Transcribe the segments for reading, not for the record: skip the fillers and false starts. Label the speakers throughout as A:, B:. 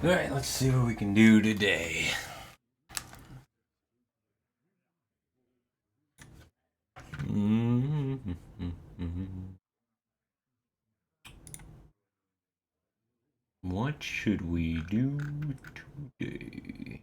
A: Alright, let's see what we can do today. What should we do today?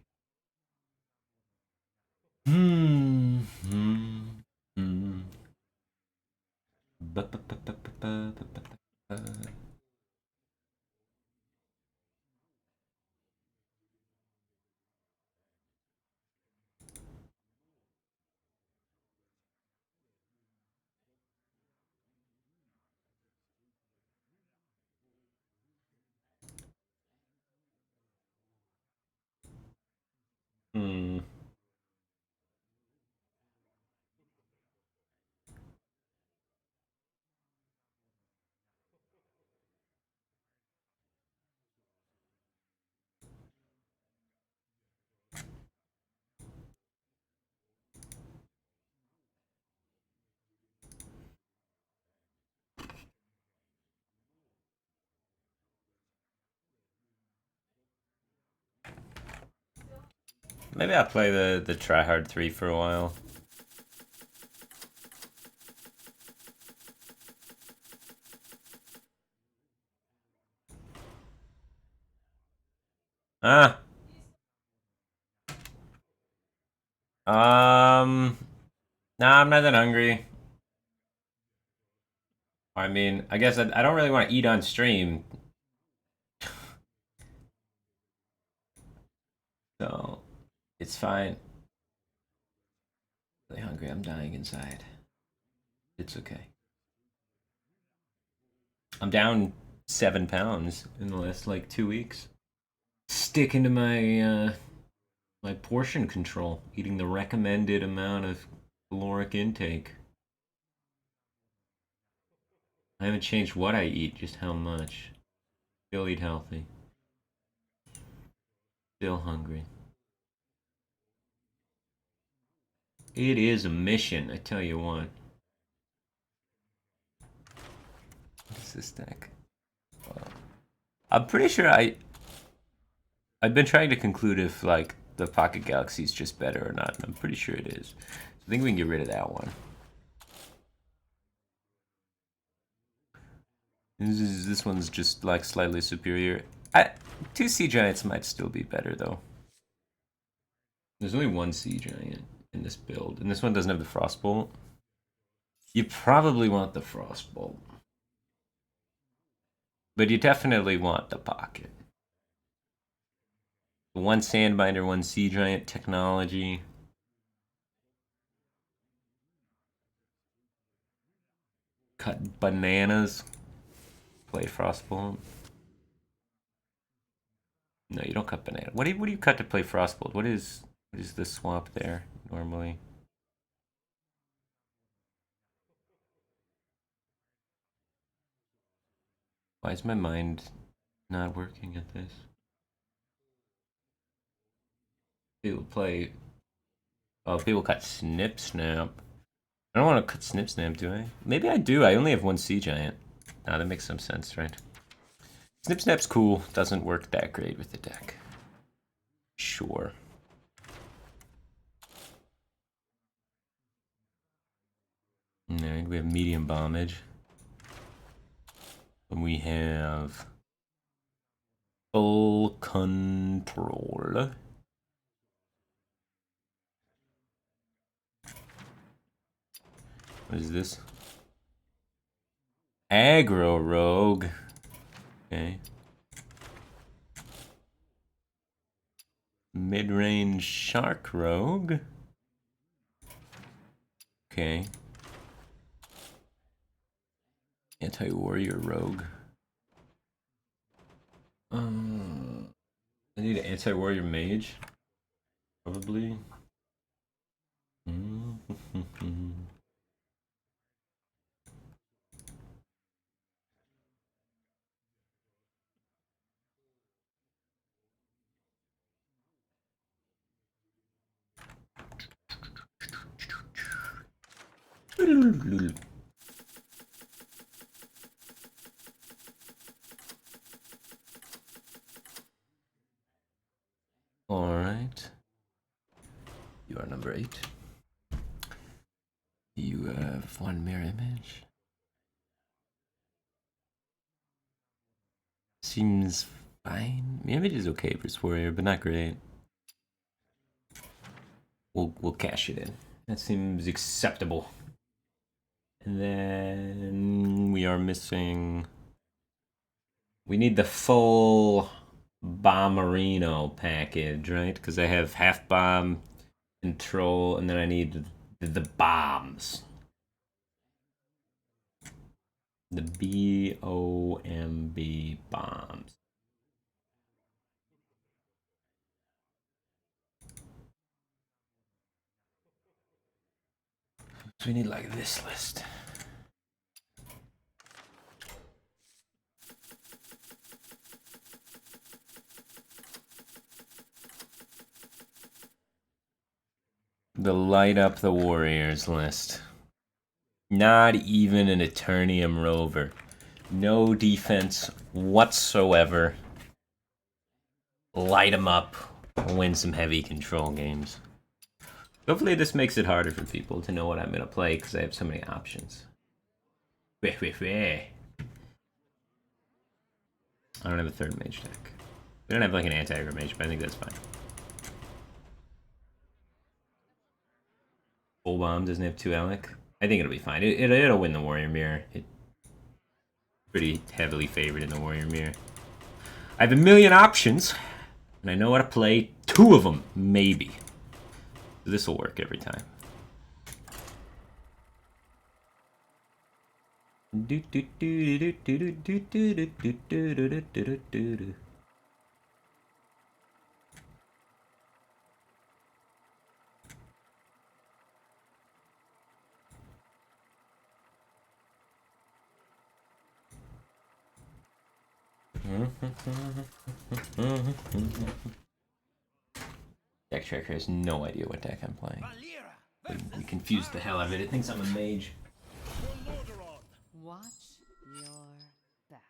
A: Maybe I'll play the Tryhard 3 for a while. Ah. Nah, I'm not that hungry. I mean, I guess I don't really want to eat on stream. So, it's fine. Really hungry, I'm dying inside. It's okay. I'm down 7 pounds in the last like 2 weeks. Sticking to my my portion control, eating the recommended amount of caloric intake. I haven't changed what I eat, just how much. Still eat healthy. Still hungry. It is a mission, I tell you what. What is this deck? I'm pretty sure I've been trying to conclude if like the Pocket Galaxy is just better or not, and I'm pretty sure it is. I think we can get rid of that one. This one's just like slightly superior. 2 Sea Giants might still be better though. There's only 1 Sea Giant in this build, and this one doesn't have the Frostbolt. You probably want the Frostbolt, but you definitely want the Pocket. 1 Sandbinder, 1 Sea Giant technology. Cut bananas. Play Frostbolt. No, you don't cut banana. What do you cut to play Frostbolt? What is the swap there normally? Why is my mind not working at this? People play. Oh, people cut Snip Snap. I don't want to cut Snip Snap, do I? Maybe I do. I only have 1 Sea Giant. Now that makes some sense, right? Snip Snap's cool. Doesn't work that great with the deck. Sure. Alright, we have medium bombage. And we have full control. What is this? Aggro Rogue. Okay. Mid-range Shark Rogue. Okay. Anti-Warrior Rogue. I need an Anti-Warrior Mage. Probably. do one mirror image. Seems fine. The image is okay for this warrior, but not great. We'll cash it in. That seems acceptable. And then we are missing. We need the full Bomberino package, right? Because I have half bomb control, and then I need the bombs. The BOMB bombs. So we need like this list. The light up the warriors list. Not even an Eternium Rover. No defense whatsoever. Light them up. Win some heavy control games. Hopefully this makes it harder for people to know what I'm going to play because I have so many options. I don't have a third mage deck. We don't have like an anti-aggro mage, but I think that's fine. Full bomb doesn't have 2 Alec. I think it'll be fine. It'll win the Warrior Mirror. It's pretty heavily favored in the Warrior Mirror. I have a million options, and I know how to play 2 of them, maybe. So this will work every time. Deck tracker has no idea what deck I'm playing. We confused the hell out of it. It thinks I'm a mage.
B: Watch your back.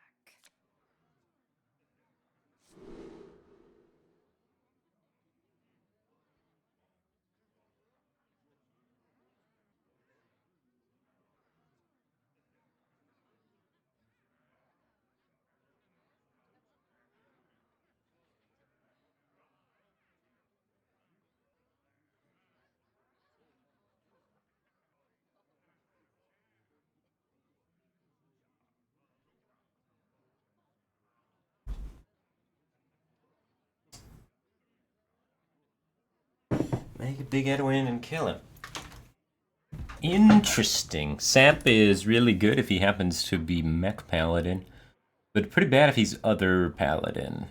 A: Make a big Edwin and kill him. Interesting. Samp is really good if he happens to be Mech Paladin, but pretty bad if he's other Paladin.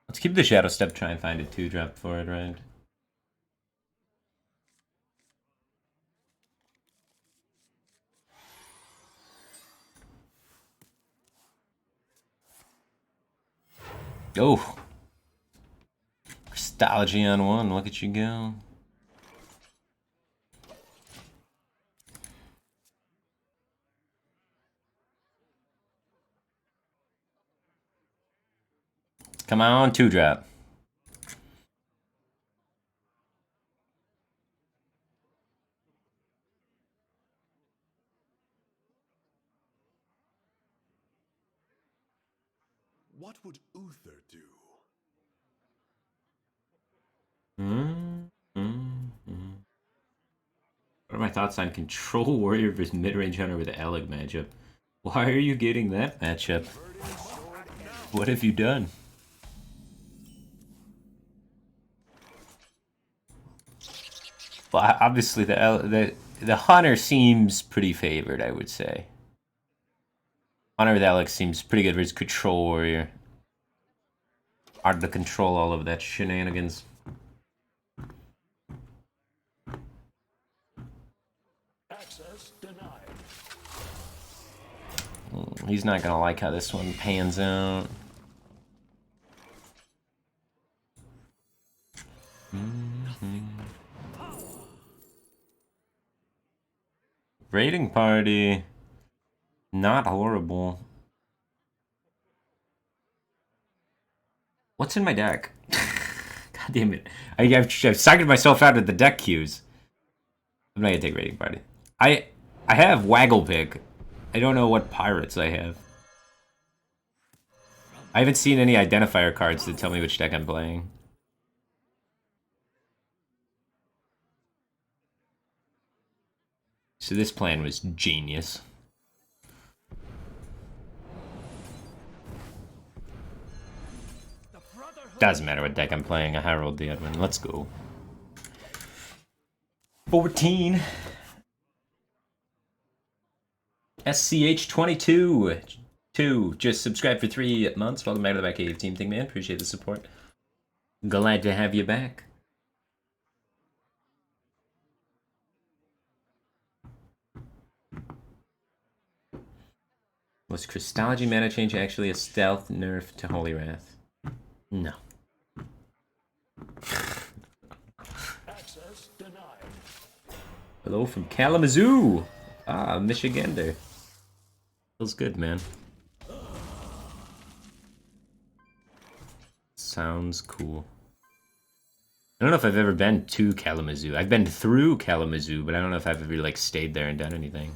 A: Let's keep the Shadow Step, try and find a 2-drop for it, right? Oh! Christology on 1, look at you go. Come on, 2-drop.
C: What would Uther do?
A: What are my thoughts on Control Warrior versus Mid-Range Hunter with the Alec matchup? Why are you getting that matchup? What have you done? Well, obviously the Hunter seems pretty favored, I would say. Hunter with Alex seems pretty good versus Control Warrior. Hard to control all of that shenanigans.
C: Access denied.
A: He's not gonna like how this one pans out. Raiding party, not horrible. What's in my deck? God God damn it. I've psyched myself out of the deck queues. I'm not gonna take Raiding Party. I have Waggle Pick. I don't know what pirates I have. I haven't seen any identifier cards that tell me which deck I'm playing. So this plan was genius. Doesn't matter what deck I'm playing. I Herald the Edwin. Let's go. 14. SCH22. 2. Just subscribed for 3 months. Welcome back to the Back Cave Team Thing, man. Appreciate the support. Glad to have you back. Was Crystology mana change actually a stealth nerf to Holy Wrath? No.
C: Access denied.
A: Hello from Kalamazoo! Ah, Michigander. Feels good, man. Sounds cool. I don't know if I've ever been to Kalamazoo. I've been through Kalamazoo, but I don't know if I've ever, like, stayed there and done anything.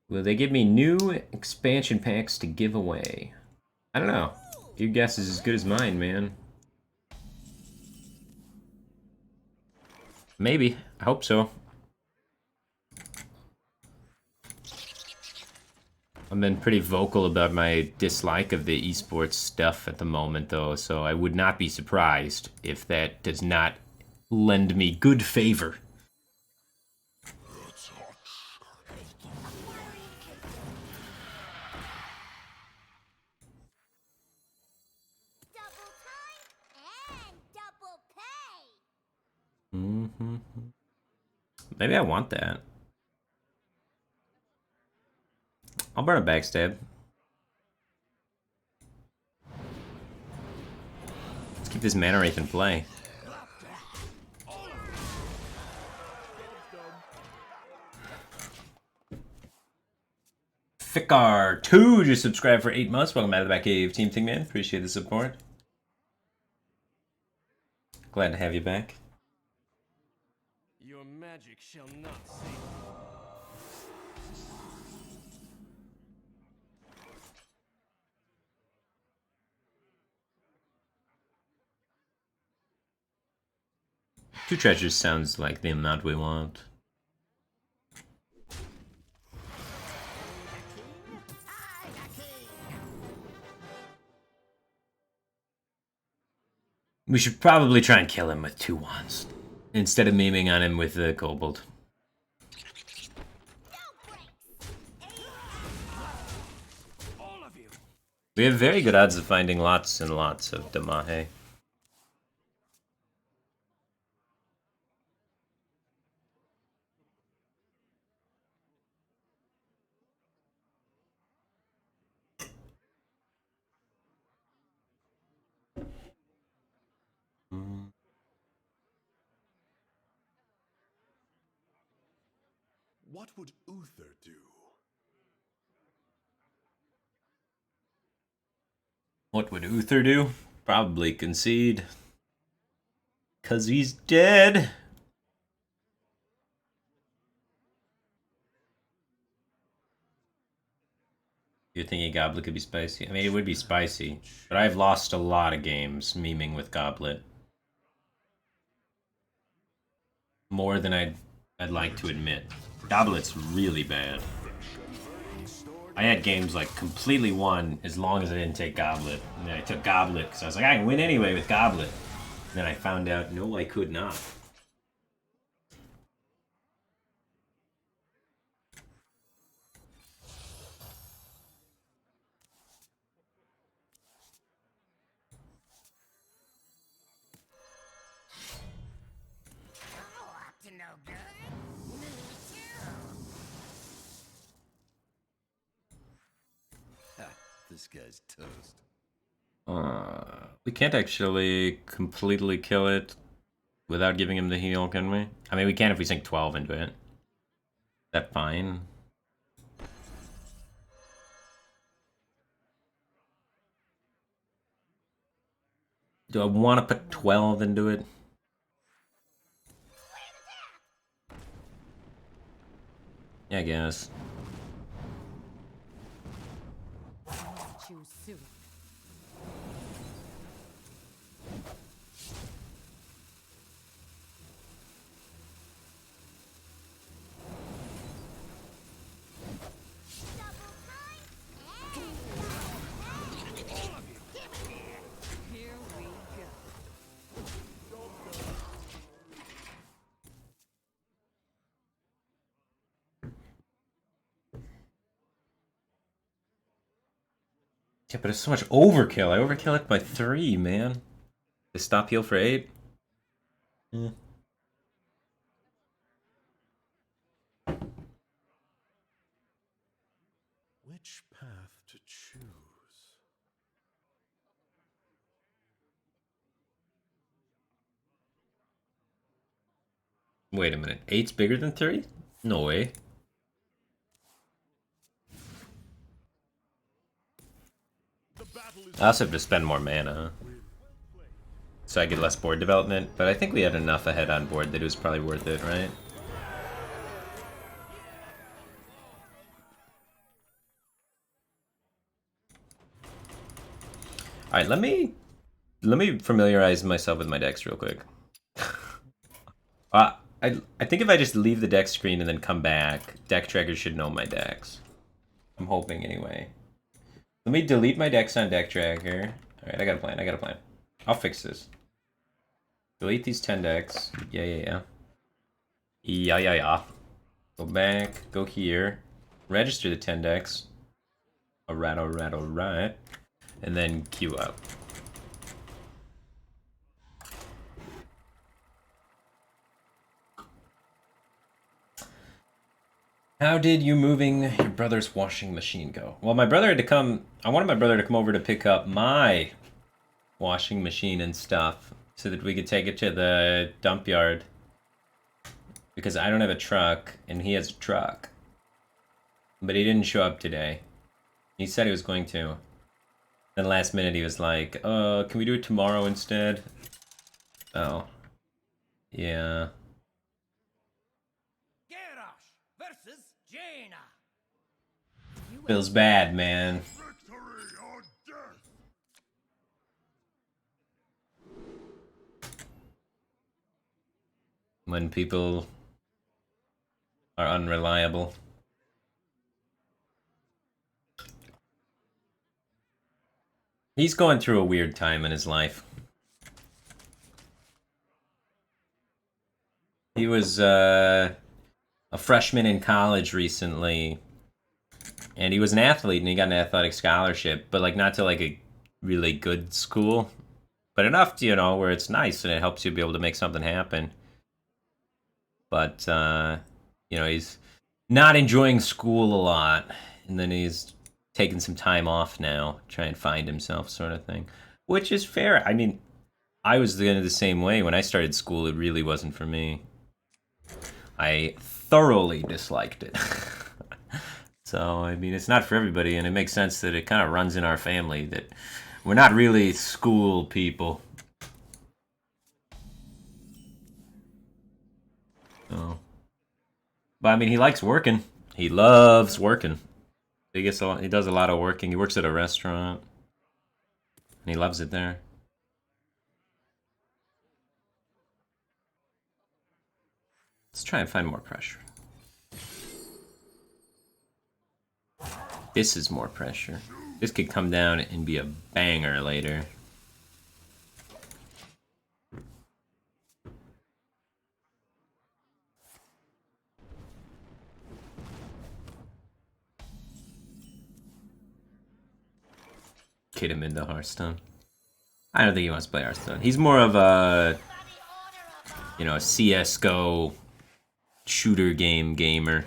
A: Will they give me new expansion packs to give away? I don't know. Your guess is as good as mine, man. Maybe. I hope so. I've been pretty vocal about my dislike of the esports stuff at the moment, though, so I would not be surprised if that does not lend me good favor. Maybe I want that. I'll burn a backstab. Let's keep this mana wraith in play. Fikar2 just subscribed for 8 months. Welcome back to the Back Cave Team Thing, man. Appreciate the support. Glad to have you back.
D: Your magic shall not save you.
A: Two treasures sounds like the amount we want. We should probably try and kill him with 2 wands instead of memeing on him with the kobold. We have very good odds of finding lots and lots of Damahe.
C: What would Uther do?
A: What would Uther do? Probably concede. 'Cause he's dead. You're thinking Goblet could be spicy? I mean, it would be spicy. But I've lost a lot of games memeing with Goblet. More than I'd like to admit. Goblet's really bad. I had games like completely won as long as I didn't take Goblet. And then I took Goblet because I was like, I can win anyway with Goblet. And then I found out, no, I could not.
D: This guy's toast.
A: We can't actually completely kill it without giving him the heal, can we? I mean, we can if we sink 12 into it. Is that fine? Do I want to put 12 into it? Yeah, I guess.
B: Choose soon. Here we go.
A: Yeah, but it's so much overkill. I overkill it by 3, man. They stop heal for 8. Yeah.
C: Which path to choose?
A: Wait a minute. 8's bigger than 3? No way.
C: The battle is
A: I also have to spend more mana, so I get less board development, but I think we had enough ahead on board that it was probably worth it, right? Alright, let me familiarize myself with my decks real quick. I think if I just leave the deck screen and then come back, deck trackers should know my decks. I'm hoping anyway. Let me delete my decks on deck tracker. Alright, I got a plan. I'll fix this. Delete these 10 decks. Yeah. Yeah. Go back, go here. Register the 10 decks. Alright. And then queue up. How did you moving your brother's washing machine go? Well, my brother had to come. I wanted my brother to come over to pick up my washing machine and stuff so that we could take it to the dump yard. Because I don't have a truck and he has a truck. But he didn't show up today. He said he was going to. Then last minute he was like, can we do it tomorrow instead? Oh. Yeah.
D: Garrosh versus Jaina.
A: Feels bad, man.
C: victory or death.
A: When people are unreliable. He's going through a weird time in his life. He was a freshman in college recently, and he was an athlete, and he got an athletic scholarship, but like not to like a really good school, but enough to, you know, where it's nice and it helps you be able to make something happen. But you know, he's not enjoying school a lot, and then he's taking some time off now, try and find himself, sort of thing, which is fair. I mean, I was the same way when I started school. It really wasn't for me. I thoroughly disliked it. So, I mean, it's not for everybody, and it makes sense that it kind of runs in our family that we're not really school people. So, but I mean, he likes working. He loves working. He does a lot of working. He works at a restaurant, and he loves it there. Let's try and find more pressure. This is more pressure. This could come down and be a banger later. Kid him into Hearthstone. I don't think he wants to play Hearthstone. He's more of a, you know, a CSGO shooter game gamer.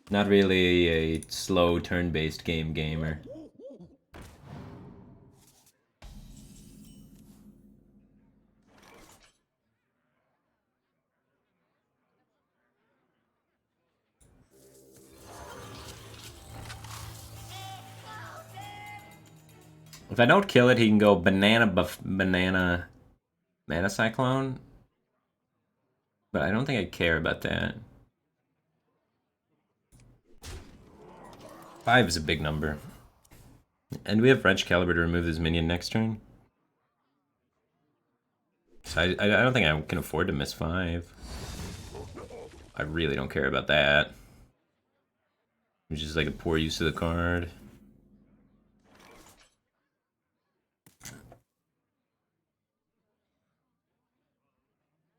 A: Not really a slow turn-based game gamer. If I don't kill it, he can go banana mana cyclone. But I don't think I care about that. 5 is a big number. And we have Wrench Caliber to remove his minion next turn. So I don't think I can afford to miss 5. I really don't care about that. Which is like a poor use of the card.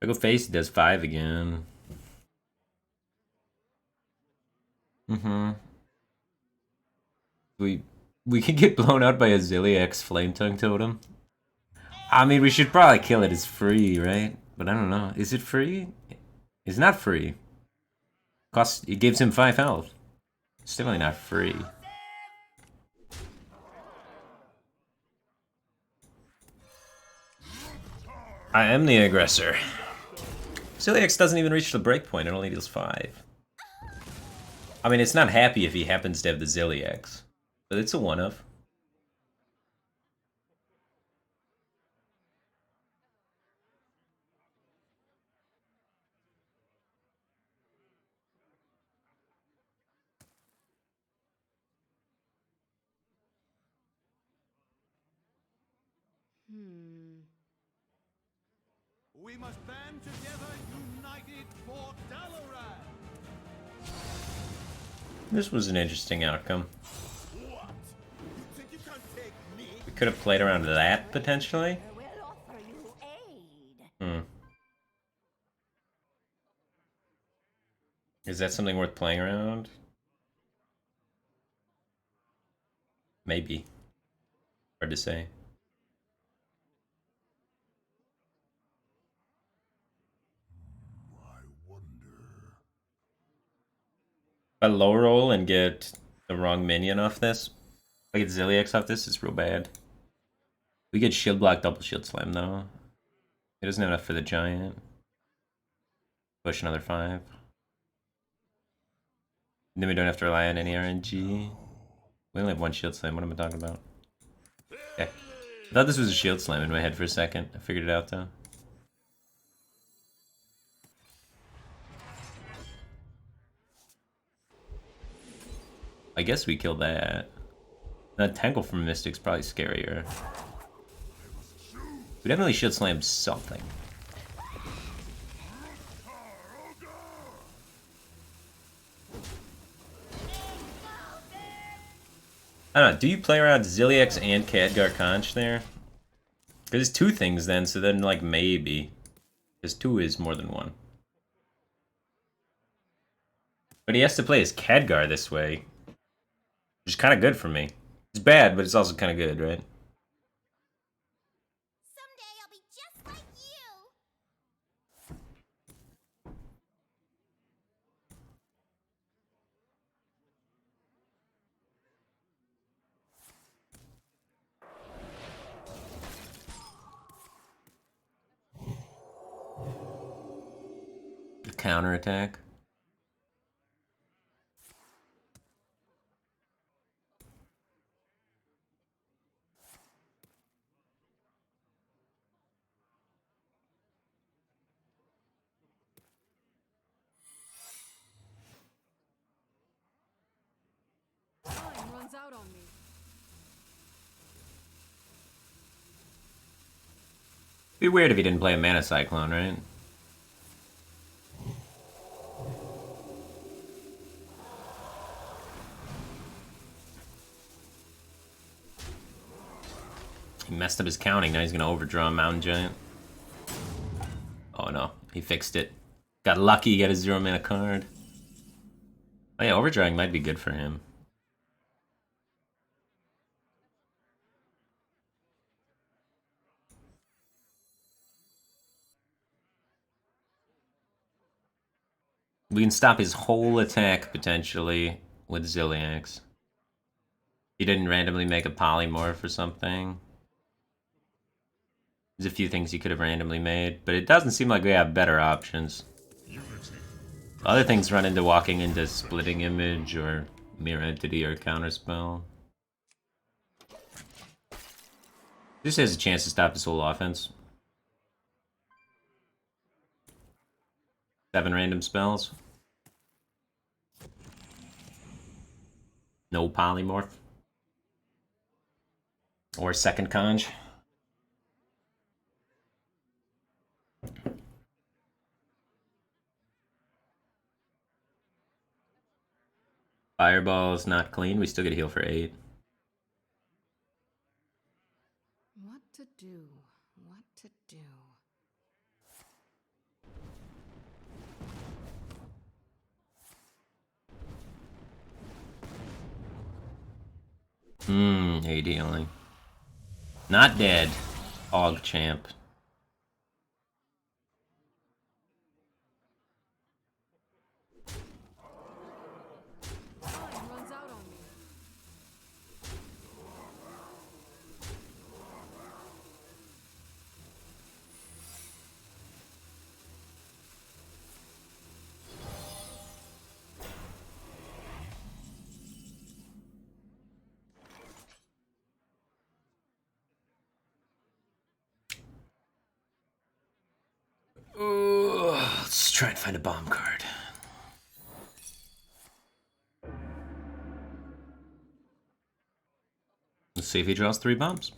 A: If I go face, he does 5 again. We can get blown out by a Ziliax Flame Tongue Totem. I mean, we should probably kill it. It's free, right? But I don't know. Is it free? It's not free. It gives him 5 health. It's definitely not free. I am the aggressor. Ziliax doesn't even reach the breakpoint. It only deals 5. I mean, it's not happy if he happens to have the Ziliax. But it's a one-of.
C: We must band together, united for Dalaran.
A: This was an interesting outcome.
C: What? You think you can take me?
A: We could have played around that, potentially.
B: I will offer you aid.
A: Is that something worth playing around? Maybe. Hard to say.
C: I wonder.
A: If I low roll and get the wrong minion off this, if I get Ziliax off this, it's real bad. We get shield block, double shield slam though. It doesn't have enough for the giant. Push another 5. And then we don't have to rely on any RNG. We only have 1 shield slam. What am I talking about? Okay. I thought this was a shield slam in my head for a second. I figured it out though. I guess we killed that. That Tangle from Mystic's probably scarier. We definitely shield slam something. I don't know, do you play around Ziliax and Khadgar Conch there? Because it's 2 things then, so then like maybe. Because 2 is more than 1. But he has to play as Khadgar this way. Which is kind of good for me. It's bad, but it's also kind of good, right?
B: Someday I'll be just like you.
A: Counterattack.
B: Time runs out on me.
A: Be weird if he didn't play a Mana Cyclone, right? He messed up his counting, now he's gonna overdraw a Mountain Giant. Oh no, he fixed it. Got lucky, he got a 0 mana card. Oh yeah, overdrawing might be good for him. We can stop his whole attack, potentially, with Ziliax. He didn't randomly make a polymorph or something. There's a few things he could have randomly made, but it doesn't seem like we have better options. Other things run into walking into Splitting Image or Mirror Entity or Counterspell. This has a chance to stop this whole offense. 7 random spells. No polymorph. Or second conj. Fireball is not clean. We still get a heal for 8.
B: What to do? What to do?
A: AD only. Not dead. Hog champ.
B: Time runs out on me.
A: Ooh, let's try and find a bomb card. Let's see if he draws 3 bombs.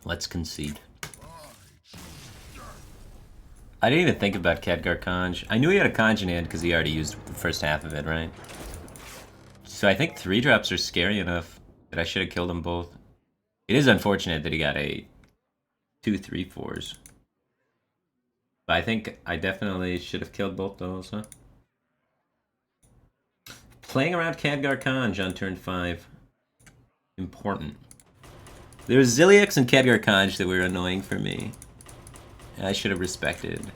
A: Let's concede. I didn't even think about Khadgar Conj. I knew he had a Conj in hand because he already used the first half of it, right? So I think 3 drops are scary enough that I should have killed them both. It is unfortunate that he got a 2, 3, 4s. But I think I definitely should have killed both those, huh? Playing around Khadgar Conj on turn 5. Important. There's Zilliax and Khadgar Conj that were annoying for me. I should have respected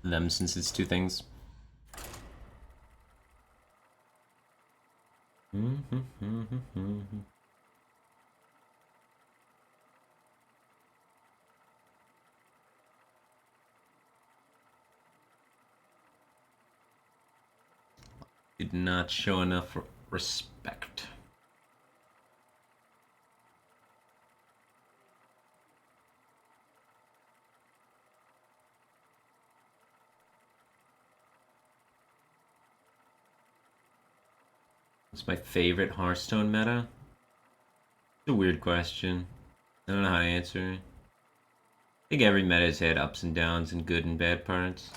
A: them since it's 2 things. Did not show enough respect. What's my favorite Hearthstone meta? It's a weird question. I don't know how to answer it. I think every meta's had ups and downs and good and bad parts.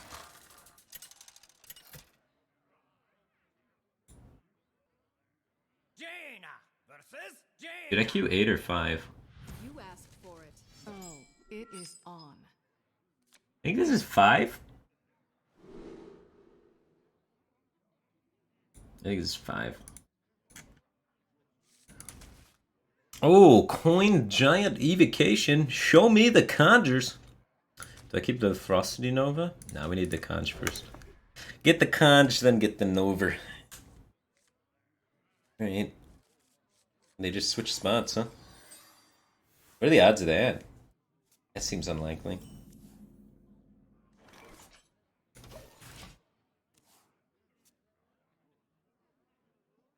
D: Jaina versus Jaina.
A: Did I queue 8 or 5?
B: You asked for it. Oh, it is on.
A: I think this is 5? I think this is 5. Oh, coin giant evocation. Show me the conjures. Do I keep the Frosty Nova? No, we need the conj first. Get the conj, then get the Nova. Alright. They just switch spots, huh? What are the odds of that? That seems unlikely.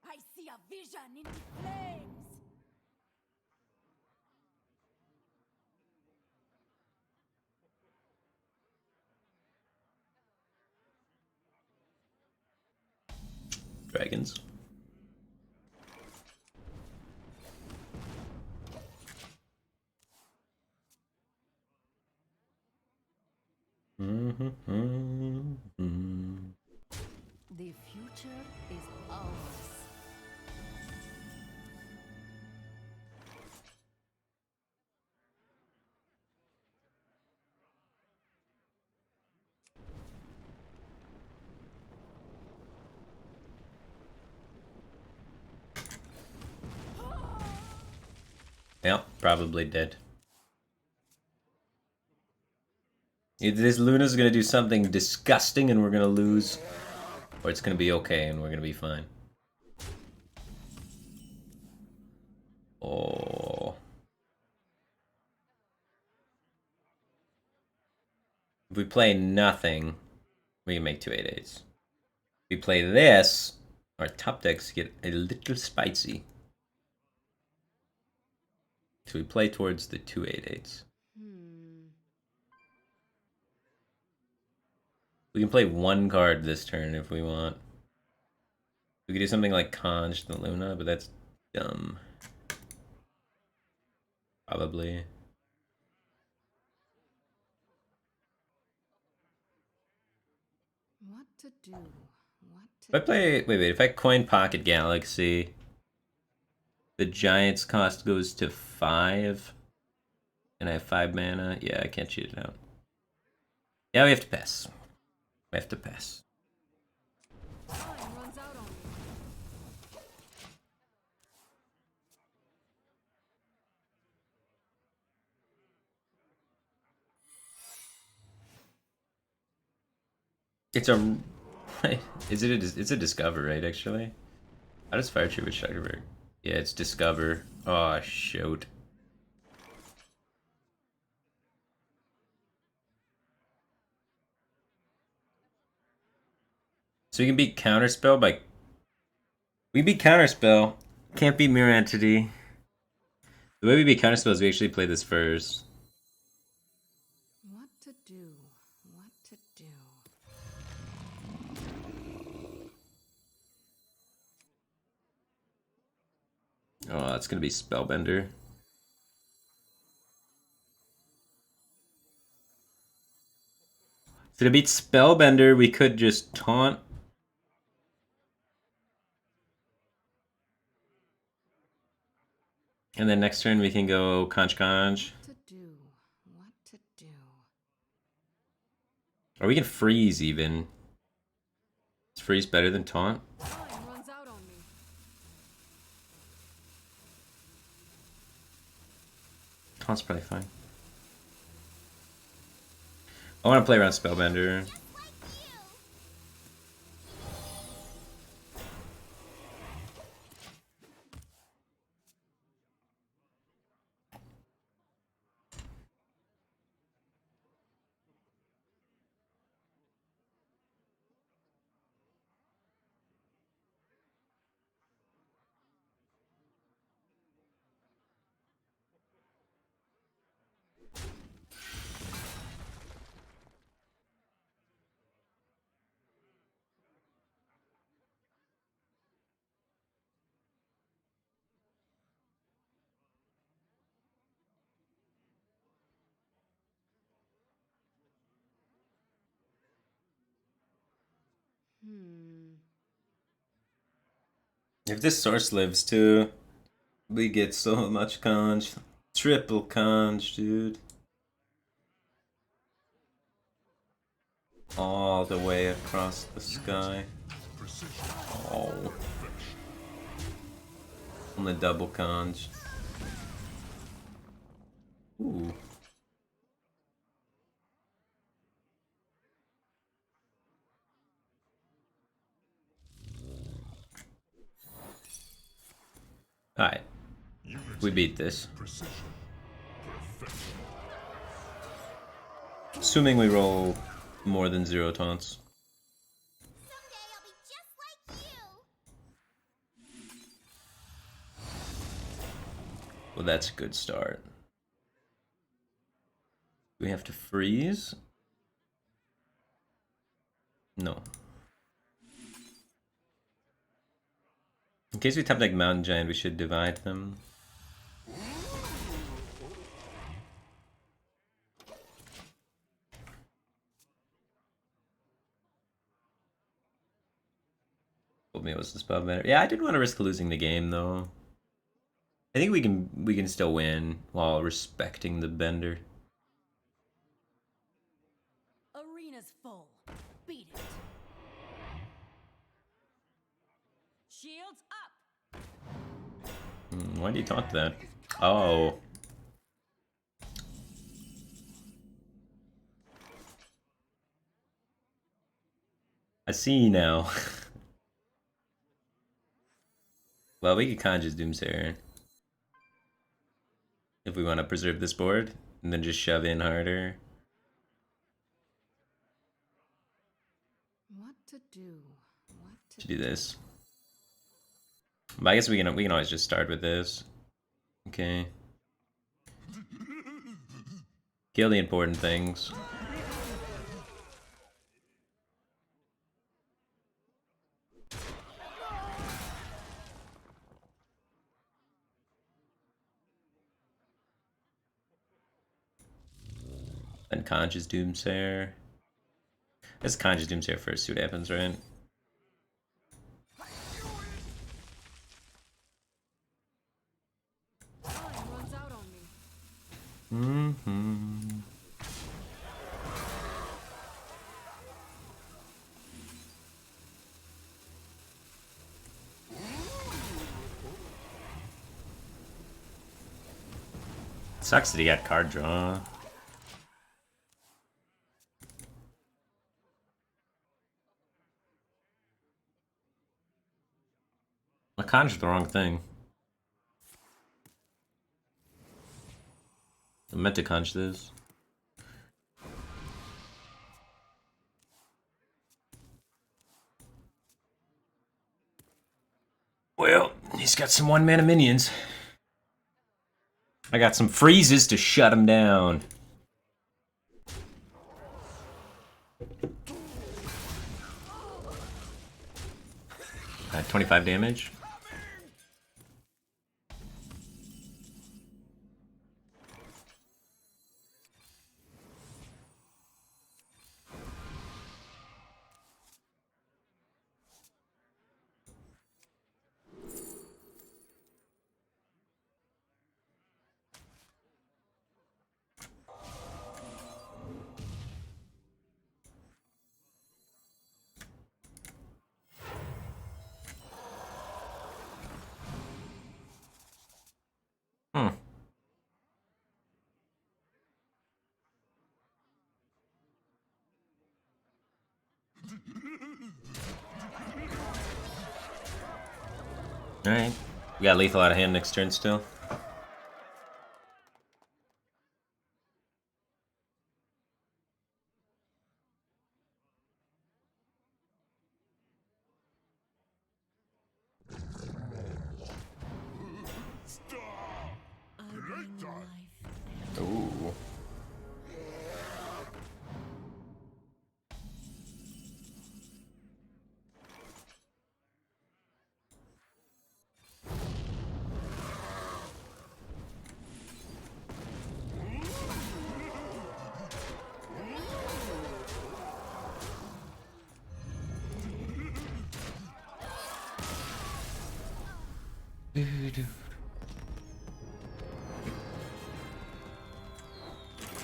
B: I see a vision in the flames.
A: Dragons.
B: The future is ours.
A: Yep, probably dead. Either this Luna's gonna do something disgusting and we're gonna lose, or it's gonna be okay and we're gonna be fine. Oh. If we play nothing, we can make 2 8/8s. If we play this, our top decks get a little spicy. So we play towards the 2/8/8s. We can play one card this turn if we want. We could do something like Conj the Luna, but that's dumb. Probably.
B: What to do?
A: If I play, wait, if I coin Pocket Galaxy, the Giants cost goes to 5, and I have 5 mana. Yeah, I can't cheat it out. Yeah, we have to pass. We have to pass.
B: Time runs out on me.
A: It's a, it's a Discover, right? Actually, how does Fire Tree with Shuckerberg? Yeah, it's Discover. Oh shoot. So we can beat Counterspell by... We beat Counterspell. Can't beat Mirror Entity. The way we beat Counterspell is we actually play this first.
B: What to do? What to do?
A: Oh, that's gonna be Spellbender. So to beat Spellbender, we could just taunt. And then next turn we can go Conch Conch.
B: What to do? What to do?
A: Or we can freeze even. Is freeze better than taunt?
B: Time runs out on me.
A: Taunt's probably fine. I want to play around Spellbender. If this source lives too, we get so much conch. Triple conch, dude. All the way across the sky. Oh. On the double conch. Ooh. Alright. We beat this. Assuming we roll more than 0 taunts.
E: Someday I'll be just like you.
A: Well, that's a good start. We have to freeze? No. In case we tap like Mountain Giant, we should divide them. Told me it was the spell better. Yeah, I didn't want to risk losing the game though. I think we can still win while respecting the bender.
B: Arena's full. Beat it. Shields up.
A: Why do you taunt that? Oh. I see now. Well, we could Conjure Doomsayer. If we want to preserve this board, and then just shove in harder.
B: What to do? What to
A: To do this. But I guess we can always just start with this. Okay. Kill the important things. Unconscious Doomsayer. Let's conscious Doomsayer first, see what happens, right?
B: Time runs out on me.
A: Sucks that he got card draw. I conjured the wrong thing. I meant to conjure this. Well, he's got some one-mana minions. I got some freezes to shut him down. 25 damage. Alright. We got lethal out of hand next turn still. Ooh.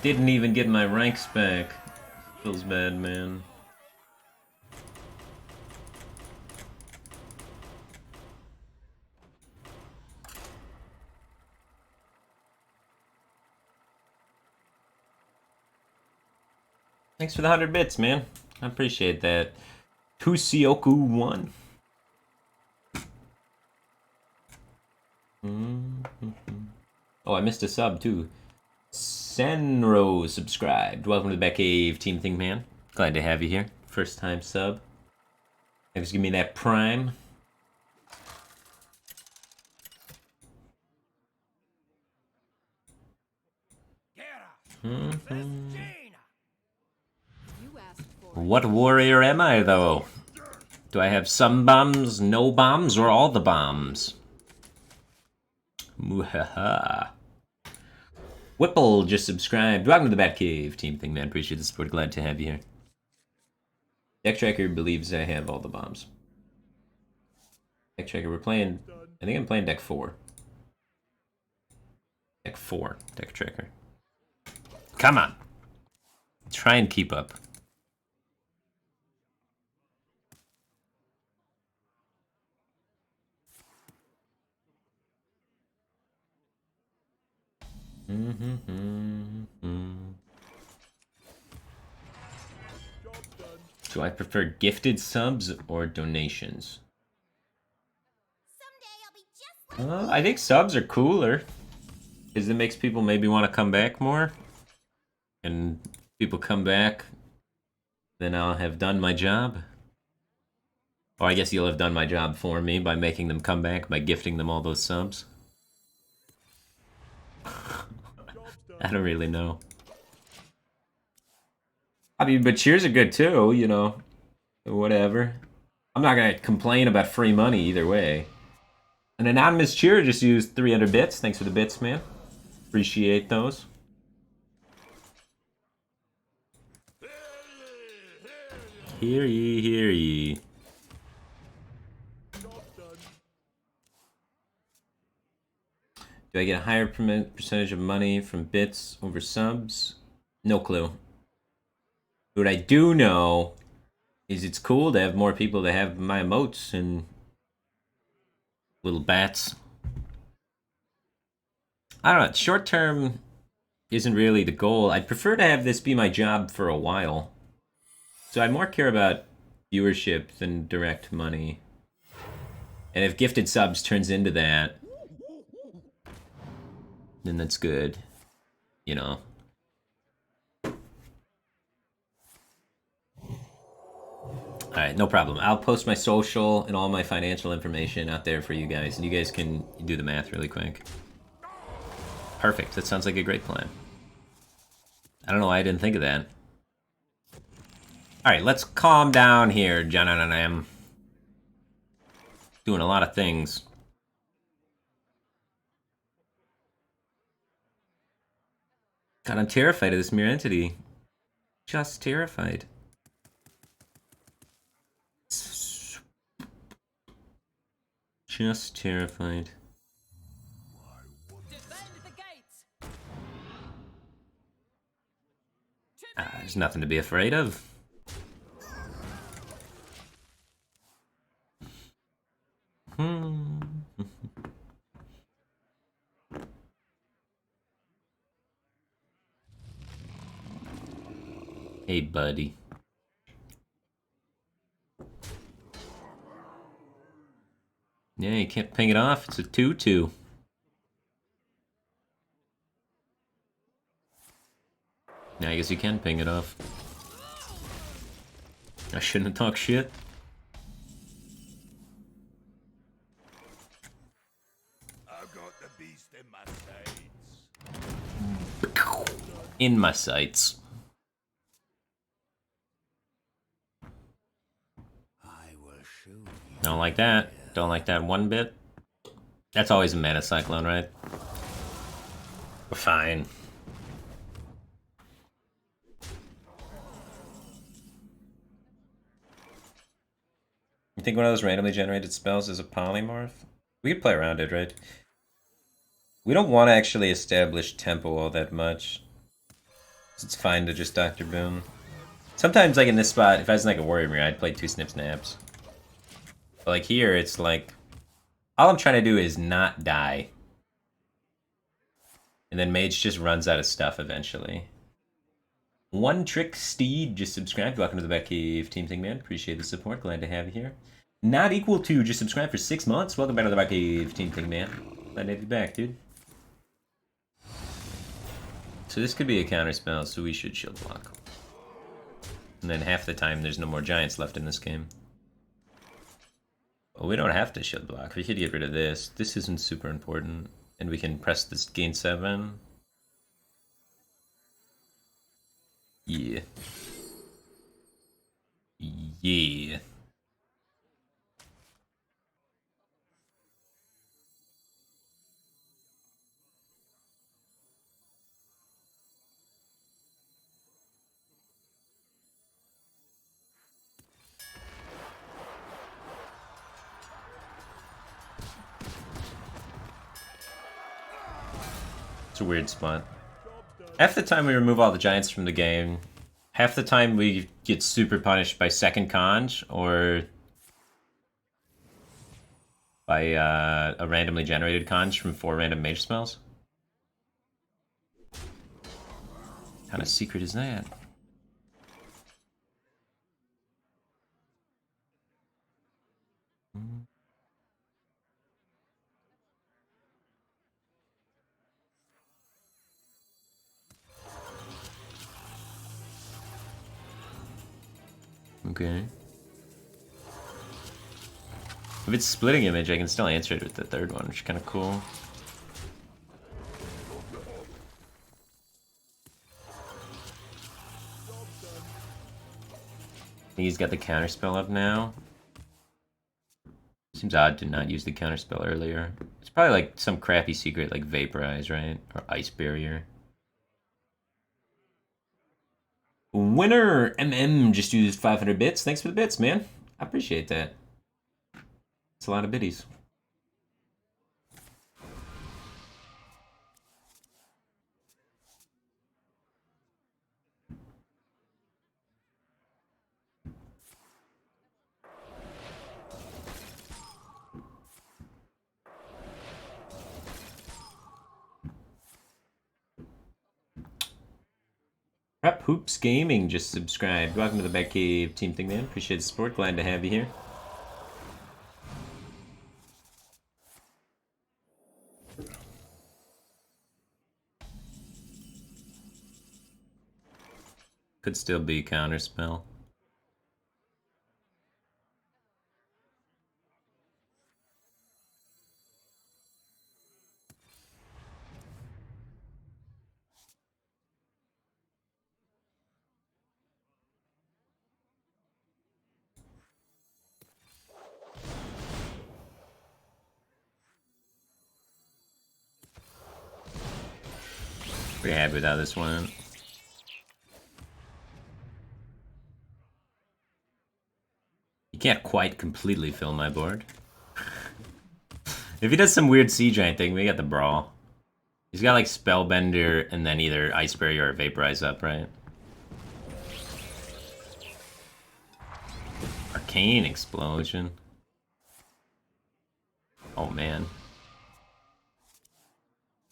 A: Didn't even get my ranks back. Feels bad, man. Thanks for the 100 bits, man. I appreciate that. Tusioku1. Oh, I missed a sub, too. Senro subscribed. Welcome to the Batcave, Team Thingman. Glad to have you here. First time sub. Thanks for giving me that prime.
B: You asked for it.
A: What warrior am I, though? Do I have some bombs, no bombs, or all the bombs? Muhaha. Whipple just subscribed. Welcome to the Batcave, Team Thingman. Appreciate the support. Glad to have you here. Deck Tracker believes I have all the bombs. Deck Tracker, we're playing... I think I'm playing deck 4. Deck 4, Deck Tracker. Come on! Try and keep up. Do I prefer gifted subs or donations?
E: Someday I'll be just like
A: I think subs are cooler. Because it makes people maybe want to come back more. And people come back, then I'll have done my job. Or I guess you'll have done my job for me by making them come back, by gifting them all those subs. I don't really know. I mean, but cheers are good too, you know. Whatever. I'm not gonna complain about free money either way. An anonymous cheer just used 300 bits. Thanks for the bits, man. Appreciate those. Hear ye, hear ye. Do I get a higher percentage of money from bits over subs? No clue. What I do know is it's cool to have more people that have my emotes and little bats. I don't know. Short term isn't really the goal. I'd prefer to have this be my job for a while. So I more care about viewership than direct money. And if gifted subs turns into that, then that's good. You know. Alright, no problem. I'll post my social and all my financial information out there for you guys, and you guys can do the math really quick. Perfect. That sounds like a great plan. I don't know why I didn't think of that. Alright, let's calm down here, Jananam. Doing a lot of things. God, I'm terrified of this mirror entity. Just terrified. Just terrified.
D: Defend the gates.
A: There's nothing to be afraid of. Hey, buddy. Yeah, you can't ping it off. It's a 2-2. Yeah, I guess you can ping it off. I shouldn't have talked shit.
C: I've got the beast in my sights.
A: In my sights.
C: I will show you.
A: Don't like that. Don't like that one bit. That's always a mana cyclone, right? We're fine. You think one of those randomly generated spells is a polymorph? We could play around it, right? We don't want to actually establish tempo all that much. It's fine to just Dr. Boom. Sometimes, like in this spot, if I was in like a warrior mirror, I'd play 2 snip snaps. But like here, it's like, all I'm trying to do is not die. And then Mage just runs out of stuff eventually. One Trick Steed just subscribed. Welcome to the Batcave, Team Thing Man. Appreciate the support. Glad to have you here. Not Equal To just subscribed for 6 months. Welcome back to the Batcave, Team Thing Man. Glad to have you back, dude. So this could be a counter spell, so we should shield block. And then half the time there's no more giants left in this game. Well, we don't have to shield block. We could get rid of this. This isn't super important. And we can press this gain 7. Yeah. Yeah. It's a weird spot. Half the time we remove all the giants from the game. Half the time we get super punished by second conj or by a randomly generated conj from 4 random mage spells. What kind of secret is that? Okay. If it's splitting image, I can still answer it with the third one, which is kind of cool. think he's got the counterspell up now. Seems odd to not use the counterspell earlier. It's probably like some crappy secret like Vaporize, right? Or Ice Barrier. Winner MM just used 500 bits. Thanks for the bits, man. I appreciate that. It's a lot of biddies. Prep Hoops Gaming just subscribed. Welcome to the Batcave Team Thing, man. Appreciate the support. Glad to have you here. Could still be counterspell. Pretty happy with how this went. You can't quite completely fill my board. If he does some weird Sea Giant thing, we got the Brawl. He's got like Spellbender and then either Ice Barrier or Vaporize up, right? Arcane Explosion. Oh man.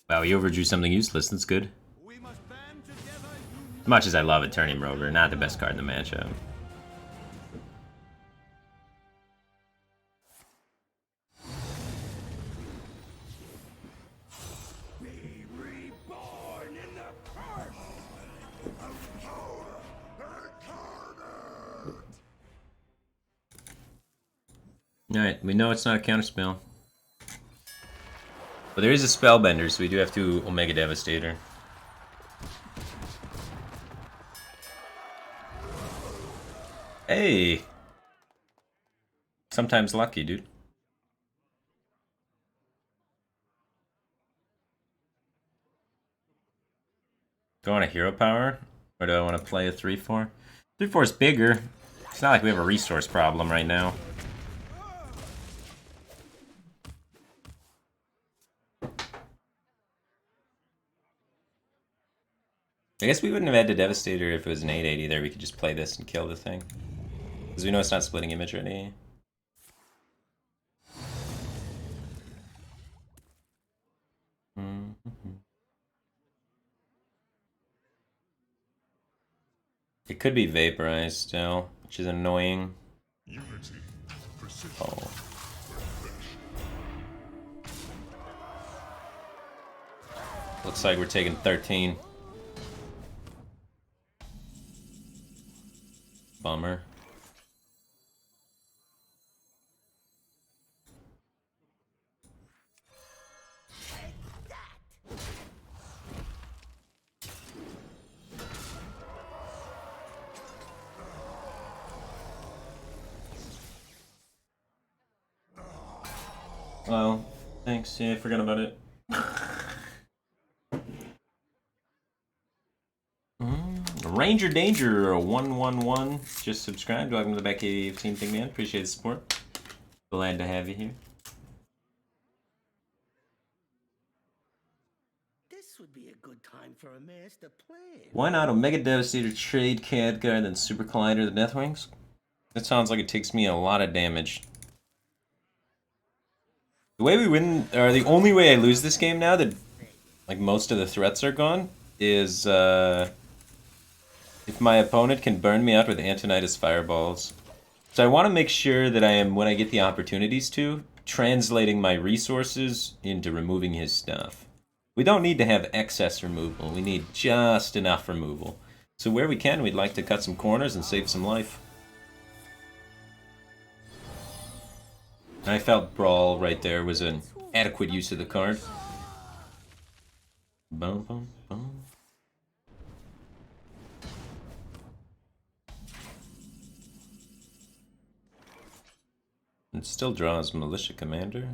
A: Wow, he overdrew something useless. That's good.
C: We must band together,
A: As much as I love Eternium Rover, not the best card in the matchup.
C: be reborn in the curse of power incarnate.
A: Alright, we know it's not a counterspell. But there is a Spellbender, so we do have to Omega Devastator. Hey! Sometimes lucky, dude. Do I want a hero power? Or do I want to play a 3-4? 3-4 is bigger. It's not like we have a resource problem right now. I guess we wouldn't have had to Devastator if it was an 8-8 either. We could just play this and kill the thing. Because we know it's not splitting image already. It could be Vaporized still, which is annoying. Oh. Looks like we're taking 13. Bummer. Well, thanks. Yeah, I forgot about it. Ranger Danger 111 just subscribed. Welcome to the Batcave Team Thing, man. Appreciate the support. Glad to have you here.
D: This would be a good time for a master plan.
A: Why not Omega Devastator, Trade Khadgar, then Super Collider, the Deathwings? That sounds like it takes me a lot of damage. The way we win, or the only way I lose this game now that like most of the threats are gone, is if my opponent can burn me out with Antonidas Fireballs. So I want to make sure that I am, when I get the opportunities to, translating my resources into removing his stuff. We don't need to have excess removal, we need just enough removal. So where we can, we'd like to cut some corners and save some life. I felt Brawl right there was an adequate use of the card. Boom, boom, boom. It still draws Militia Commander.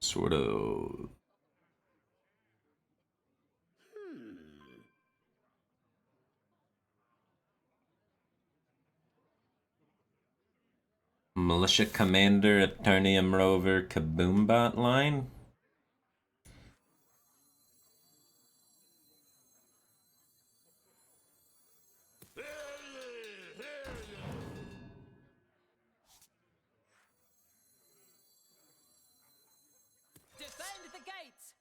A: Sort of. Militia Commander, Eternium Rover, Kaboombot line?
F: Defend the gates!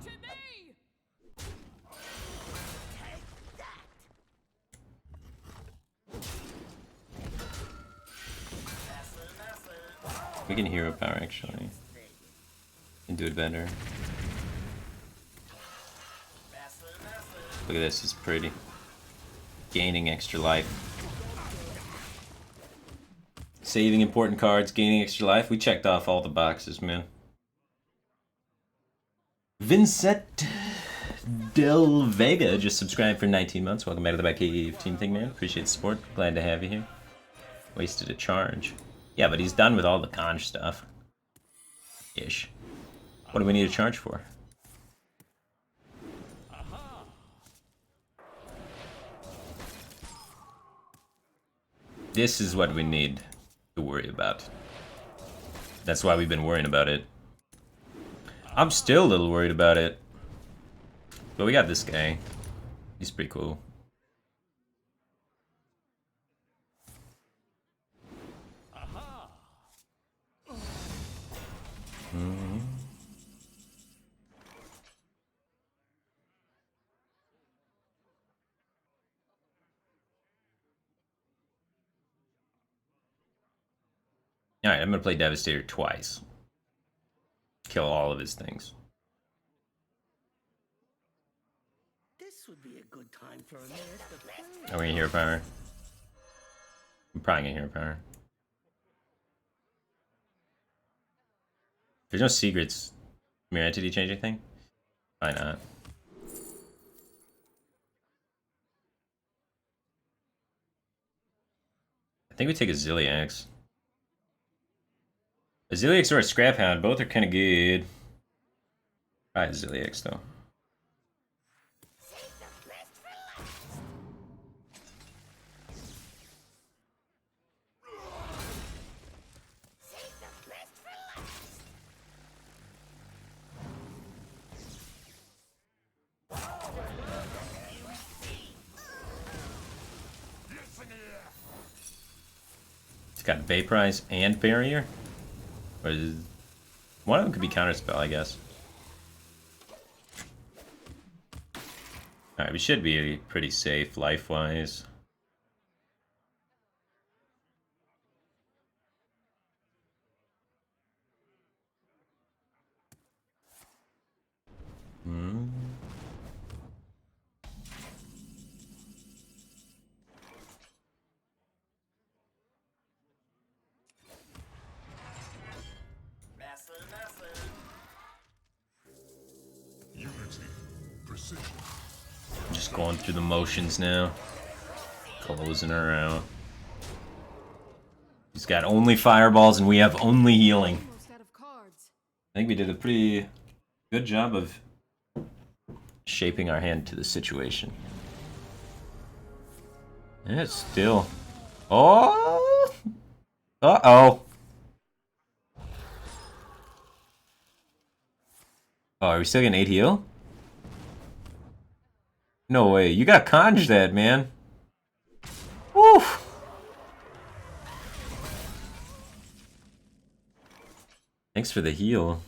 F: To me!
A: We can hero power actually. And do it better. Look at this, it's pretty. Gaining extra life. Saving important cards, gaining extra life. We checked off all the boxes, man. Vincent Del Vega just subscribed for 19 months. Welcome back to the Back Cave team thing, man. Appreciate the support. Glad to have you here. Wasted a charge. Yeah, but he's done with all the conj stuff. Ish. What do we need a charge for? This is what we need to worry about. That's why we've been worrying about it. I'm still a little worried about it. But we got this guy. He's pretty cool. Alright, I'm gonna play Devastator twice. Kill all of his things.
D: This would be a good time for a mirror to play.
A: Are we gonna hero power? I'm probably gonna hero power. There's no secrets. Mirror entity change anything? Why not? I think we take a Zilliax. A Zilliax or a Scrap Hound, both are kind of good. Probably Zilliax though. It's got Vaporize and Barrier? Or is... one of them could be Counterspell, I guess. Alright, we should be pretty safe life-wise. Just going through the motions now. Closing her out. He's got only fireballs and we have only healing.
B: Almost out of cards.
A: I think we did a pretty good job of shaping our hand to the situation. And it's still... oh! Uh-oh! Oh, are we still getting 8 heal? No way, you got conj that, man. Woo! Thanks for the heal.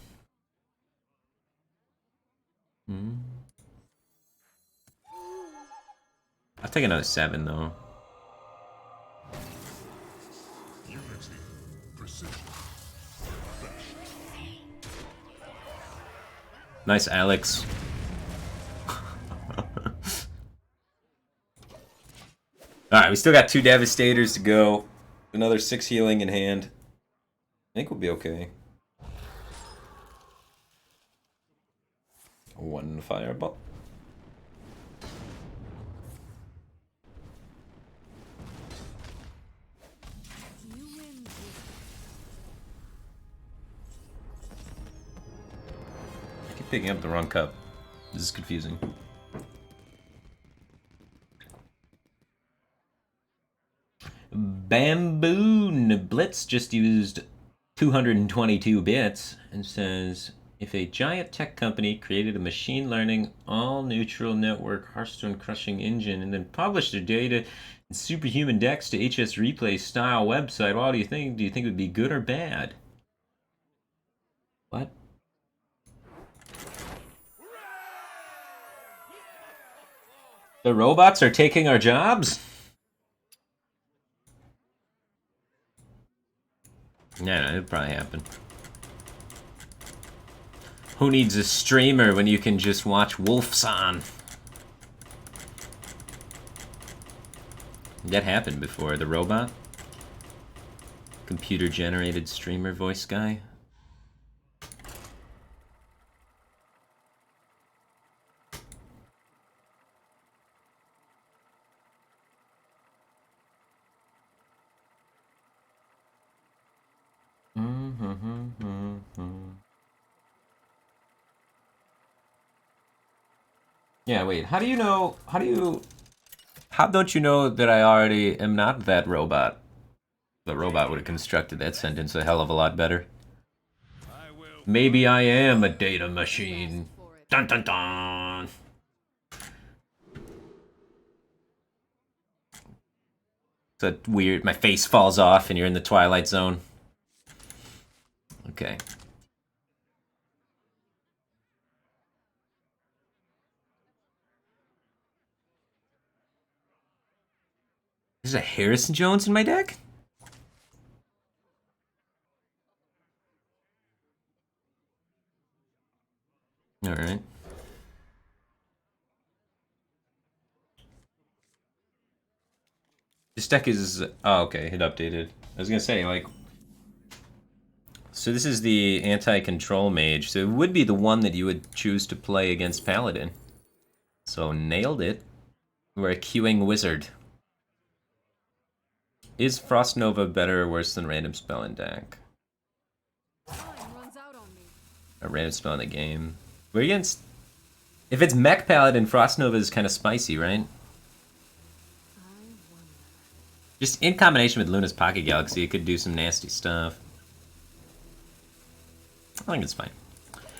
A: I'll take another 7 though. Nice, Alex. Alright, we still got 2 Devastators to go. Another 6 healing in hand. I think we'll be okay. One fireball.
B: You win.
A: I keep picking up the wrong cup. This is confusing. Bamboo Blitz just used 222 bits and says, if a giant tech company created a machine learning all neutral network Hearthstone crushing engine and then published their data in superhuman decks to HS Replay style website, what do you think? Do you think it would be good or bad? What? The robots are taking our jobs? Yeah, it'd probably happen. Who needs a streamer when you can just watch Wolfson? That happened before. The robot? Computer-generated streamer voice guy? Yeah, wait, how don't you know that I already am not that robot? The robot would have constructed that sentence a hell of a lot better. Maybe I am a data machine. Dun dun dun! It's a weird, my face falls off and you're in the Twilight Zone. Okay. There's a Harrison Jones in my deck? Alright. This deck is... Oh, okay, it updated. I was gonna say, like... So this is the anti-control mage, so it would be the one that you would choose to play against Paladin. So, nailed it. We're a queuing wizard. Is Frost Nova better or worse than Random Spell in deck? A random spell in the game. We're against... If it's Mech Paladin, Frost Nova is kind of spicy, right? Just in combination with Luna's Pocket Galaxy, it could do some nasty stuff. I think it's fine.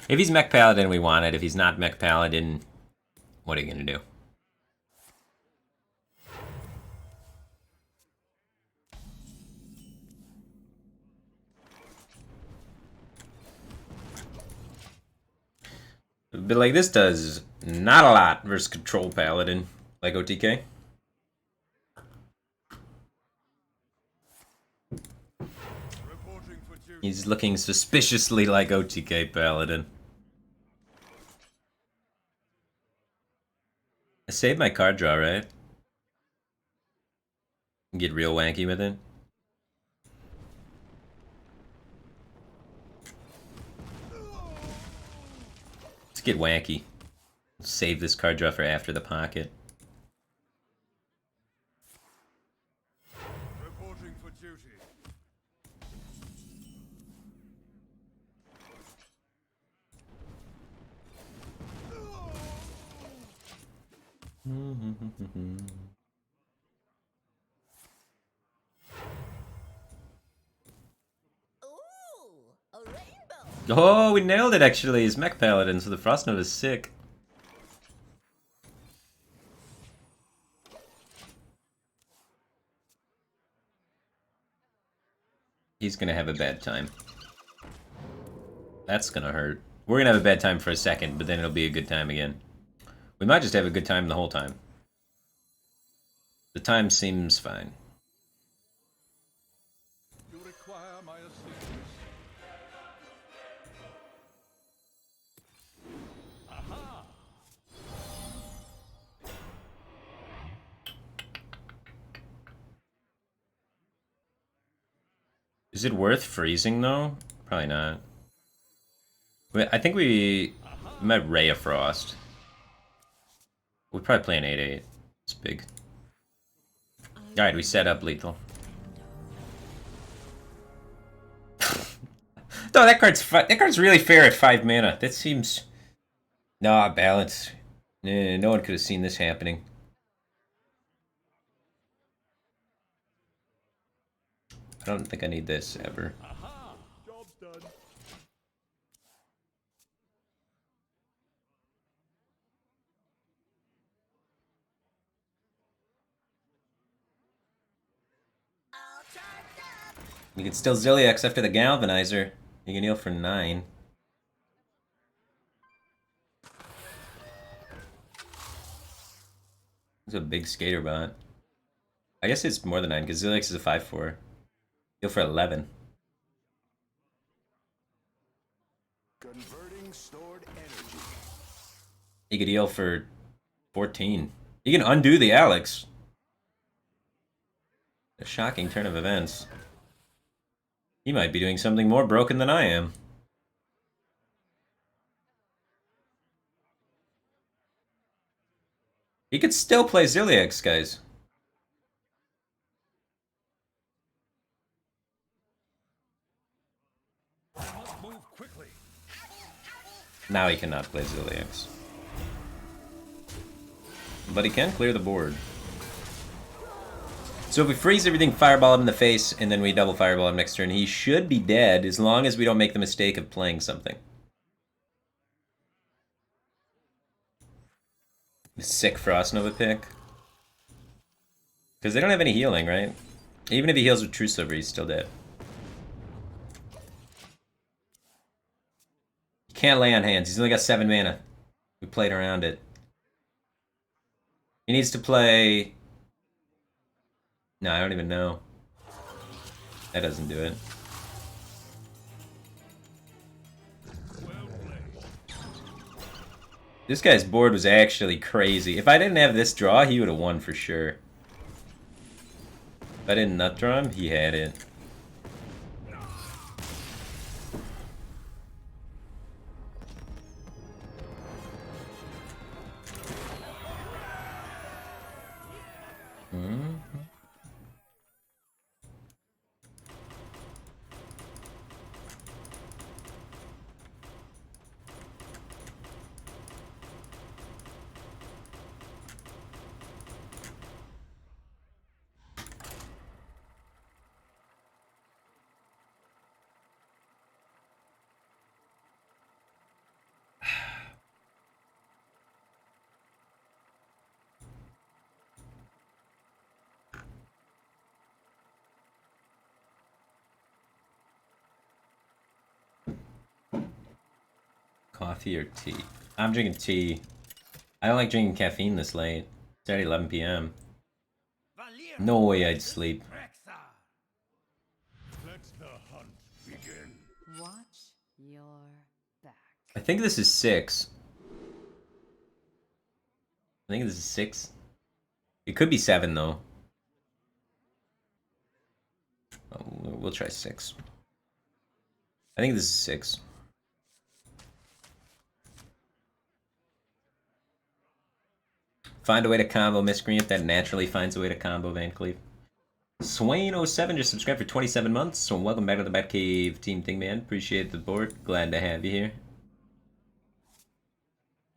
A: If he's Mech Paladin, we want it. If he's not Mech Paladin, what are you gonna do? But like this does not a lot versus Control Paladin, like OTK. He's looking suspiciously like OTK Paladin. I saved my card draw, right? Get real wanky with it. Let's get wanky. Save this card draw for after the pocket.
C: Reporting for duty.
E: Ooh, a rainbow.
A: Oh, we nailed it actually. He's Mech Paladin, so the Frost Nova is sick. He's gonna have a bad time. That's gonna hurt. We're gonna have a bad time for a second, but then it'll be a good time again. We might just have a good time the whole time. The time seems fine.
C: You require my assistance. Aha!
A: Is it worth freezing though? Probably not. I think we I'm at Ray of Frost. We probably play an 8/8. It's big. Alright, we set up lethal. No, that card's really fair at 5 mana. That seems... Nah, balance. Nah, no one could have seen this happening. I don't think I need this ever.
C: Aha! Job's done.
E: All charged up.
A: You can still Zilliax after the Galvanizer. You can heal for 9. It's a big skater bot. I guess it's more than 9 because Zilliax is a 5/4. Heal for 11.
C: Converting stored energy.
A: He could heal for 14. He can undo the Alex. A shocking turn of events. He might be doing something more broken than I am. He could still play Zilliax, guys.
C: Must move quickly.
A: Now he cannot play Zilliax. But he can clear the board. So if we freeze everything, fireball him in the face, and then we double fireball him next turn, he should be dead as long as we don't make the mistake of playing something. Sick Frost Nova pick. Because they don't have any healing, right? Even if he heals with True Silver, he's still dead. He can't lay on hands. He's only got 7 mana. We played around it. He needs to play... No, I don't even know. That doesn't do it. This guy's board was actually crazy. If I didn't have this draw, he would have won for sure. If I didn't nut draw him, he had it. Coffee or tea? I'm drinking tea. I don't like drinking caffeine this late. It's already 11 p.m. No way I'd sleep.
C: Let the hunt begin.
F: Watch your back.
A: I think this is 6. I think this is 6. It could be 7 though. Oh, we'll try 6. I think this is 6. Find a way to combo Miscreant that naturally finds a way to combo Van Cleef. Swain07 just subscribed for 27 months, so welcome back to the Batcave Team Thing, man. Appreciate the board. Glad to have you here.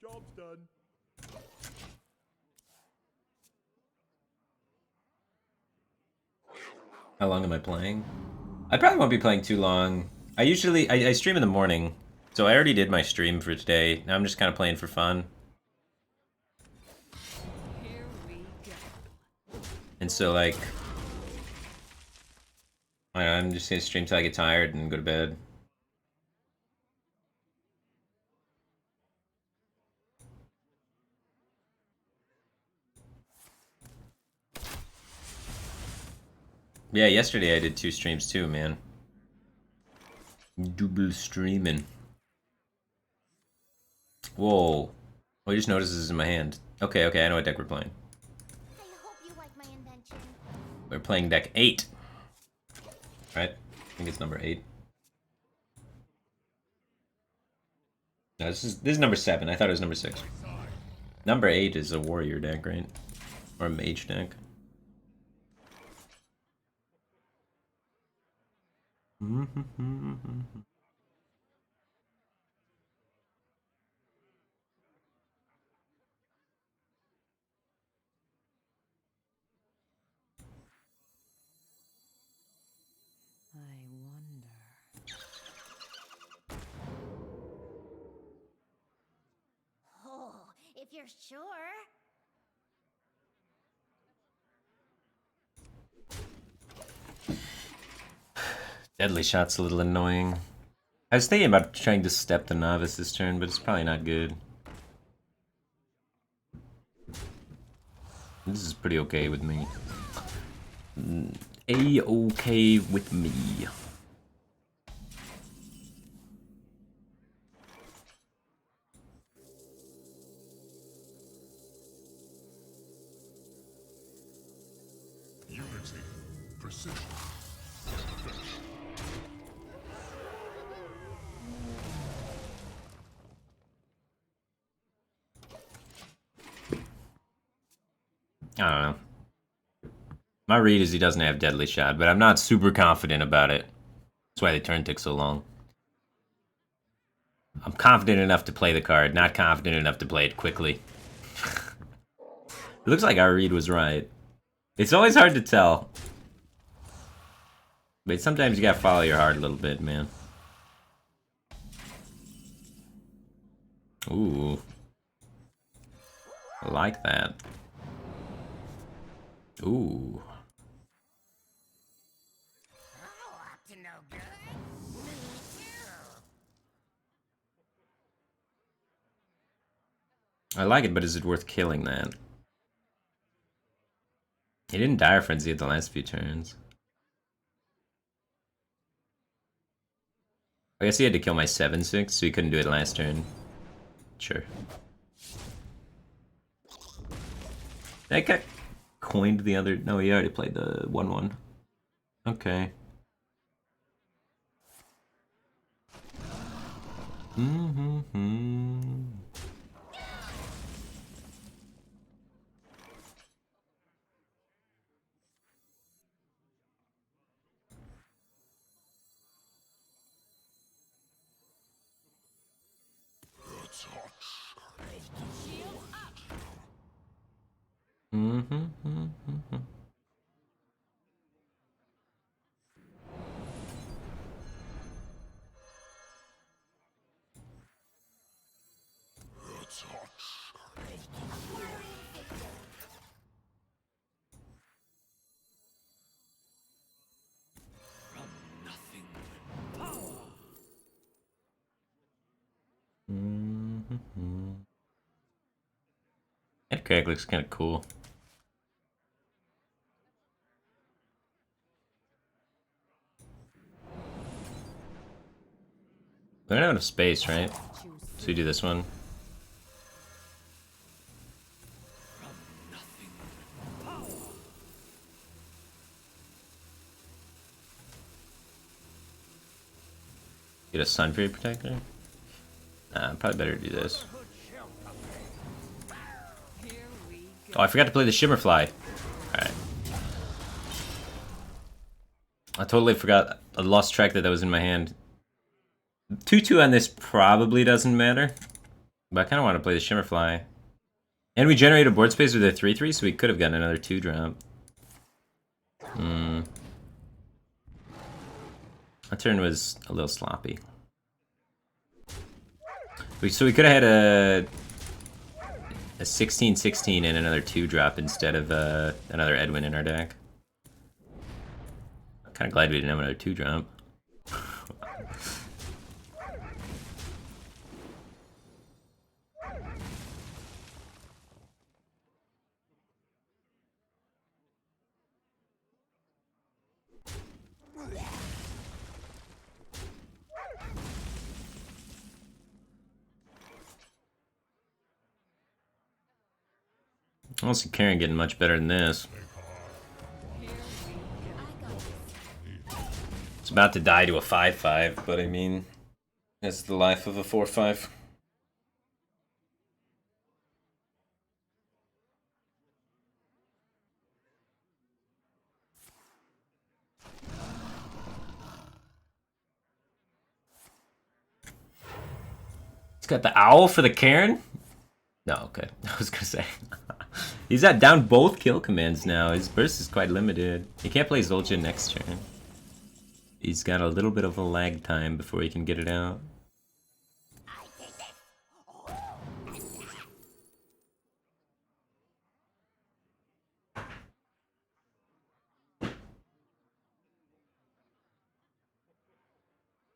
C: Job's done.
A: How long am I playing? I probably won't be playing too long. I stream in the morning, so I already did my stream for today. Now I'm just kind of playing for fun.
F: Here we go.
A: And so, like, I don't know, I'm just gonna stream till I get tired and go to bed. Yeah, yesterday I did 2 streams too, man. Double streaming. Whoa. Oh, I just noticed this is in my hand. Okay, I know what deck we're playing.
E: I hope you like my invention.
A: We're playing deck 8. Right? I think it's number 8. No, this is number 7. I thought it was number 6. Number 8 is a warrior deck, right? Or a mage deck.
F: I wonder.
E: Oh, if you're sure.
A: Deadly Shot's a little annoying. I was thinking about trying to step the novice this turn, but it's probably not good. This is pretty okay with me. A-okay with me.
C: Unity. Precision.
A: I don't know. My read is he doesn't have Deadly Shot, but I'm not super confident about it. That's why the turn took so long. I'm confident enough to play the card, not confident enough to play it quickly. It looks like our read was right. It's always hard to tell. But sometimes you gotta follow your heart a little bit, man. Ooh. I like that. Ooh.
E: Up to no good. Me too.
A: I like it, but is it worth killing that? He didn't Dire Frenzy at the last few turns. I guess he had to kill my 7/6, so he couldn't do it last turn. Sure. That guy coined the other... No, he already played the 1/1. Okay. That crack looks kind of cool. We don't have enough space, right? So we do this one. Get a Sun Fury Protector? Nah, probably better do this. Oh, I forgot to play the Shimmerfly. Alright. I totally forgot. I lost track that was in my hand. 2/2 on this probably doesn't matter. But I kind of want to play the Shimmerfly. And we generated board space with a 3/3, so we could have gotten another 2-drop. That turn was a little sloppy. So we could have had a 16/16 and another 2-drop instead of another Edwin in our deck. I'm kind of glad we didn't have another 2-drop. I don't see Karen getting much better than this. It's about to die to a 5/5, but I mean, that's the life of a 4/5. He's got the owl for the Karen? No, okay. I was gonna say. He's at down both kill commands now. His burst is quite limited. He can't play Zul'jin next turn. He's got a little bit of a lag time before he can get it out.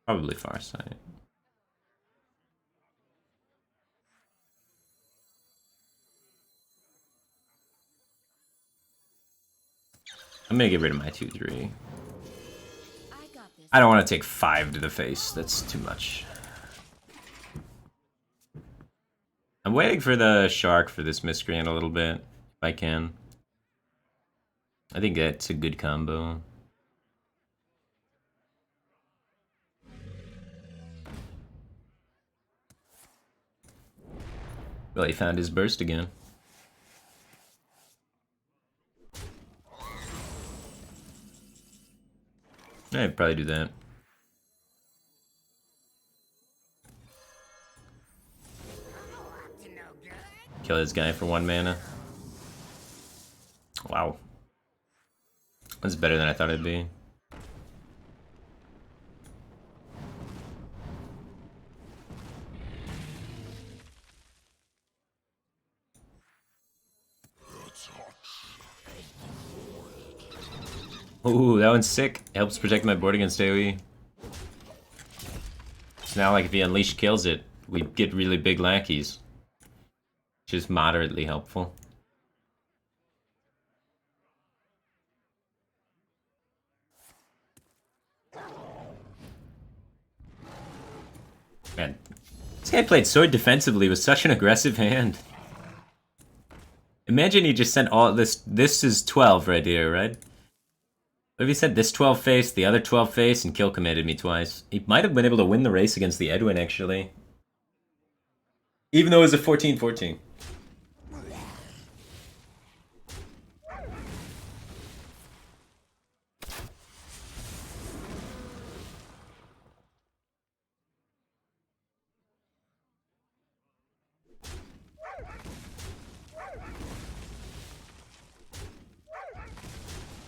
A: Probably Farsight. I'm gonna get rid of my 2-3. I don't want to take 5 to the face. That's too much. I'm waiting for the shark for this miscreant a little bit, if I can. I think that's a good combo. Well, he found his burst again. I'd probably do that. Kill this guy for 1 mana. Wow. That's better than I thought it'd be. Ooh, that one's sick. Helps protect my board against AoE. So now, like, if he Unleash kills it, we get really big lackeys. Which is moderately helpful. Man, this guy played so defensively with such an aggressive hand. Imagine he just sent all this. This is 12 right here, right? What if he sent this 12 face, the other 12 face, and kill commanded me twice? He might have been able to win the race against the Edwin, actually. Even though it was a 14-14.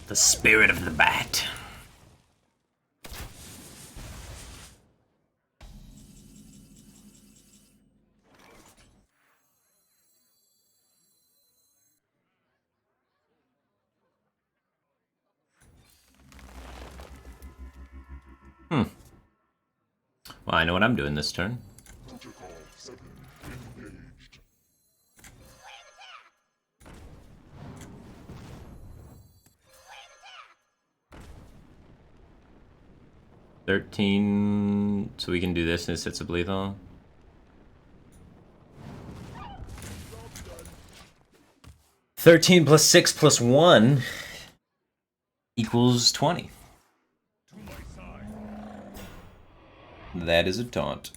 A: The spirit of the bat. Well, I know what I'm doing this turn. 13, so we can do this and it sets up lethal. $13 plus 6 plus 1 equals 20. That is a taunt.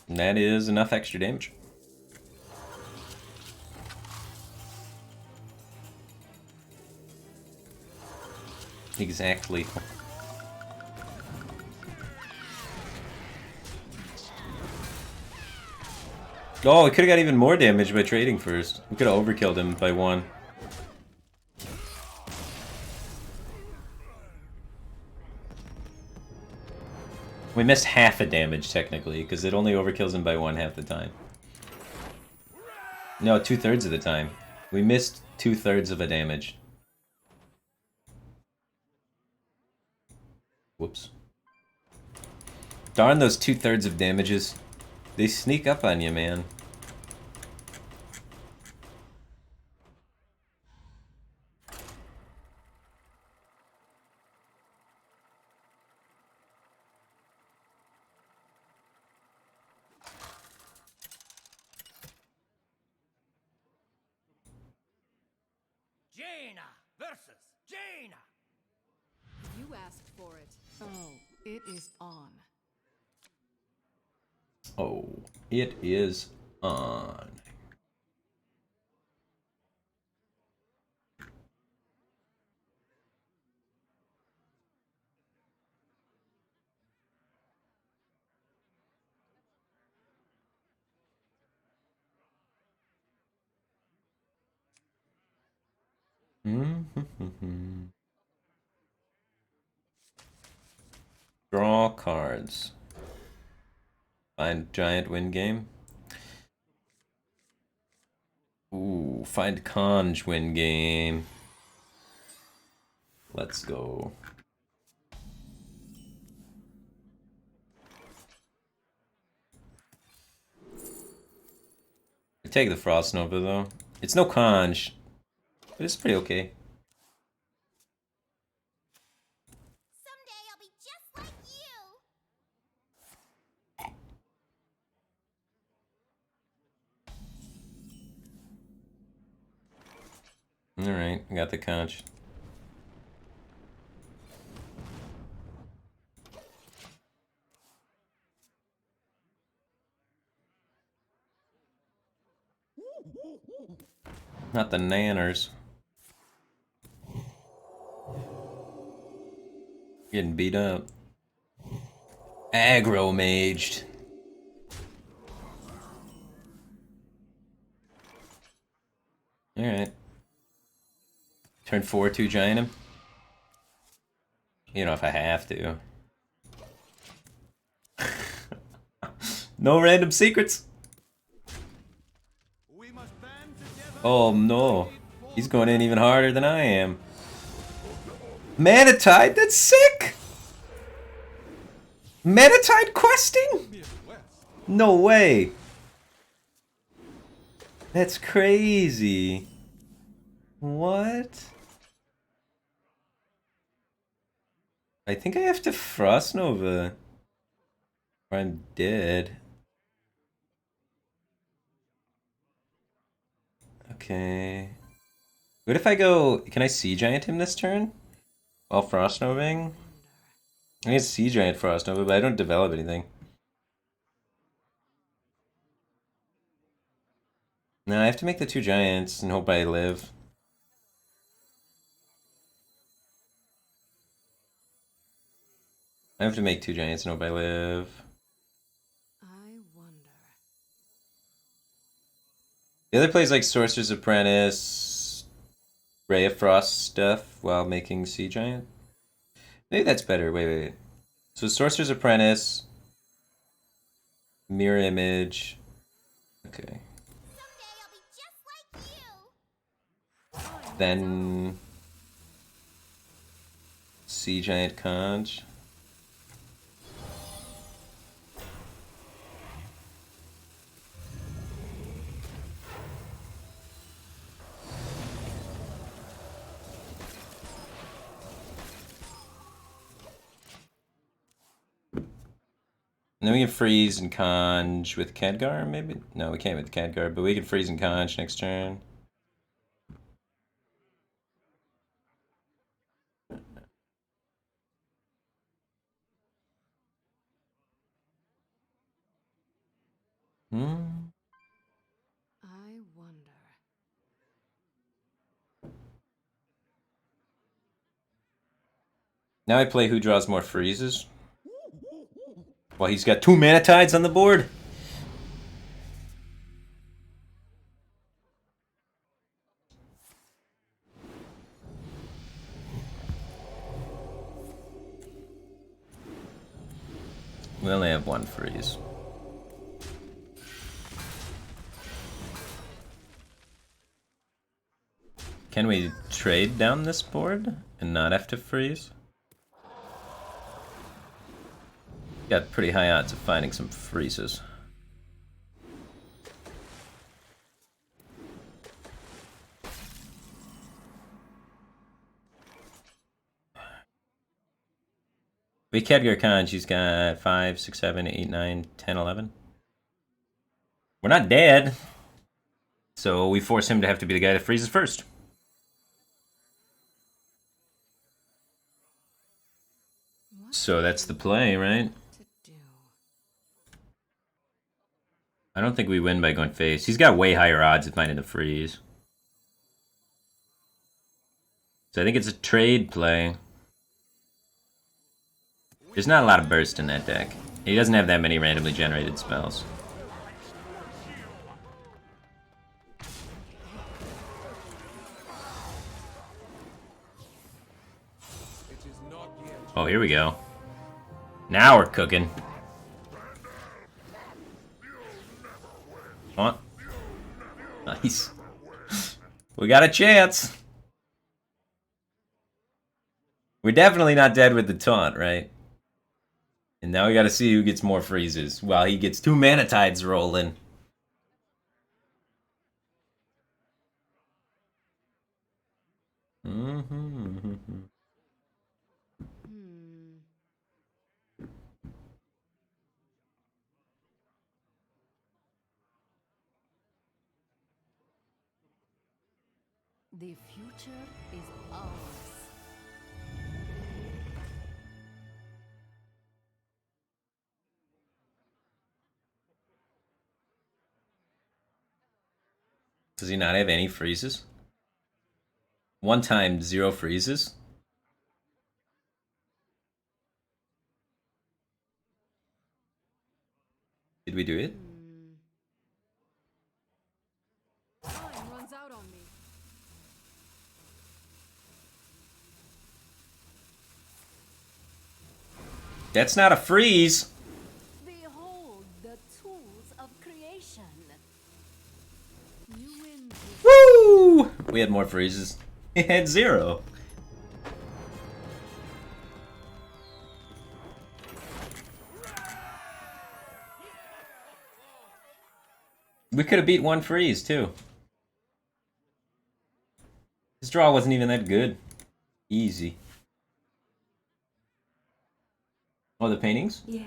A: And that is enough extra damage. Exactly. Oh, we could have got even more damage by trading first. We could have overkilled him by 1. We missed half a damage, technically, because it only overkills him by 1 half the time. No, 2/3 of the time. We missed 2/3 of a damage. Whoops. Darn those 2/3 of damages. They sneak up on you, man.
C: Jaina versus Jaina.
B: You asked for it. Oh, it is on.
A: Oh, it is on. Draw cards. Find giant win game. Ooh, find conj win game. Let's go. I take the Frost Nova though. It's no conj, but it's pretty okay.
E: Someday I'll be just like you.
A: Alright, I got the conch. Not the nanners. Getting beat up. Aggro maged. Alright. Turn 4/2 giant him. You know, if I have to. No random secrets.
C: We must band together.
A: Oh no. He's going in even harder than I am. Manatide? That's sick! Manatide questing? No way. That's crazy. What? I think I have to Frost Nova. Or I'm dead. Okay. What if I go... Can I Sea Giant him this turn? While Frost Novaing? I can Sea Giant Frost Nova, but I don't develop anything. No, I have to make the 2 giants and hope I live. I have to make 2 giants and hope I live.
B: I wonder.
A: The other plays like Sorcerer's Apprentice, Ray of Frost stuff while making Sea Giant. Maybe that's better. Wait. So Sorcerer's Apprentice, Mirror Image. Okay.
E: Someday I'll be just like you.
A: Then Sea Giant Conch. And then we can freeze and conj with Khadgar, maybe? No, we can't with Khadgar, but we can freeze and conj next turn.
B: I wonder.
A: Now I play who draws more freezes. Well, he's got 2 Manatides on the board. We only have 1 freeze. Can we trade down this board and not have to freeze? Got pretty high odds of finding some freezes. We Khadgar Khan, she's got 5, 6, 7, 8, 9, 10, 11. We're not dead. So we force him to have to be the guy that freezes first.
B: What
A: So that's the play, right?
B: to do?
A: I don't think we win by going face. He's got way higher odds of finding the freeze. So I think it's a trade play. There's not a lot of burst in that deck. He doesn't have that many randomly generated spells. Oh, here we go. Now we're cooking. Come on. Nice. We got a chance. We're definitely not dead with the taunt, right? And now we gotta see who gets more freezes while he gets 2 mana tides rolling.
B: Hmm.
F: The future is ours.
A: Does he not have any freezes? One time, 0 freezes? Did we do it?
B: Time runs out on me.
A: That's not a freeze!
F: Behold the tools of creation.
B: You win.
A: Woo! We had more freezes. He had 0. We could have beat 1 freeze, too. This draw wasn't even that good. Easy. Oh, the paintings?
G: Yeah.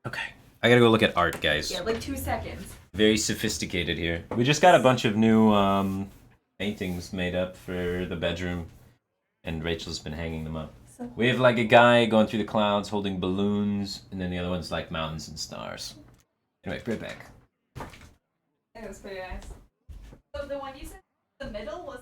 A: Okay. I gotta go look at art, guys.
G: Yeah, like 2 seconds.
A: Very sophisticated here. We just got a bunch of new paintings made up for the bedroom, and Rachel's been hanging them up.
G: So
A: We have like a guy going through the clouds holding balloons, and then the other one's like mountains and stars. Anyway, be right back.
G: it was pretty nice. So the one you said in the middle was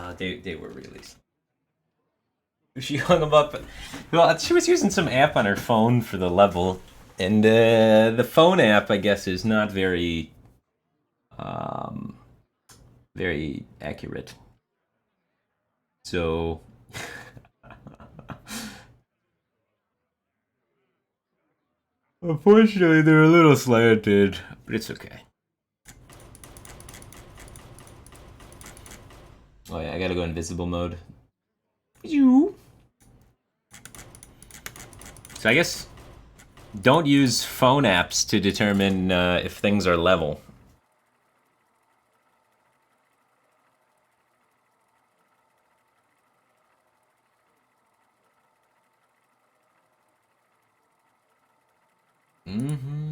A: They were released. She hung them up. Well, she was using some app on her phone for the level, and the phone app, I guess, is not very, very accurate. So, unfortunately, they're a little slanted, but it's okay. Oh yeah, I gotta go invisible mode. You. So I guess don't use phone apps to determine if things are level. Mm-hmm.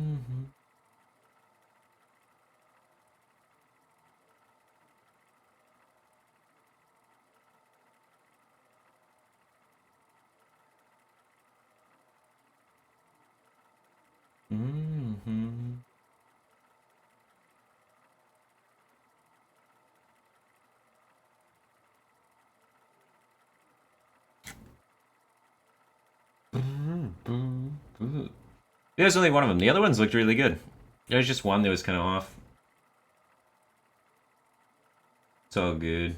A: There's only one of them. The other ones looked really good. There's just one that was kind of off. It's all good.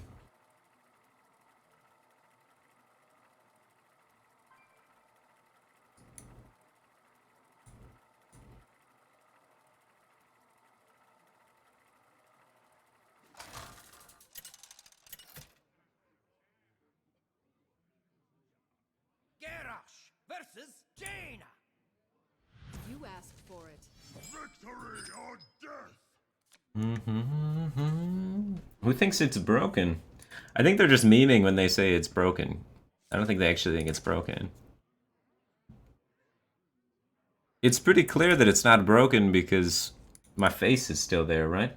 C: Garrosh versus Jaina.
B: You asked for it.
C: Victory or death.
A: Who thinks it's broken? I think they're just memeing when they say it's broken. I don't think they actually think it's broken. It's pretty clear that it's not broken because my face is still there, right?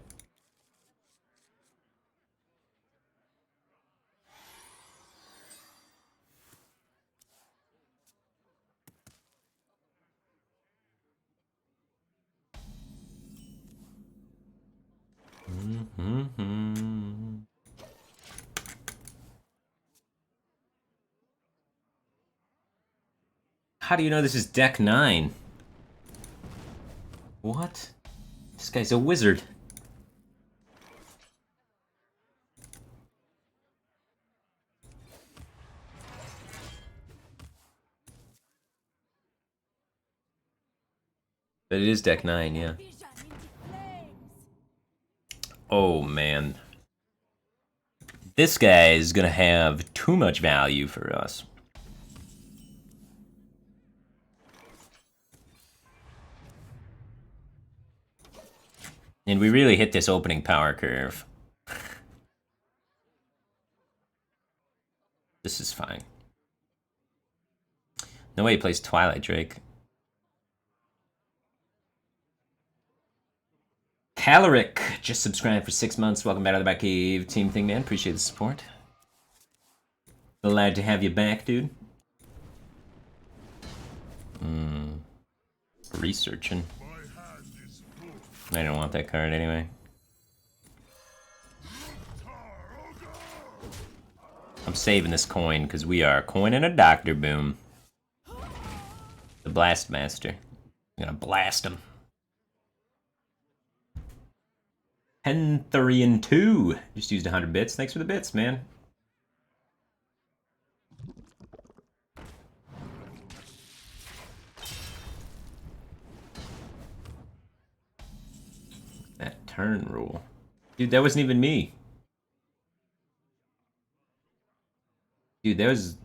A: How do you know this is deck 9? What? This guy's a wizard. But it is deck 9, yeah. Oh man. This guy is gonna have too much value for us. And we really hit this opening power curve. This is fine. No way he plays Twilight Drake. Caloric just subscribed for 6 months. Welcome back to the Batcave team thing, man. Appreciate the support. Glad to have you back, dude. Researching. I don't want that card anyway. I'm saving this coin because we are coining a Doctor Boom. The Blast Master. I'm gonna blast him. 10, 3, and 2. Just used 100 bits. Thanks for the bits, man. That turn rule. Dude, that wasn't even me. Dude, that was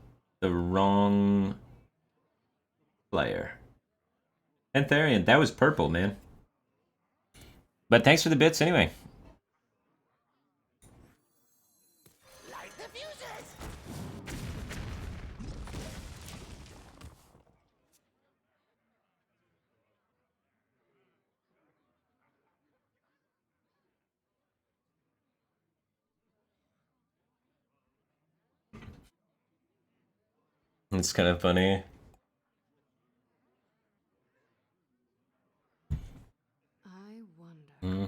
A: the wrong player. Pantherian, that was purple, man. But thanks for the bits anyway.
E: Light the fuses!
A: It's kind of funny.
B: I wonder.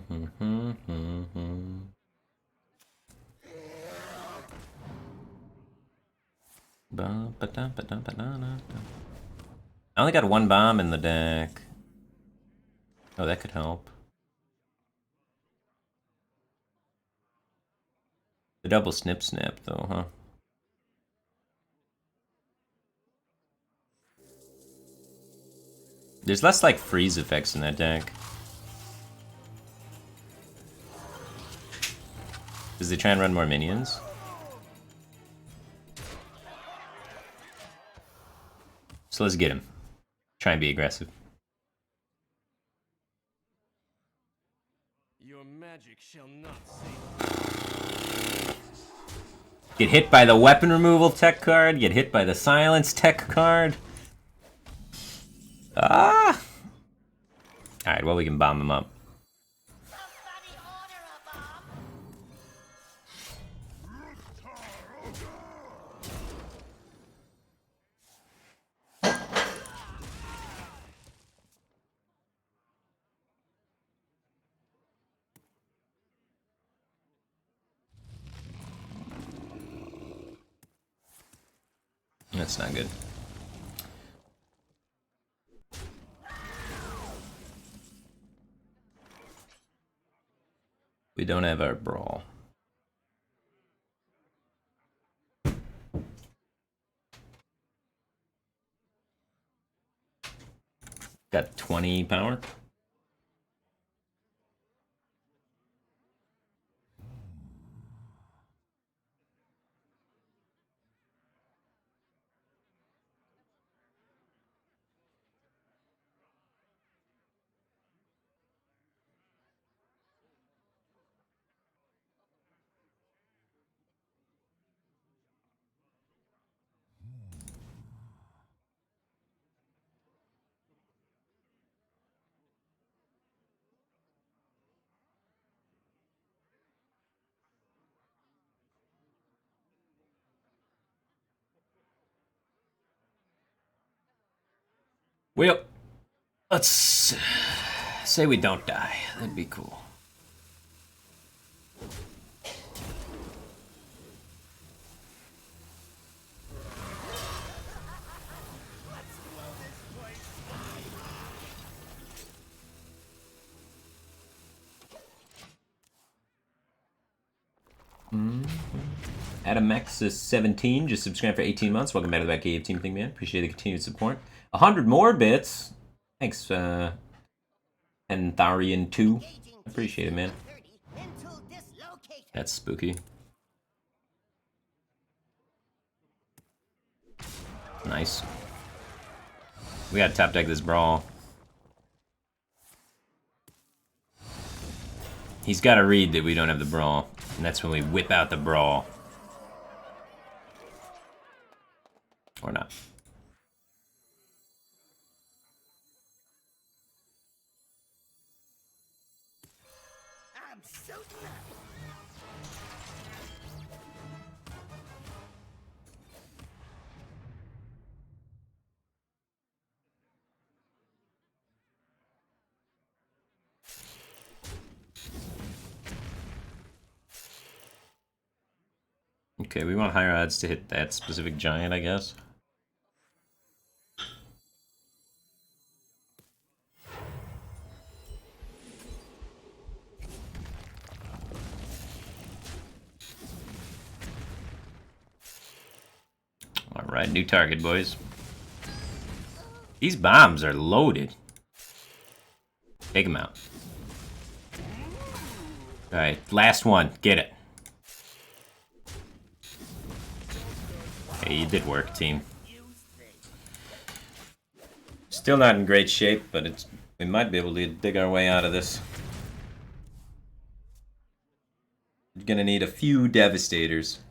A: I only got one bomb in the deck. Oh, that could help. The double snip though, huh? There's less like freeze effects in that deck. Does they try and run more minions? So let's get him. Try and be aggressive.
C: Your magic shall not save.
A: Get hit by the weapon removal tech card, get hit by the silence tech card. Ah! Alright, well, we can bomb them up.
E: Somebody order a bomb!
A: That's not good. We don't have our brawl. Got 20 power. Well, let's say we don't die. That'd be cool. Adam Max is 17, just subscribed for 18 months. Welcome back to the Back Cave Team Thing, man. Appreciate the continued support. 100 more bits. Thanks, Entharian 2. Appreciate it, man. That's spooky. Nice. We gotta top deck this brawl. He's gotta read that we don't have the brawl. And that's when we whip out the brawl. Or not.
D: I'm so glad.
A: Okay, we want higher odds to hit that specific giant, I guess. Alright, new target, boys. These bombs are loaded. Take them out. Alright, last one. Get it. Hey, you did work, team. Still not in great shape, but we might be able to dig our way out of this. You're gonna need a few Devastators.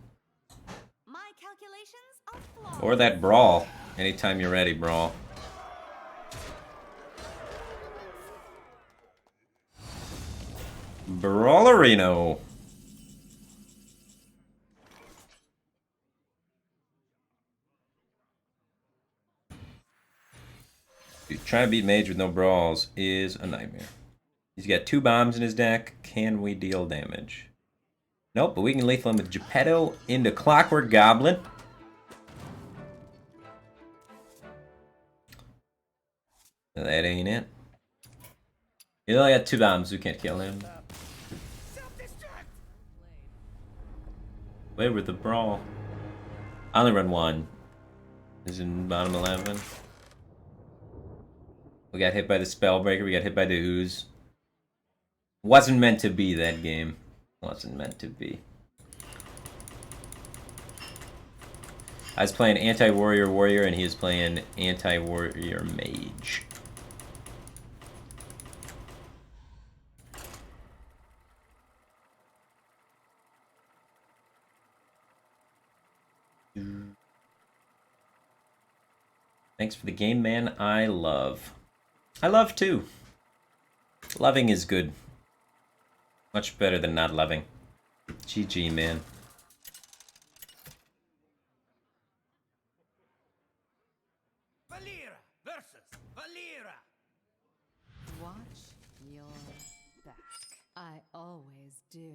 F: My calculations are flawed.
A: Or that Brawl. Anytime you're ready, Brawl. Brawlerino. Trying to beat Mage with no brawls is a nightmare. He's got 2 bombs in his deck. Can we deal damage? Nope, but we can lethal him with Geppetto into Clockwork Goblin. That ain't it. He only got 2 bombs, we can't kill him. Wait, with the brawl. I only run 1. Is in bottom 11. We got hit by the Spellbreaker, we got hit by the Ooze. Wasn't meant to be that game. Wasn't meant to be. I was playing Anti-Warrior Warrior and he was playing Anti-Warrior Mage. Thanks for the game, man. I love too. Loving is good. Much better than not loving. GG, man.
C: Valera versus Valera.
F: Watch your back. I always do.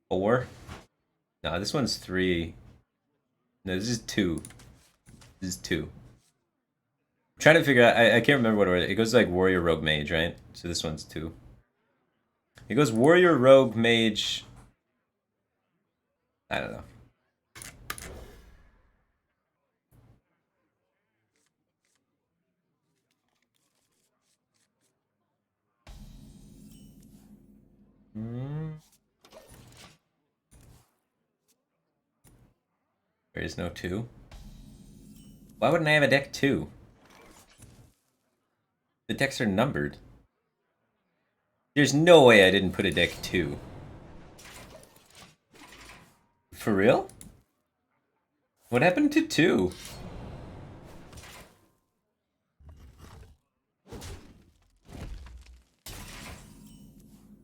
A: 4? No, this one's 3. No, this is 2. This is 2. Trying to figure out. I can't remember what order. It goes like warrior, rogue, mage, right? So this one's 2. It goes warrior, rogue, mage. I don't know. There is no 2. Why wouldn't I have a deck 2? The decks are numbered. There's no way I didn't put a deck 2. For real? What happened to 2?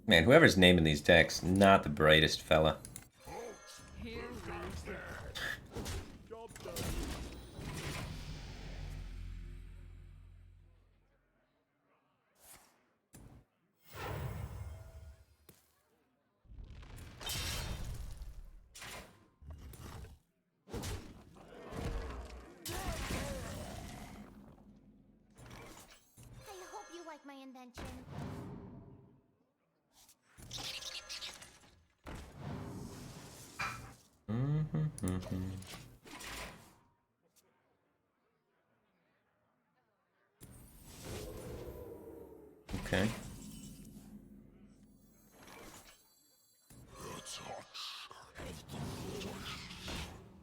A: Man, whoever's naming these decks, not the brightest fella.
E: I hope you like my invention.
A: Okay.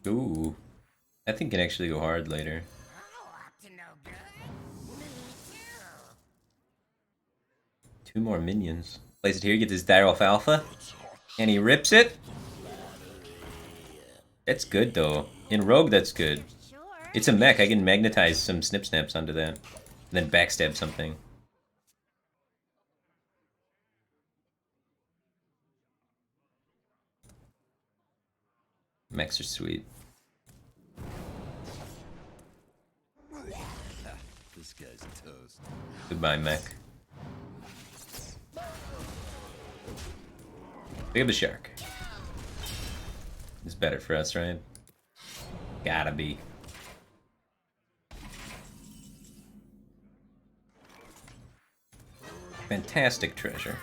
A: Ooh. That thing can actually go hard later.
E: Up to no good. Me too.
A: 2 more minions. Place it here, get this die off alpha. And he rips it. That's good though. In rogue, that's good.
E: Sure.
A: It's a mech. I can magnetize some snip snaps onto that. And then backstab something. Mechs are sweet.
C: This guy's toast.
A: Goodbye, mech. Pick up the shark. It's better for us, right? Gotta be. Fantastic treasure.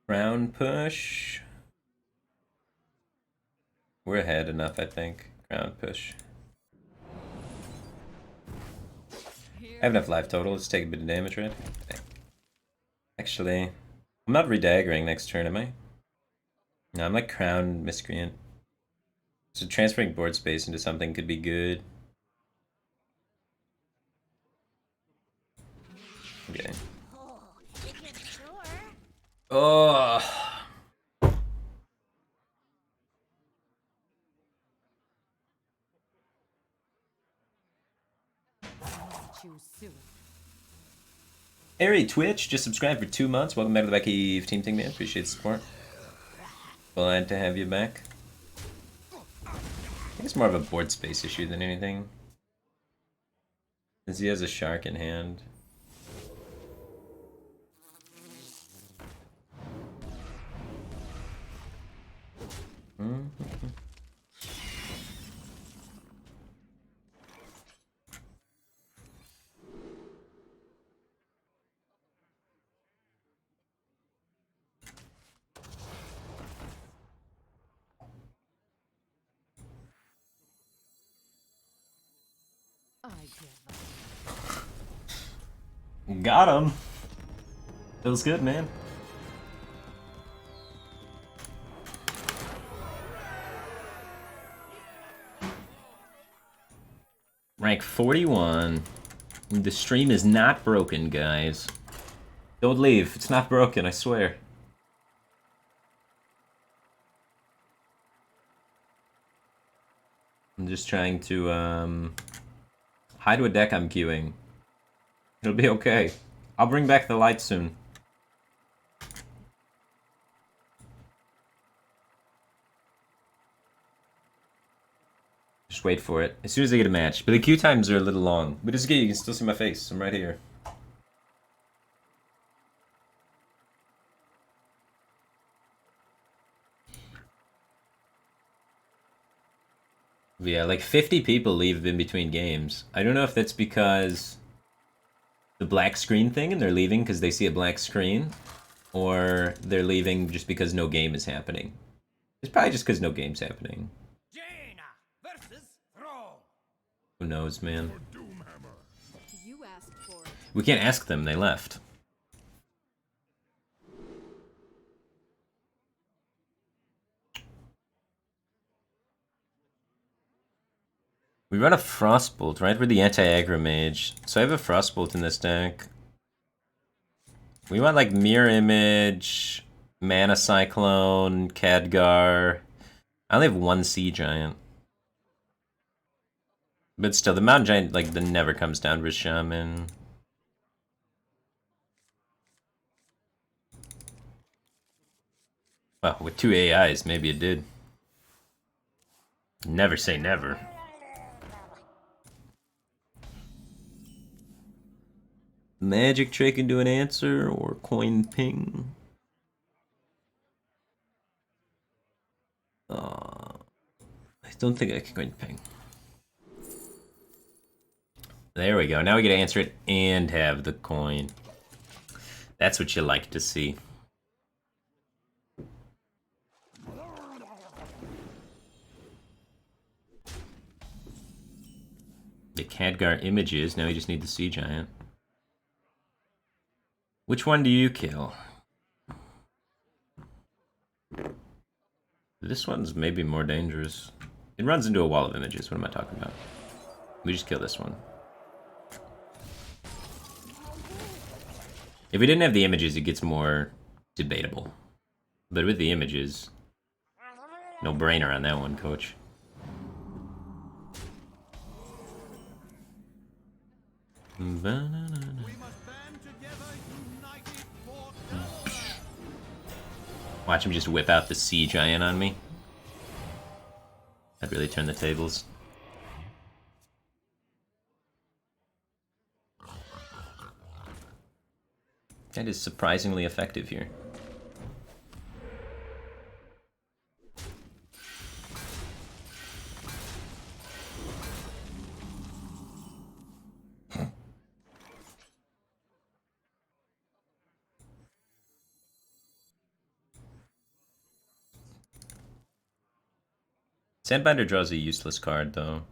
A: Crown push. We're ahead enough, I think. Crown push. I have enough life total. Let's take a bit of damage, right? Actually, I'm not redaggering next turn, am I? No, I'm like Crown Miscreant. So transferring board space into something could be good. Okay.
E: Oh, if you're sure.
A: Oh.
F: Choose soon.
A: Ari Twitch just subscribed for 2 months. Welcome back to the Back Eve Team Thing, man. Appreciate the support. Glad to have you back. I think it's more of a board space issue than anything. Since he has a shark in hand.
F: I give up.
A: Got him. Feels good, man. Rank 41. The stream is not broken, guys. Don't leave. It's not broken, I swear. I'm just trying to, hide what deck I'm queuing. It'll be okay. I'll bring back the light soon. Just wait for it. As soon as I get a match. But the queue times are a little long. But it's okay, you can still see my face. I'm right here. Yeah, like 50 people leave in between games. I don't know if that's because the black screen thing and they're leaving because they see a black screen, or they're leaving just because no game is happening. It's probably just because no game's happening.
C: Jaina versus Thrall.
A: Who knows, man?
F: You asked for it.
A: We can't ask them, they left. We run a Frostbolt, right? We're the anti-aggro mage. So I have a Frostbolt in this deck. We want like Mirror Image, Mana Cyclone, Khadgar. I only have one Sea Giant. But still, the Mountain Giant like the never comes down with Shaman. Well, with 2 AIs, maybe it did. Never say never. Magic trick into an answer or coin ping. I don't think I can coin ping. There we go. Now we get to answer it and have the coin. That's what you like to see. The Khadgar images. Now we just need the Sea Giant. Which one do you kill? This one's maybe more dangerous. It runs into a wall of images. What am I talking about? We just kill this one. If we didn't have the images, it gets more debatable. But with the images, no brainer on that one, coach.
C: We must band together, united for Dalaran.
A: Watch him just whip out the Sea Giant on me. That'd really turn the tables. That is surprisingly effective here. Sandbinder draws a useless card, though,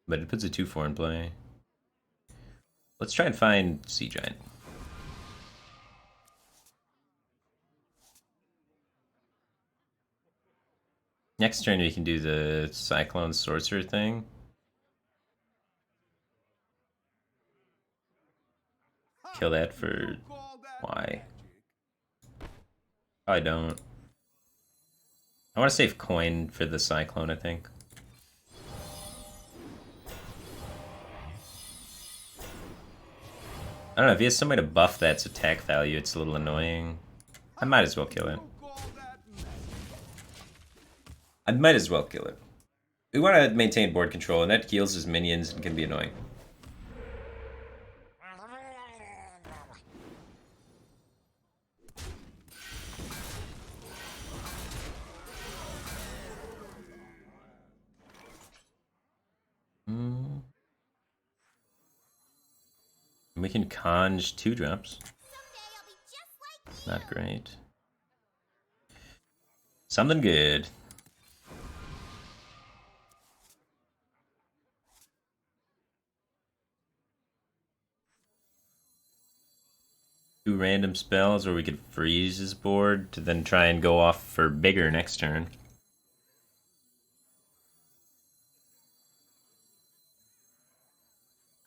A: but it puts a 2/4 in play. Let's try and find Sea Giant. Next turn we can do the Cyclone Sorcerer thing. Kill that for... why? I don't. I want to save coin for the Cyclone, I think. I don't know, if he has some way to buff that's attack value, it's a little annoying. I might as well kill it. I might as well kill it. We want to maintain board control, and that heals his minions and can be annoying. We can conj 2-drops. Not great. Something good. Two random spells, or we could freeze his board to then try and go off for bigger next turn.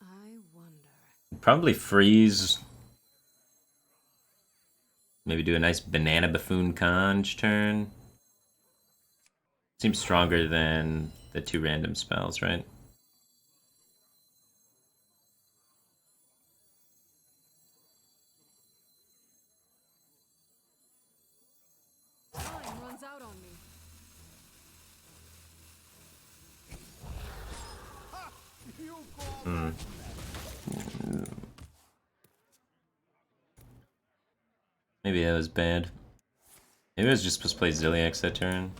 F: I wonder.
A: Probably freeze. Maybe do a nice banana buffoon conj turn. Seems stronger than the 2 random spells, right?
F: Time runs out on me.
C: You call that
A: Maybe that was bad. Maybe I was just supposed to play Ziliax that turn.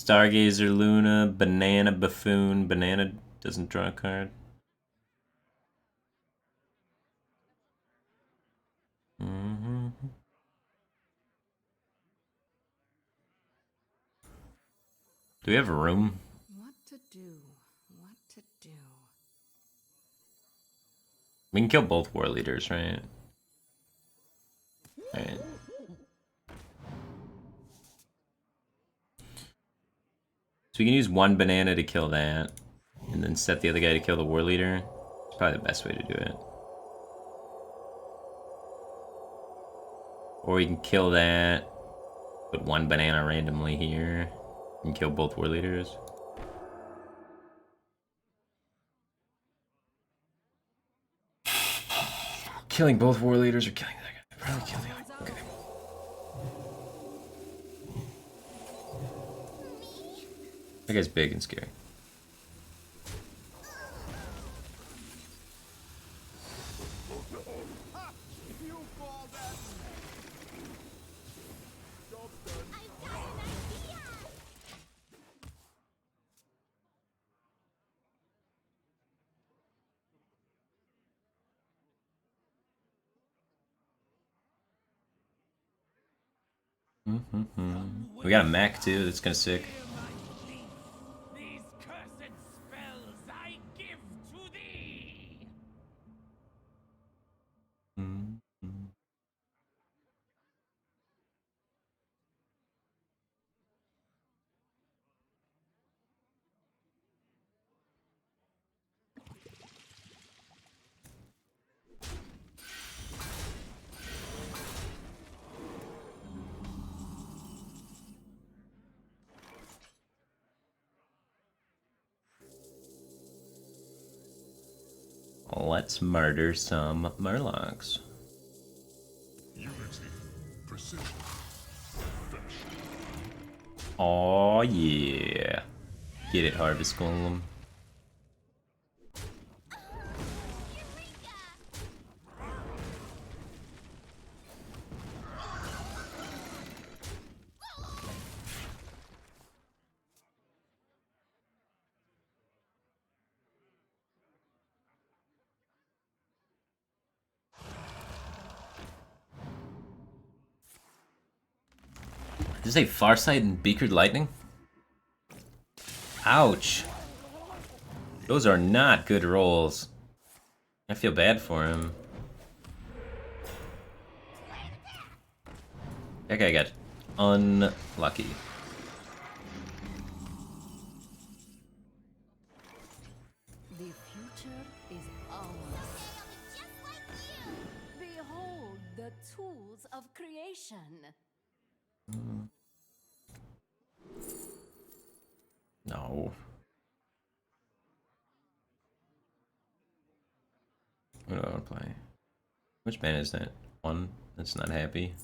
A: Stargazer, Luna, Banana, Buffoon. Banana doesn't draw a card. Mm-hmm. Do we have room?
B: What to do? What to do?
A: We can kill both war leaders, right? Right. So we can use one banana to kill that, and then set the other guy to kill the war leader. It's probably the best way to do it. Or we can kill that, put one banana randomly here, and kill both war leaders. Killing both war leaders or killing that guy? Probably kill the other guy. Okay. That guy's big and scary.
C: You call that? Job done.
E: I've got an idea!
A: We got a mech too, that's kinda sick.
C: These cursed spells I give to thee.
A: Let's murder some Murlocs.
H: Unity, precision,
A: Oh yeah. Get it, Harvest Golem. Did you say Farsight and Beakered Lightning? Ouch. Those are not good rolls. I feel bad for him. That guy got unlucky.
F: The future is ours.
E: Just like you!
F: Behold the tools of creation.
A: No. What do I want to play? Which man is that? One that's not happy.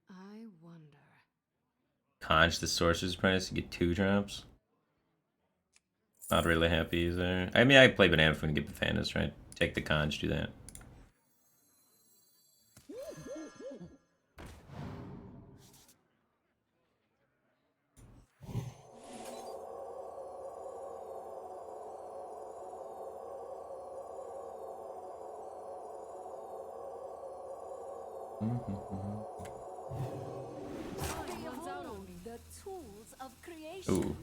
B: I wonder.
A: Conj the Sorcerer's Apprentice to get 2 drops. Not really happy either. I mean, I play Banana Food and get Bananas, right? Take the Conj, do that.
F: Behold the tools of creation.
A: Ooh.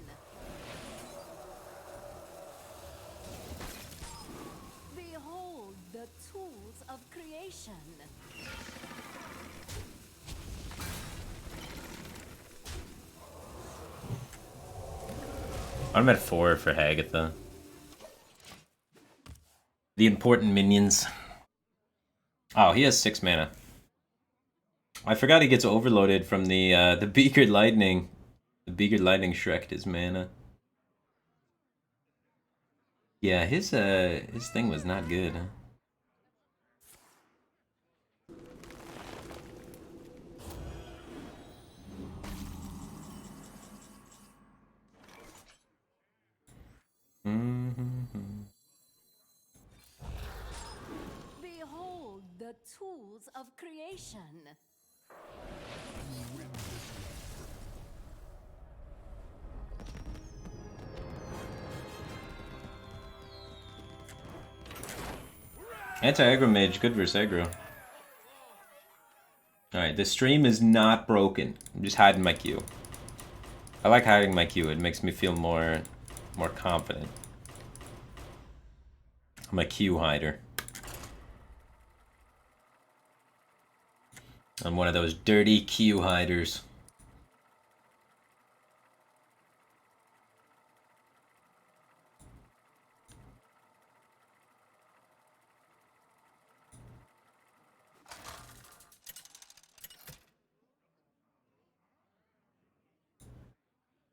F: Behold the tools of creation.
A: I'm at 4 for Hagatha. The important minions. Oh, he has 6 mana. I forgot he gets overloaded from the Beakered Lightning. The Beakered Lightning shreked his mana. Yeah, his thing was not good, huh?
F: Behold tools of creation.
A: Anti-aggro mage, good versus aggro. Alright, the stream is not broken. I'm just hiding my Q. I like hiding my Q, it makes me feel more confident. I'm a Q hider. I'm one of those dirty Q hiders.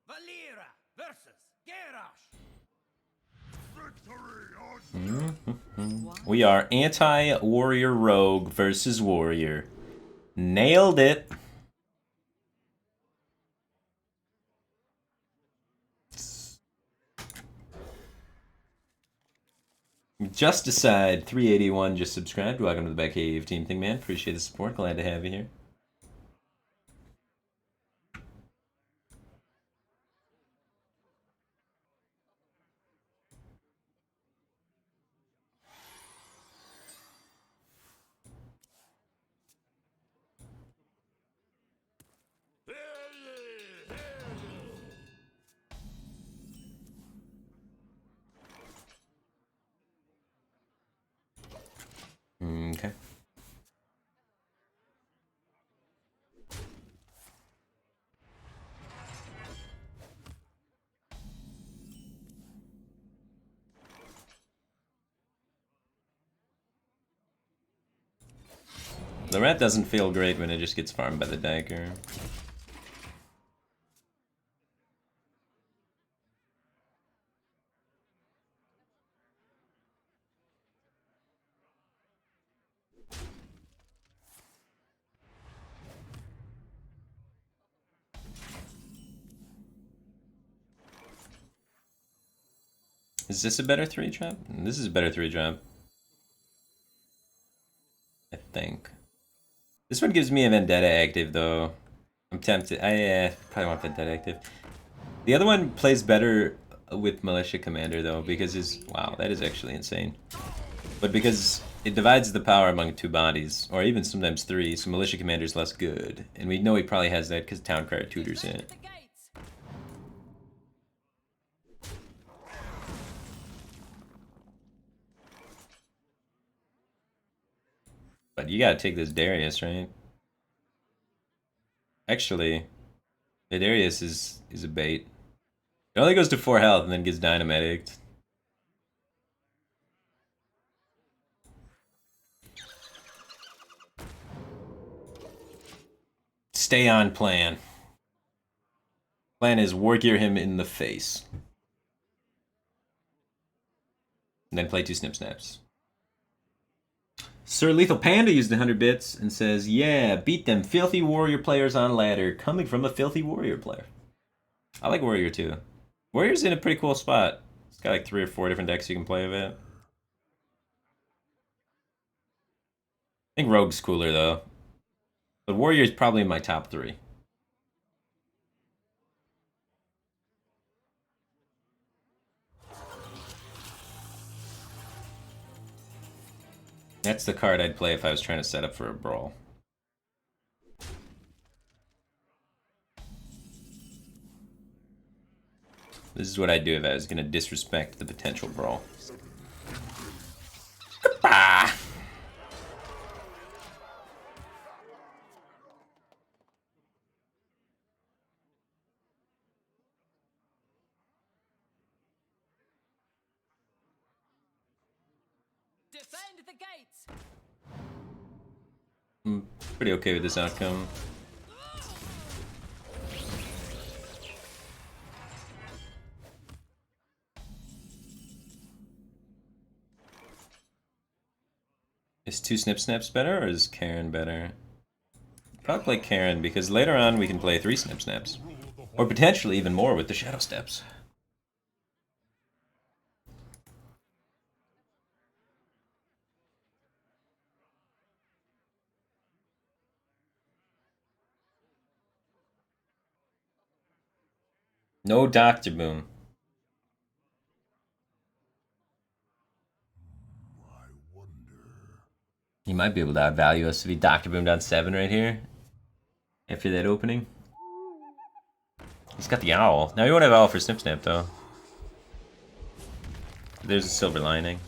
C: Valera versus Garrosh.
A: We are anti-warrior rogue versus warrior. Nailed it. Just Decide 381 just subscribed. Welcome to the back cave, Team Thing Man. Appreciate the support. Glad to have you here. Okay. The rat doesn't feel great when it just gets farmed by the dagger. Is this a better 3-drop? This is a better 3-drop. I think. This one gives me a Vendetta active, though. I'm tempted. I probably want Vendetta active. The other one plays better with Militia Commander, though, because his... Wow, that is actually insane. But because it divides the power among 2 bodies, or even sometimes 3, so Militia Commander is less good. And we know he probably has that because Towncrier tutors it. But you gotta take this Darius, right? Actually, the Darius is a bait. It only goes to 4 health and then gets dynamitic. Stay on plan. Plan is war gear him in the face. And then play 2 Snip Snaps. Sir Lethal Panda used 100 bits and says, yeah, beat them filthy warrior players on ladder, coming from a filthy warrior player. I like warrior too. Warrior's in a pretty cool spot. It's got like 3 or 4 different decks you can play with it. I think rogue's cooler though. But warrior's probably in my top 3. That's the card I'd play if I was trying to set up for a brawl. This is what I'd do if I was going to disrespect the potential brawl. Ah!
F: Defend the gates.
A: I'm pretty okay with this outcome. Is 2 Snip Snaps better or is Karen better? Probably play Karen because later on we can play 3 Snip Snaps. Or potentially even more with the Shadow Steps. No Doctor Boom.
H: I wonder.
A: He might be able to outvalue us if he Doctor Boom down 7 right here. After that opening. He's got the owl. Now we won't have owl for Snip Snap though. There's a silver lining.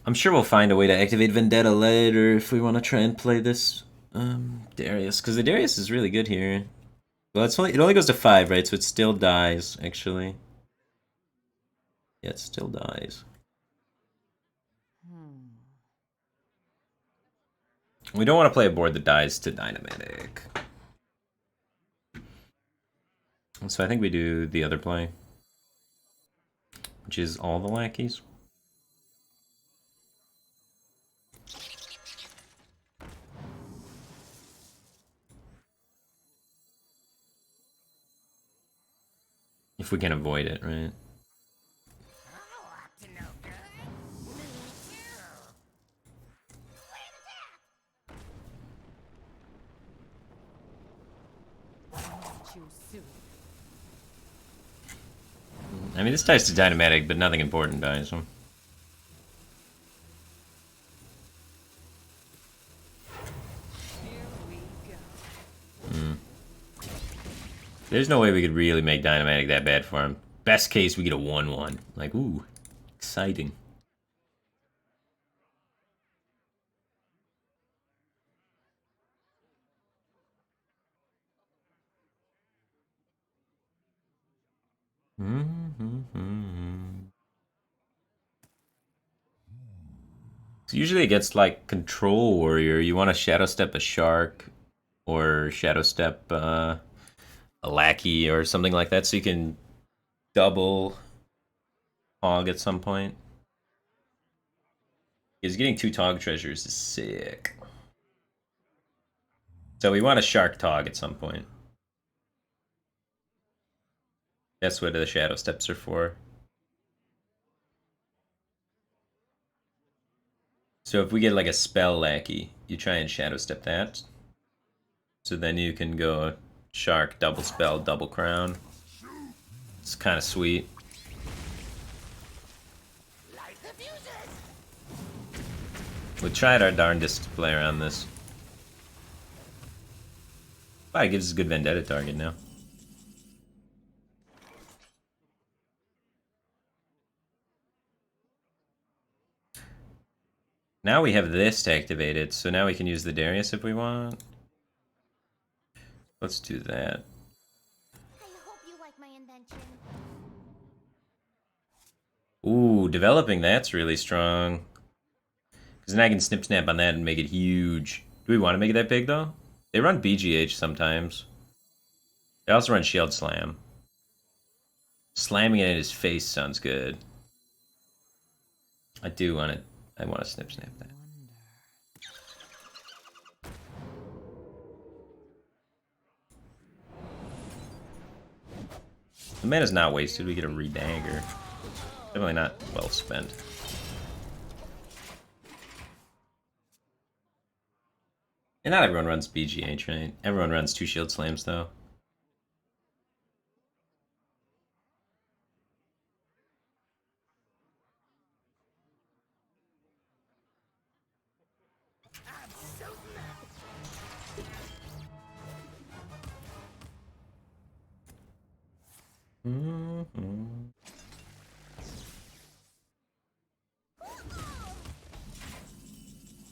A: I'm sure we'll find a way to activate Vendetta later if we want to try and play this Darius, because the Darius is really good here. Well, it only goes to 5, right? So it still dies, actually. Yeah, it still dies. We don't want to play a board that dies to Dynamatic. So I think we do the other play, which is all the lackeys. If we can avoid it, right? I mean, this dies to Dynamatic, but nothing important dies. So. There's no way we could really make Dynamatic that bad for him. Best case, we get a 1-1. Like, ooh, exciting. So usually against like Control Warrior, you want to Shadow Step a Shark or Shadow Step a Lackey or something like that, so you can double Hog at some point. Because getting 2 Tog treasures is sick. So we want a Shark Tog at some point. That's what the Shadow Steps are for. So if we get like a Spell Lackey, you try and Shadow Step that. So then you can go Shark, double Spell, double Crown. It's kind of sweet. We tried our darndest to play around this. But it gives us a good Vendetta target now. Now we have this to activate it, so now we can use the Darius if we want. Let's do that.
E: I hope you like my invention.
A: Ooh, developing that's really strong. Because then I can Snip Snap on that and make it huge. Do we want to make it that big, though? They run BGH sometimes. They also run Shield Slam. Slamming it in his face sounds good. I do want it. I want to Snip Snap that. The mana's not wasted. We get a Redagger. Definitely not well spent. And not everyone runs BGH, right? Everyone runs 2 Shield Slams, though.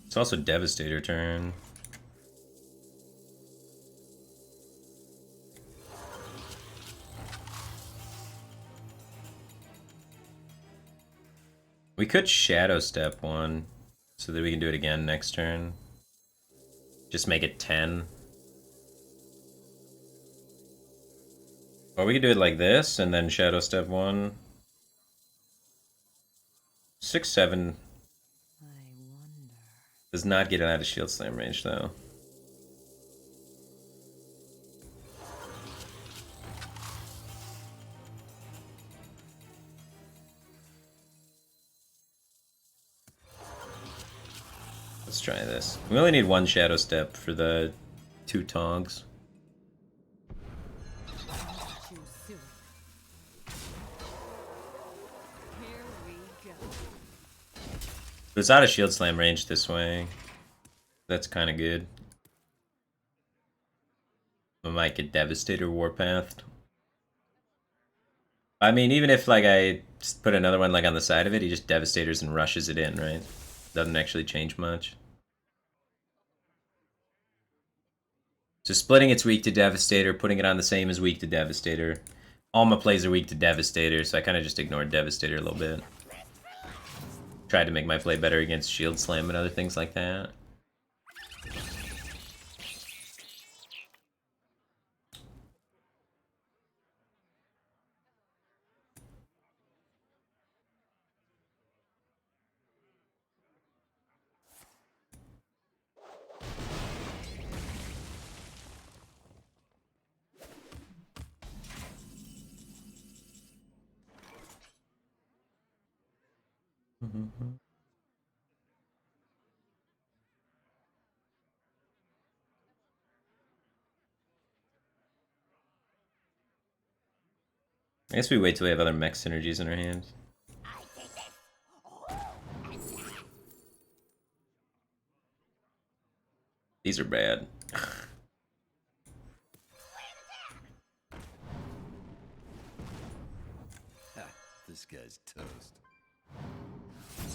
A: It's also Devastator turn. We could Shadow Step one, so that we can do it again next turn. Just make it 10. Or we could do it like this, and then Shadow Step 1. 6-7 does not get it out of Shield Slam range, though. Let's try this. We only need one Shadow Step for the 2 Togs.
F: Too soon. Here we go.
A: But it's out of Shield Slam range this way. That's kind of good. I might get Devastator Warpathed. I mean, even if like I just put another one like on the side of it, he just Devastators and rushes it in, right? Doesn't actually change much. So splitting it's weak to Devastator, putting it on the same as weak to Devastator. All my plays are weak to Devastator, so I kind of just ignored Devastator a little bit. Tried to make my play better against Shield Slam and other things like that. I guess we wait till we have other mech synergies in our hands. These are bad.
H: This guy's toast.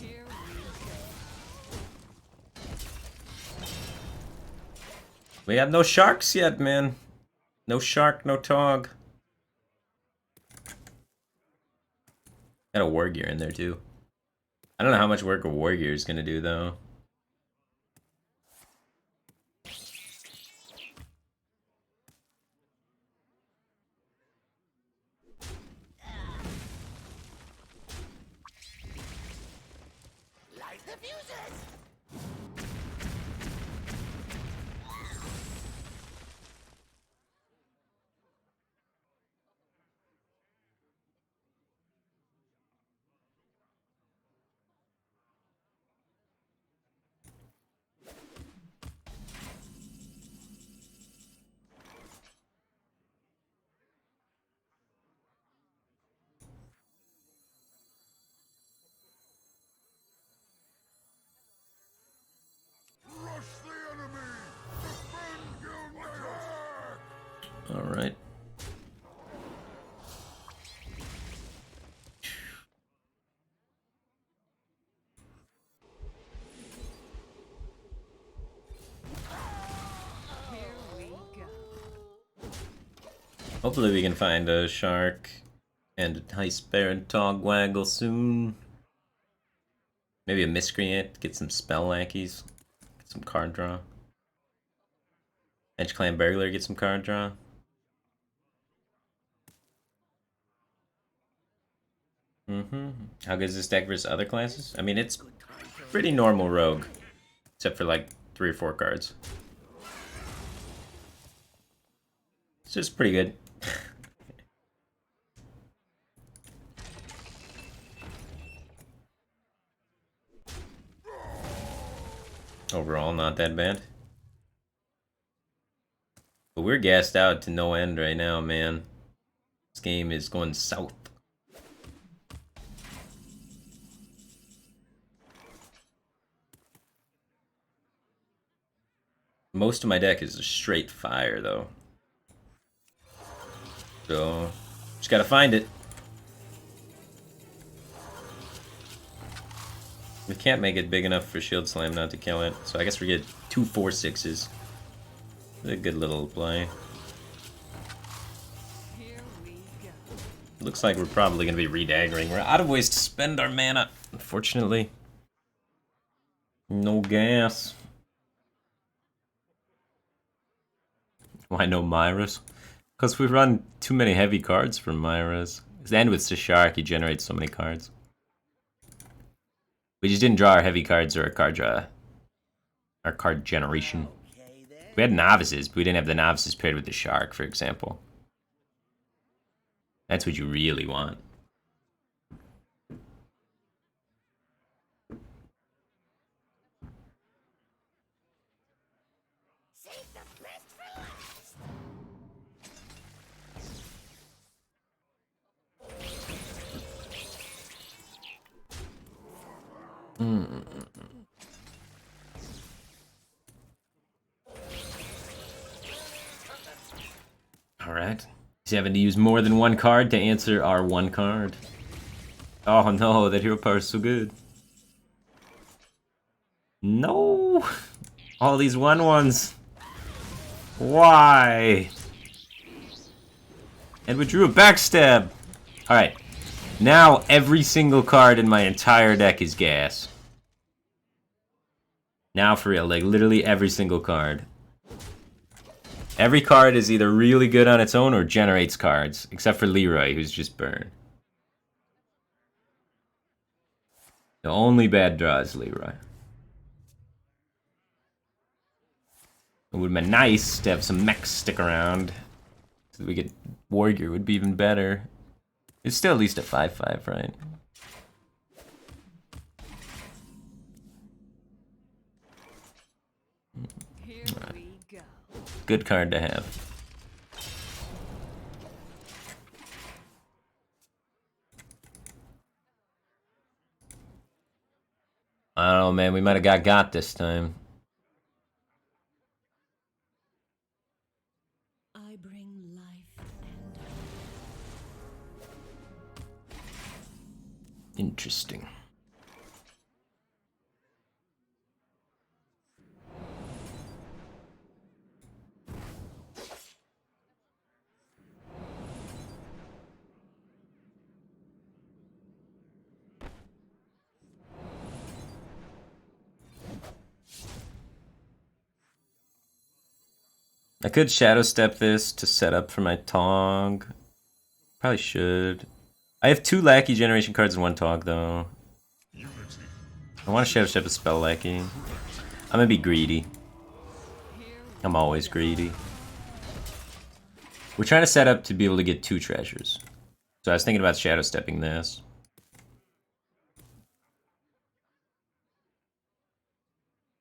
F: Here we go.
A: We have no sharks yet, man. No shark, no tog. Got a War Gear in there too. I don't know how much work a War Gear is gonna do though.
D: Light the fuses!
H: Rush the enemy! Defend Guild attack!
A: Alright.
F: Here we go.
A: Hopefully we can find a shark and a Heist Baron Tog Waggle soon. Maybe a Miscreant, get some spell lackeys, get some card draw. Edge Clan Burglar, get some card draw. How good is this deck versus other classes? I mean, it's pretty normal rogue, except for like 3 or 4 cards. It's just pretty good. Overall, not that bad. But we're gassed out to no end right now, man. This game is going south. Most of my deck is straight fire, though. So, just gotta find it. We can't make it big enough for Shield Slam not to kill it, so I guess we get 2 4/6s. A good little play.
F: Here we go.
A: Looks like we're probably gonna be redaggering. We're out of ways to spend our mana, unfortunately. No gas. Why no Myras? Because we run too many heavy cards for Myras. And with Shark, he generates so many cards. We just didn't draw our heavy cards or our card draw. Our card generation.
D: Okay, then.
A: We had novices, but we didn't have the novices paired with the Shark, for example. That's what you really want. Alright. He's having to use more than one card to answer our one card. Oh no, that hero power is so good. No! All these 1/1s. Why? And we drew a backstab. Alright. Now every single card in my entire deck is gas. Now for real, like literally every single card. Every card is either really good on its own or generates cards, except for Leroy, who's just burn. The only bad draw is Leroy. It would have been nice to have some mechs stick around. So that we get Warrior would be even better. It's still at least a 5/5, right?
F: Here we go.
A: Good card to have. I don't know, man. We might have got this time.
F: I bring life and
A: Interesting. I could Shadow Step this to set up for my Tog. Probably should. I have 2 Lackey generation cards and 1 Tog, though. I want to Shadow Step a Spell Lackey. I'm gonna be greedy. I'm always greedy. We're trying to set up to be able to get 2 treasures. So I was thinking about Shadow Stepping this.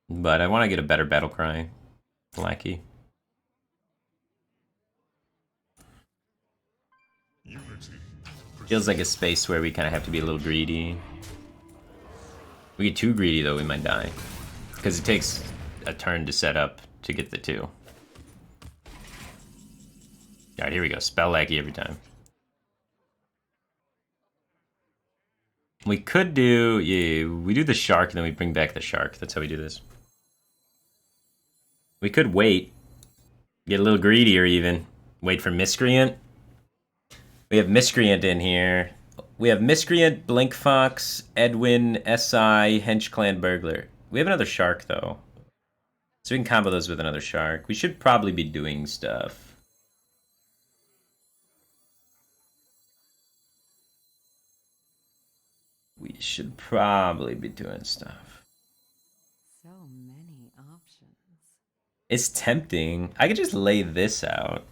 A: But I want to get a better Battle Cry Lackey. Feels like a space where we kind of have to be a little greedy. If we get too greedy, though, we might die. Because it takes a turn to set up to get the 2. Alright, here we go. Spell Lackey every time. We could do... Yeah, we do the Shark, and then we bring back the Shark. That's how we do this. We could wait. Get a little greedier, even. Wait for Miscreant. We have Miscreant in here. We have Miscreant, Blink Fox, Edwin, SI, Hench Clan Burglar. We have another Shark, though. So we can combo those with another Shark. We should probably be doing stuff. We should probably be doing stuff.
F: so many options.
A: It's tempting. I could just lay this out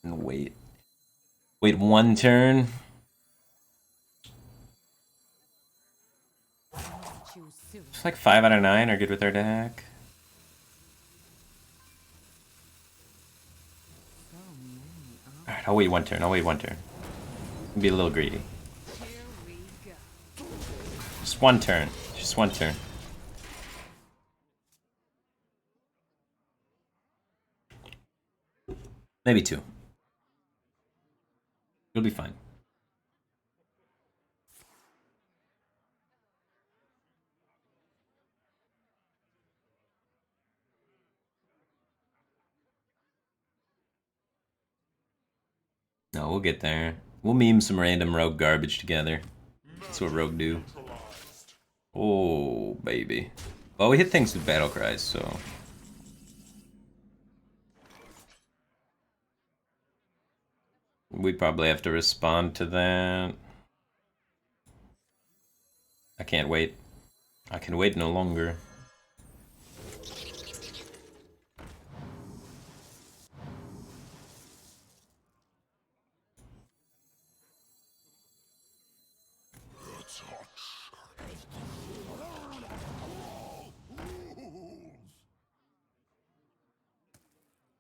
A: and wait. Wait 1 turn.
F: Choose soon.
A: It's like 5 out of 9 are good with our deck.
F: So many options.
A: Alright, I'll wait 1 turn. I'll wait 1 turn. Be a little greedy.
F: Here we go.
A: Just 1 turn. Just 1 turn. Maybe 2. You'll be fine. No, we'll get there. We'll meme some random rogue garbage together. That's what rogue do. Oh, baby. Well, we hit things with battle cries, so... we probably have to respond to that. I can't wait. I can wait no longer.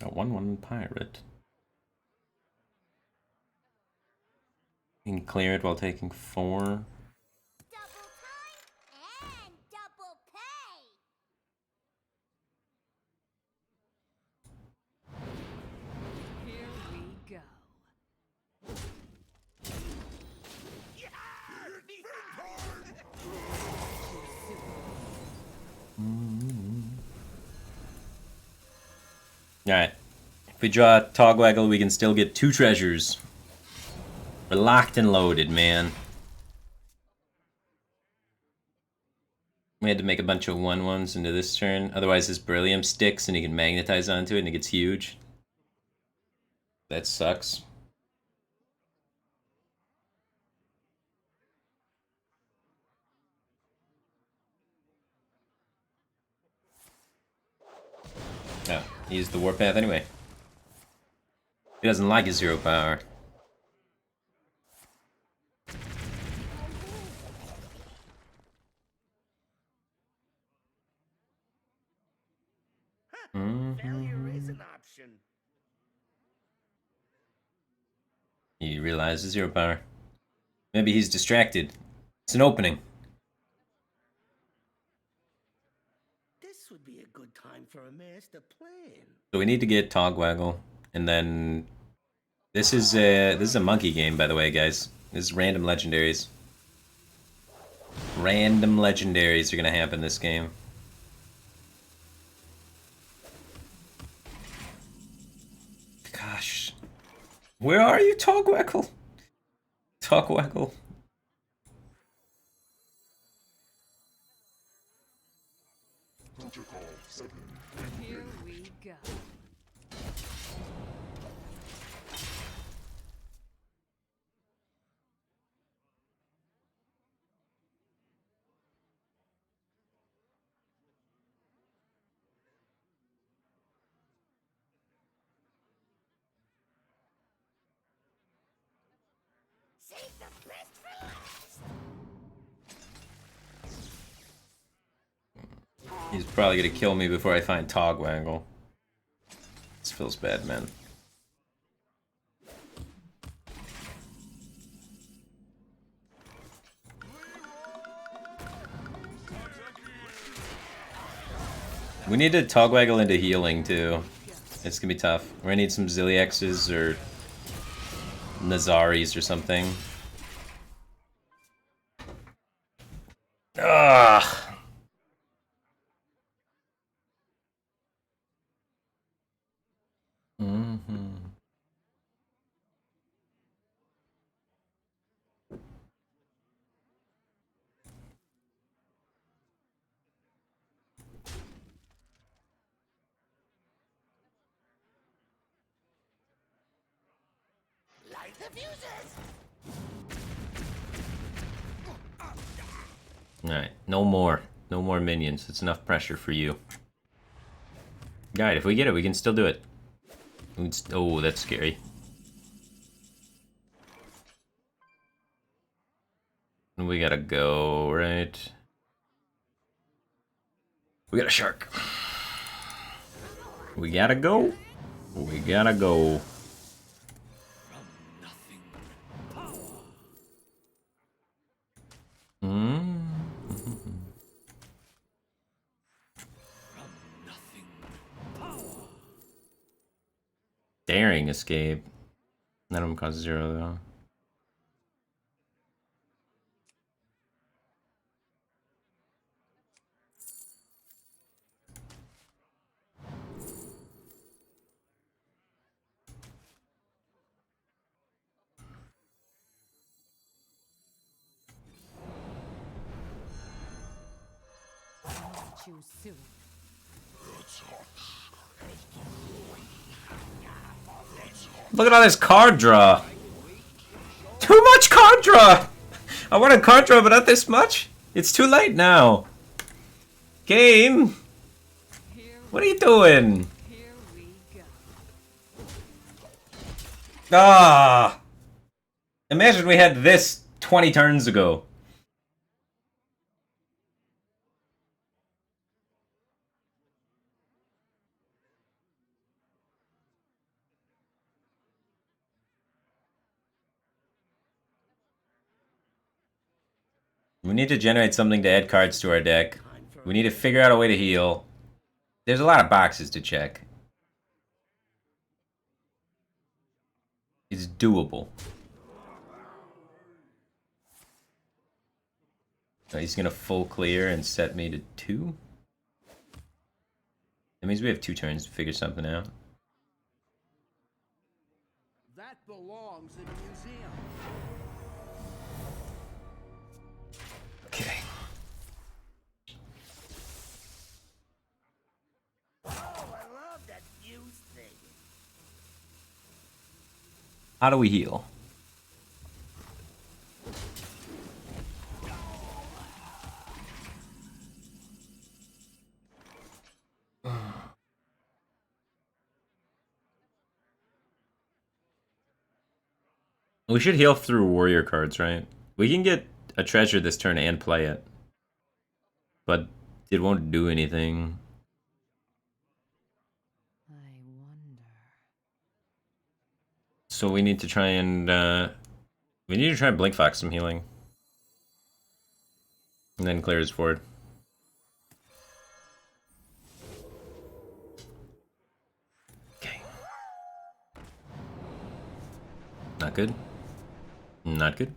A: A 1/1 pirate. You can clear it while taking 4.
E: Double time and double
A: Alright. If we draw Togwaggle, we can still get 2 treasures. We're locked and loaded, man. We had to make a bunch of 1/1s into this turn. Otherwise, this beryllium sticks and he can magnetize onto it and it gets huge. That sucks. Oh, he used the warpath anyway. He doesn't like his 0 power.
D: Failure is an option.
A: He realizes 0 power. Maybe he's distracted. It's an opening.
D: This would be a good time for a master plan.
A: So we need to get Togwaggle, and then this is a monkey game, by the way, guys. This is random legendaries. Random legendaries are gonna happen this game. Gosh, where are you, Togwaggle? Togwaggle.
F: Here we go.
E: Save the best for last.
A: He's probably gonna kill me before I find Togwaggle. This feels bad, man. We need to Togwaggle into healing too. It's gonna be tough. We're gonna need some Ziliaxes or Nazaris or something. Ugh.
E: Light the fuses.
A: Alright, no more. No more minions. It's enough pressure for you. Alright, if we get it, we can still do it. Oh, that's scary. We gotta go, right? We got a shark. We gotta go. We gotta go. Daring escape. None of them cost 0 though.
F: Too soon.
A: Look at all this card draw. Too much card draw. I wanted card draw, but not this much. It's too late now. Game. What are you doing?
F: Here we go.
A: Ah. Imagine we had this 20 turns ago. We need to generate something to add cards to our deck. We need to figure out a way to heal. There's a lot of boxes to check. It's doable. So he's gonna full clear and set me to 2. That means we have 2 turns to figure something out.
C: belongs in a museum.
A: Okay.
D: Oh, I love that fuse thing.
A: How do we heal? We should heal through warrior cards, right? We can get a treasure this turn and play it. But it won't do anything.
F: I wonder.
A: So we need to try and we need to try and blink fox some healing. And then clear his board. Okay. Not good. Not good.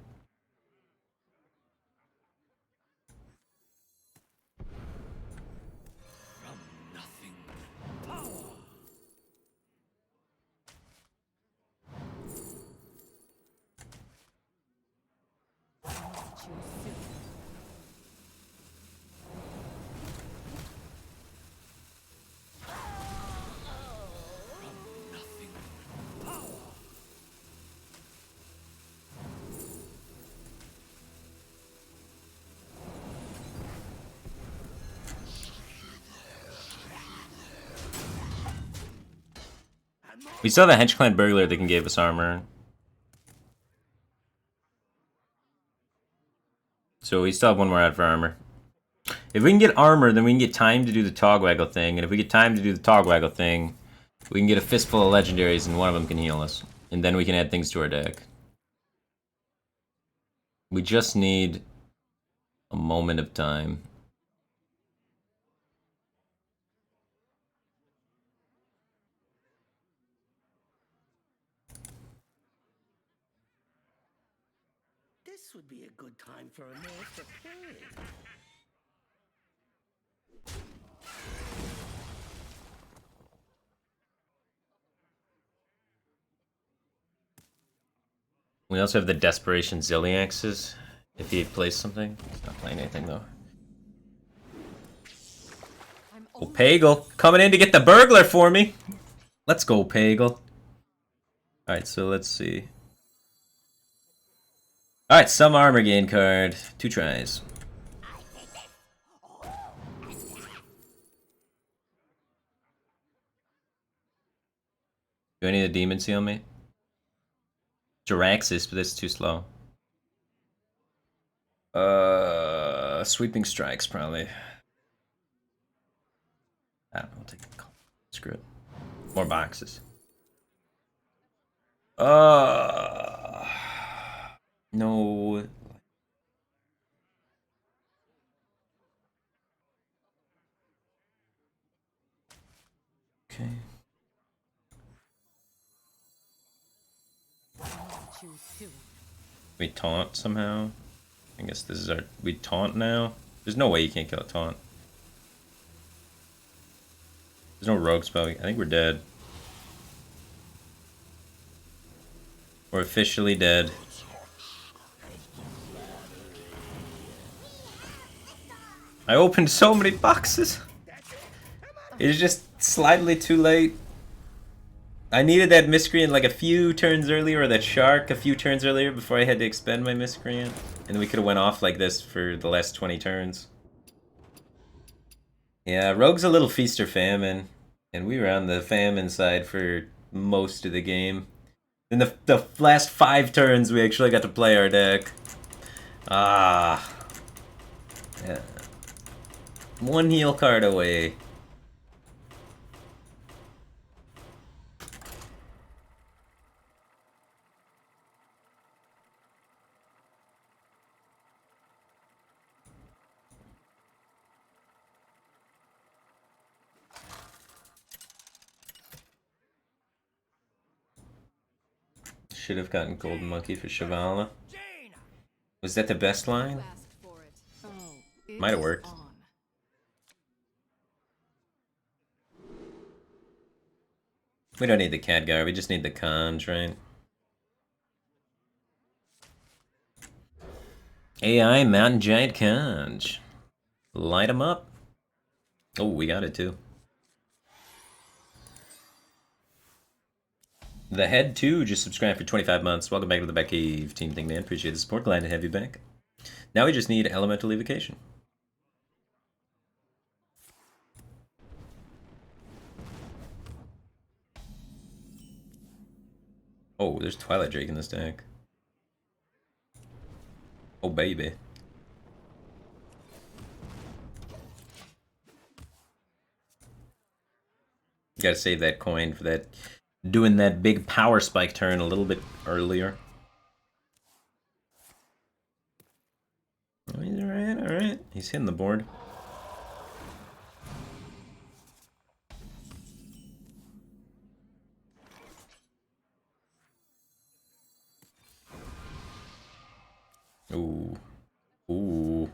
A: We still have a Hench Clan Burglar that can give us armor. So we still have one more out for armor. If we can get armor, then we can get time to do the Togwaggle thing. And if we get time to do the Togwaggle thing, we can get a fistful of legendaries and one of them can heal us. And then we can add things to our deck. We just need a moment of time.
D: This would be a good time for a master plan.
A: We also have the Desperation Zilliaxes. If he plays something. He's not playing anything though. Oh, Pagel. Coming in to get the burglar for me. Let's go, Pagel. Alright, so let's see. Alright, some armor gain card. 2 tries. Do any of the demons heal me? Jiraxis, but that's too slow. Sweeping strikes, probably. I don't know, I'll take it. Screw it. More boxes. No. Okay. We taunt somehow. I guess this is our. We taunt now. There's no way you can't kill a taunt. There's no rogue spell. I think we're dead. We're officially dead. I opened so many boxes. It's just slightly too late. I needed that miscreant like a few turns earlier, or that shark a few turns earlier before I had to expend my miscreant. And we could have went off like this for the last 20 turns. Yeah, Rogue's a little feast or famine. And we were on the famine side for most of the game. In the last 5 turns, we actually got to play our deck. Ah. Yeah. 1 heal card away. Should have gotten Golden Monkey for Shivala. Was that the best line? Might have worked. We don't need the Khadgar, we just need the Khans, right? AI Mountain Giant Conch. Light him up. Oh, we got it too. The Head 2 just subscribed for 25 months. Welcome back to the Batcave. Team Thing Man, appreciate the support. Glad to have you back. Now we just need Elemental Evocation. Oh, there's Twilight Drake in this deck. Oh, baby. Gotta save that coin for that. Doing that big power spike turn a little bit earlier. Oh, he's alright, alright. He's hitting the board. Ooh. Ooh.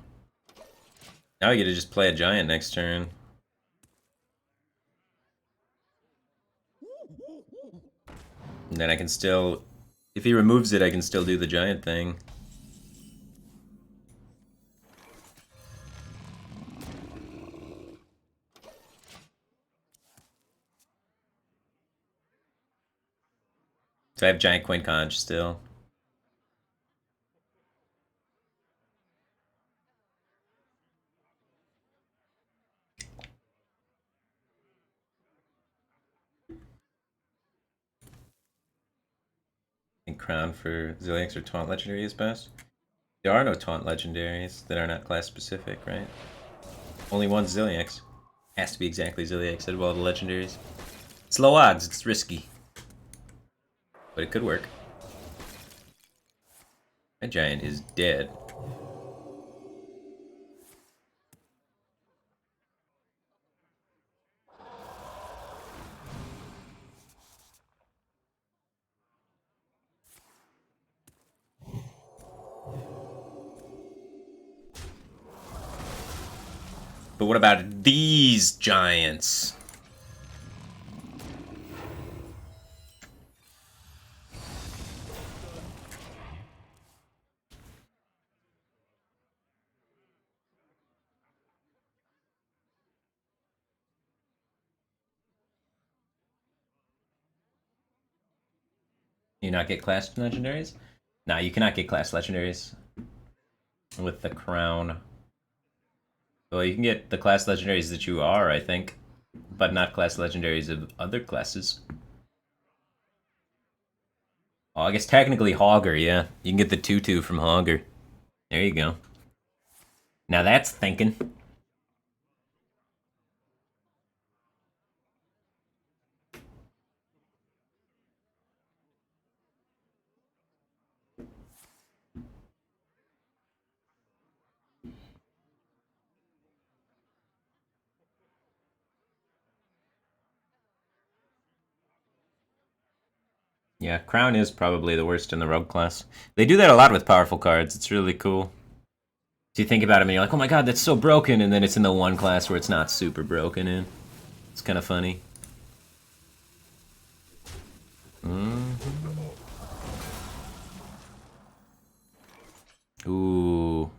A: Now I get to just play a giant next turn. And then I can still... If he removes it, I can still do the giant thing. So I have giant Queen Conch still. Crown for Zilliax or Taunt Legendary is best. There are no Taunt Legendaries that are not class specific, right? Only one Zilliax. Has to be exactly Zilliax out of all the legendaries. It's low odds, it's risky. But it could work. That giant is dead. But what about these giants? You not get class legendaries? Nah, you cannot get class legendaries with the crown. Well, you can get the class legendaries that you are, I think, but not class legendaries of other classes. Oh, I guess technically Hogger, yeah. You can get the 2/2 from Hogger. There you go. Now that's thinking. Yeah, Crown is probably the worst in the Rogue class. They do that a lot with powerful cards. It's really cool. So you think about them and you're like, oh my god, that's so broken, and then it's in the one class where it's not super broken in. It's kind of funny. Ooh.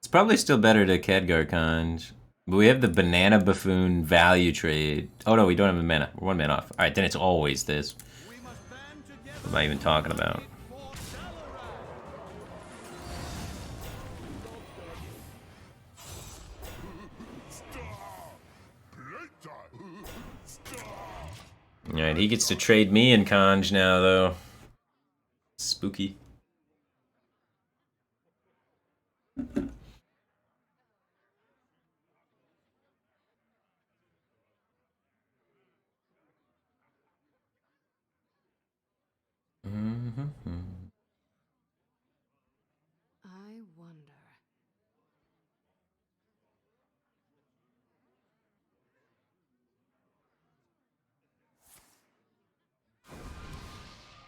A: It's probably still better to Khadgar Conj. But we have the Banana Buffoon value trade. Oh no, we don't have a mana. We're 1 mana off. Alright, then it's always this. What am I even talking about? Alright, he gets to trade me and Conj now, though. Spooky.
B: I wonder.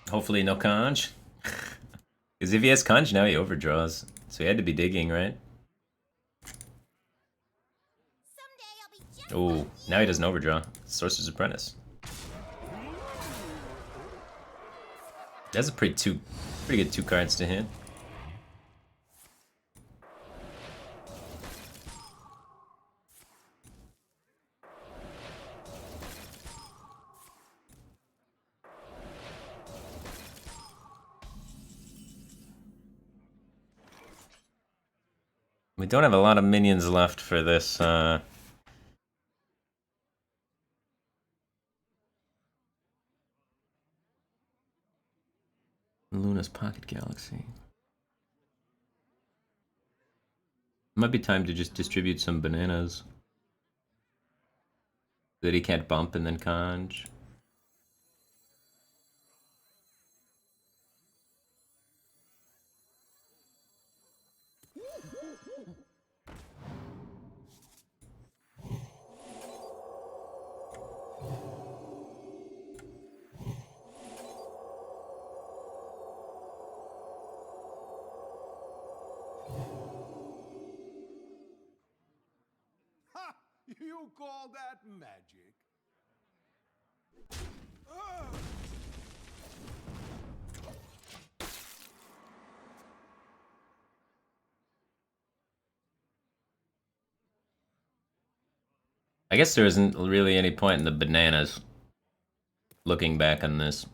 A: Hopefully no Conj. Because if he has Conj now, he overdraws. So he had to be digging, right? Oh, now he doesn't overdraw. Sorcerer's Apprentice. That's a pretty good 2 cards to hit. We don't have a lot of minions left for this, Luna's Pocket Galaxy. Might be time to just distribute some bananas. That he can't bump and then conj.
C: Ha! You call that magic? Ugh!
A: I guess there isn't really any point in the bananas. Looking back on this.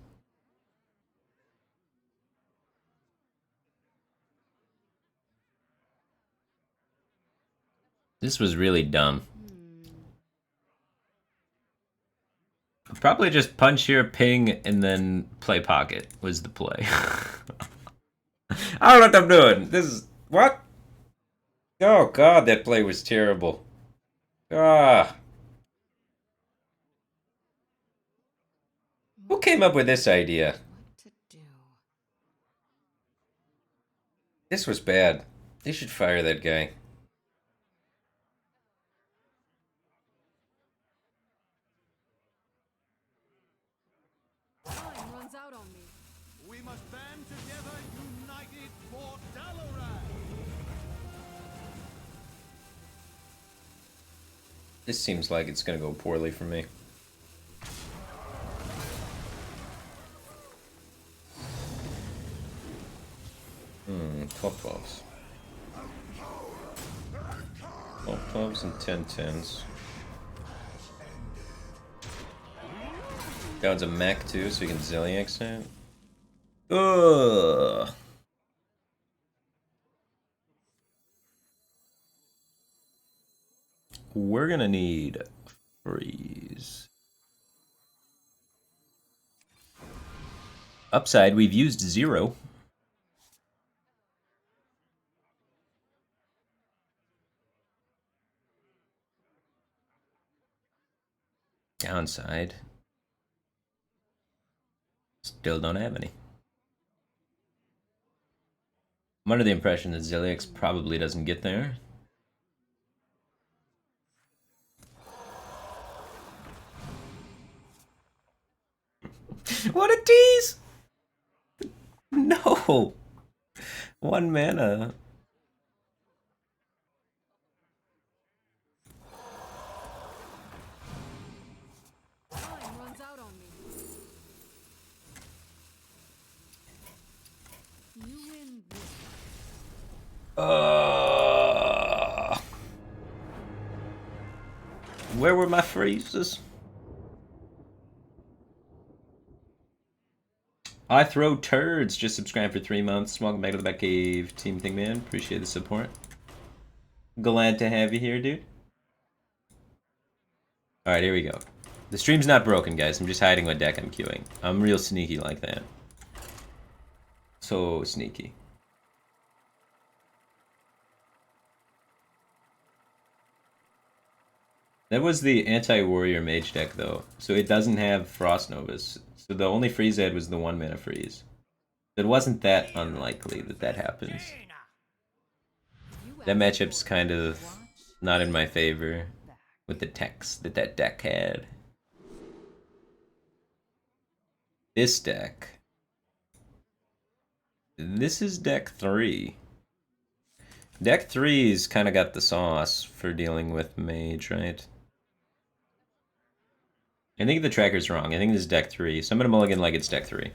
A: This was really dumb. Probably just punch here, ping, and then play pocket was the play. I don't know what I'm doing. This is... What? Oh god, that play was terrible. Ah. Who came up with this idea?
B: What to do?
A: This was bad. They should fire that guy.
F: Time runs out on me.
C: We must band together, united for Dalaran!
A: This seems like it's gonna go poorly for me. Hmm, 12-12s. 12-12s and 10-10s. That one's a mech too, so you can Zilliax it. Ugh. We're gonna need freeze. Upside, we've used 0. Downside. Still don't have any. I'm under the impression that Zilliax probably doesn't get there. What a tease! No! 1 mana.
F: Time runs out on me. You win this.
A: Where were my freezes? I throw turds. Just subscribe for 3 months. Welcome back to the Batcave, Team Thingman. Appreciate the support. Glad to have you here, dude. Alright, here we go. The stream's not broken, guys. I'm just hiding what deck I'm queuing. I'm real sneaky like that. So sneaky. That was the anti-warrior mage deck, though. So it doesn't have Frost Novas. So the only freeze I had was the 1 mana freeze. It wasn't that unlikely that that happens. That matchup's kind of not in my favor with the text that that deck had. This deck. This is deck 3. Deck 3's kind of got the sauce for dealing with mage, right? I think the tracker's wrong. I think this is deck 3, so I'm gonna mulligan like it's deck 3.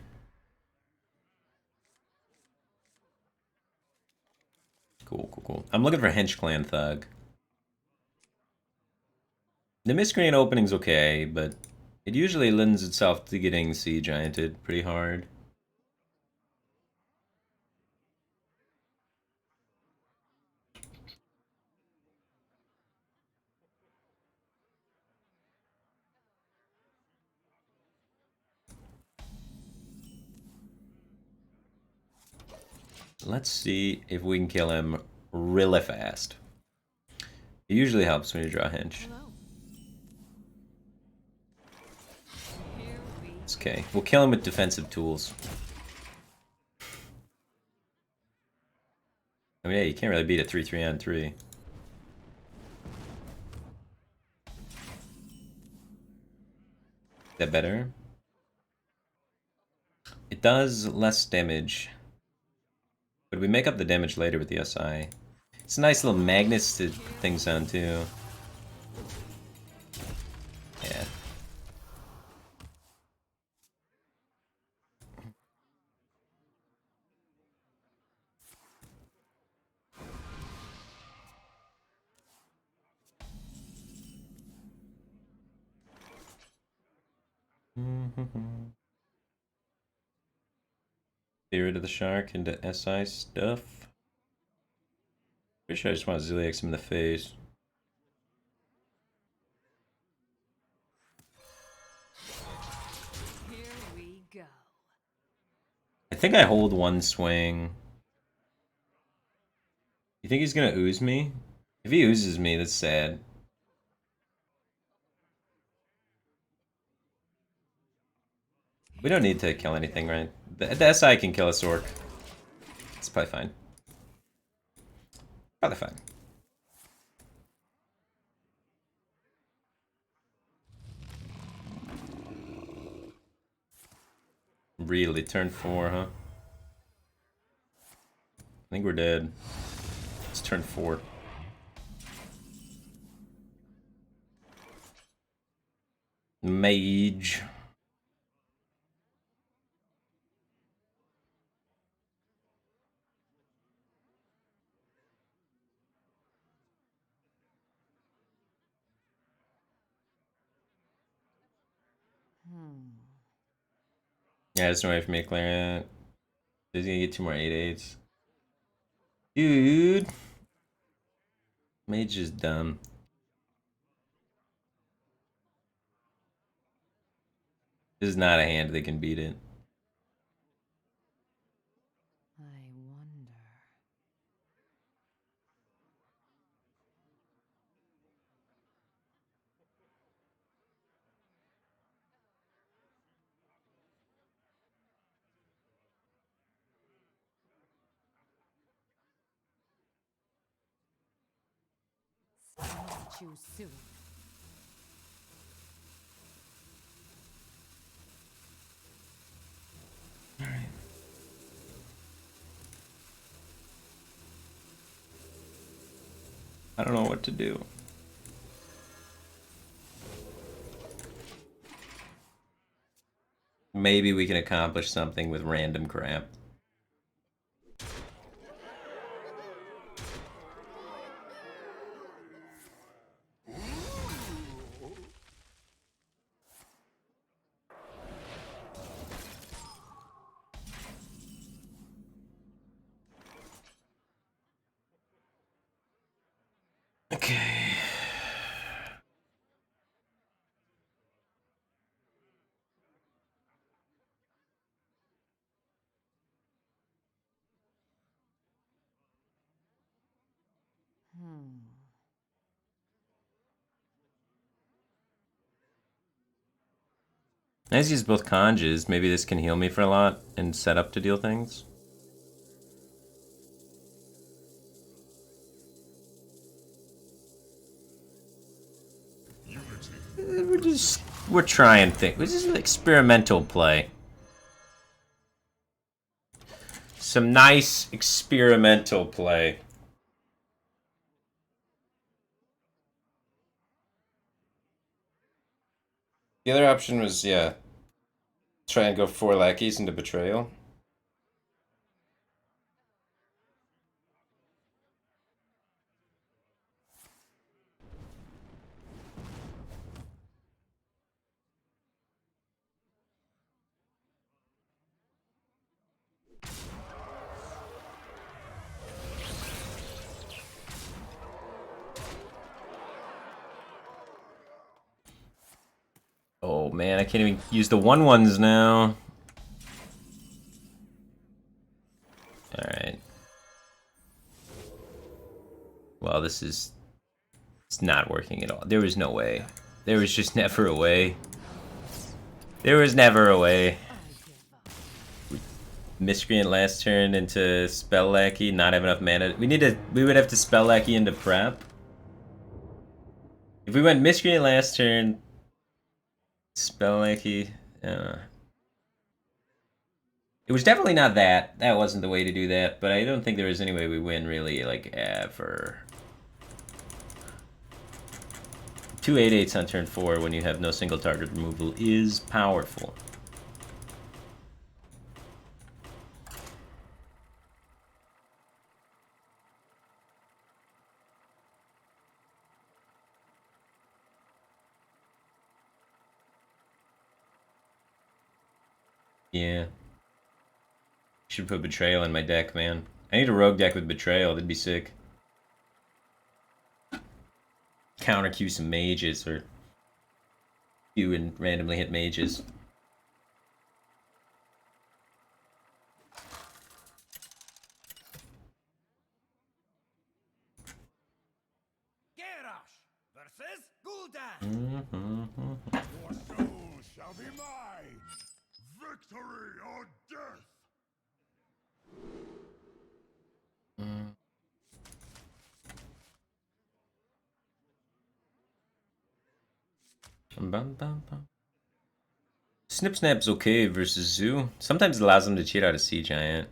A: Cool, cool, cool. I'm looking for Hench Clan Thug. The miscreant opening's okay, but it usually lends itself to getting Sea Gianted pretty hard. Let's see if we can kill him really fast. It usually helps when you draw a hinge.
B: Hello.
A: It's okay. We'll kill him with defensive tools. I mean, yeah, you can't really beat a 3-3 on 3. Is that better? It does less damage. But we make up the damage later with the SI. It's a nice little magnets to things on too. Yeah. Spirit of the Shark into SI stuff. Pretty sure I just want to Ziliax him in the face.
F: Here we go.
A: I think I hold one swing. You think he's gonna ooze me? If he oozes me, that's sad. We don't need to kill anything, right? The SI can kill a Sork. It's probably fine. Probably fine. Really? Turn 4, huh? I think we're dead. It's turn 4. Mage. Yeah, there's no way for me to clear it. He's gonna get 2 more 8/8s. Dude! Mage is dumb. This is not a hand that can beat it.
F: I wonder. Too soon.
A: I don't know what to do. Maybe we can accomplish something with random crap. Okay. I just use both conges. Maybe this can heal me for a lot and set up to deal things. We're trying things. This is an experimental play. Some nice experimental play. The other option was, yeah, try and go 4 lackeys into Betrayal. Oh man, I can't even use the 1/1s now. Alright. Well, this is... It's not working at all. There was no way. There was just never a way. There was never a way. Miscreant last turn into Spell Lackey, not have enough mana. We would have to Spell Lackey into prep. If we went Miscreant last turn, Spell Lackey, it was definitely not that. That wasn't the way to do that, but I don't think there was any way we win really, like, ever. 2 8/8s on turn 4 when you have no single target removal is powerful. Yeah. Should put Betrayal in my deck, man. I need a rogue deck with Betrayal, that'd be sick. Counter Q some mages, or Q and randomly hit mages.
C: Garrosh versus Gul'dan.
H: Your soul shall be mine. Victory or death.
A: Snip Snap's okay versus Zoo. Sometimes it allows him to cheat out a Sea Giant.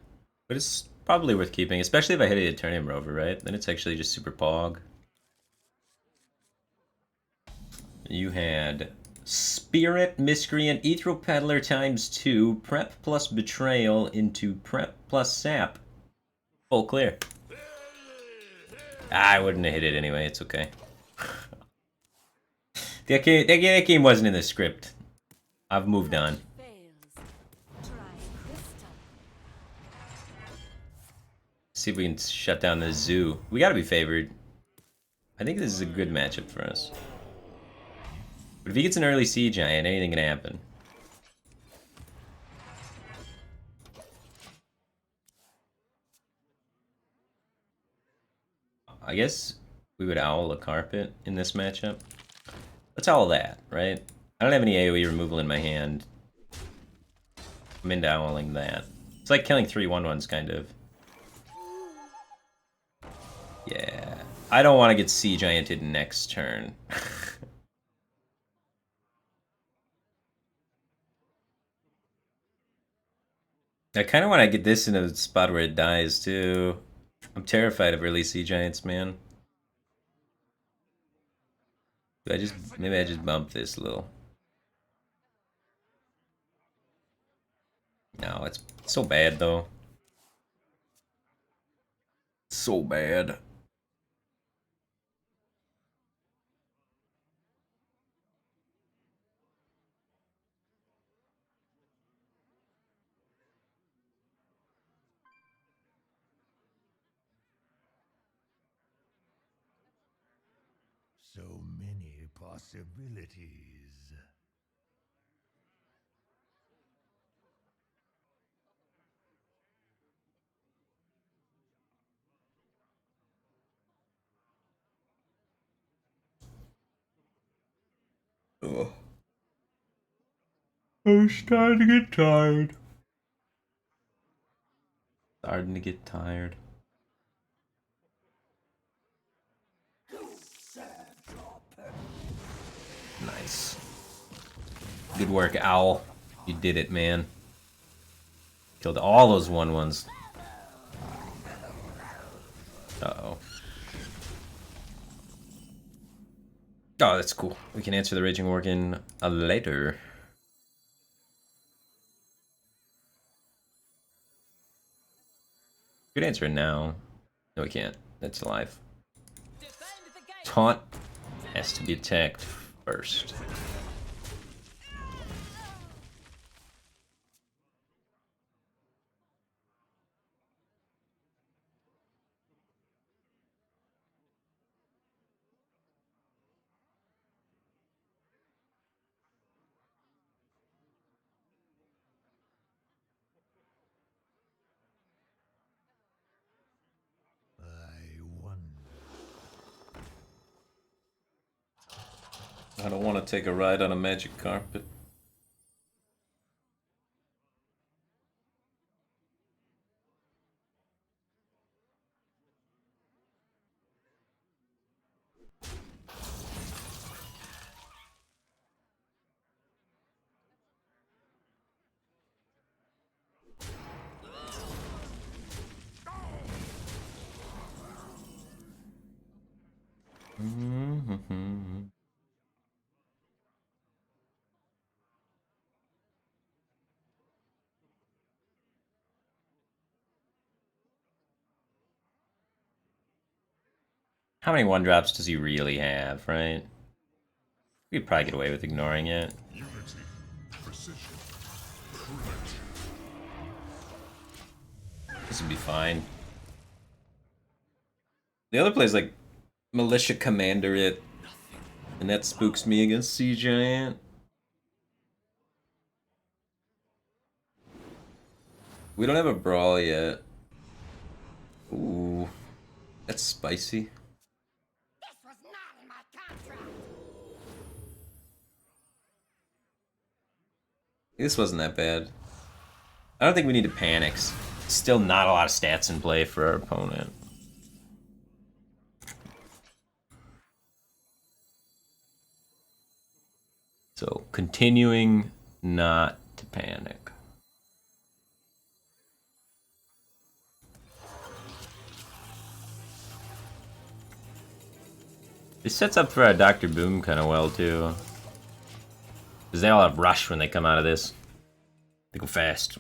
A: But it's probably worth keeping, especially if I hit a Eternium Rover, right? Then it's actually just super pog. You had Spirit, Miscreant, Ethereal Peddler times 2, Prep plus Betrayal into Prep plus Sap. Full clear. I wouldn't have hit it anyway, it's okay. that game wasn't in the script. I've moved on. See if we can shut down the Zoo. We gotta be favored. I think this is a good matchup for us. But if he gets an early Sea Giant, anything can happen. I guess we would owl a carpet in this matchup. Let's owl that, right? I don't have any AoE removal in my hand. I'm into owling that. It's like killing 3 1/1s, kind of. Yeah. I don't want to get Sea Gianted next turn. I kind of want to get this in a spot where it dies, too. I'm terrified of early Sea Giants, man. Maybe I just bump this a little. No, it's so bad, though. So bad.
H: So many possibilities.
A: Ugh. I'm starting to get tired. Starting to get tired. Nice. Good work, Owl. You did it, man. Killed all those 1/1s. Uh-oh. Oh, that's cool. We can answer the Raging Organ later. Could answer it now. No, we can't. That's alive. Taunt has to be attacked first.
H: I wonder.
A: I don't want to take a ride on a magic carpet. How many 1-drops does he really have, right? We could probably get away with ignoring it.
H: Unity, precision, cruelty.
A: This would be fine. The other play's like Militia Commander it, and that spooks me against Sea Giant. We don't have a brawl yet. Ooh, that's spicy.
E: This was not in my contract.
A: This wasn't that bad. I don't think we need to panic. Still not a lot of stats in play for our opponent. So, continuing not to panic. This sets up for our Dr. Boom kind of well, too. Because they all have rush when they come out of this. They go fast.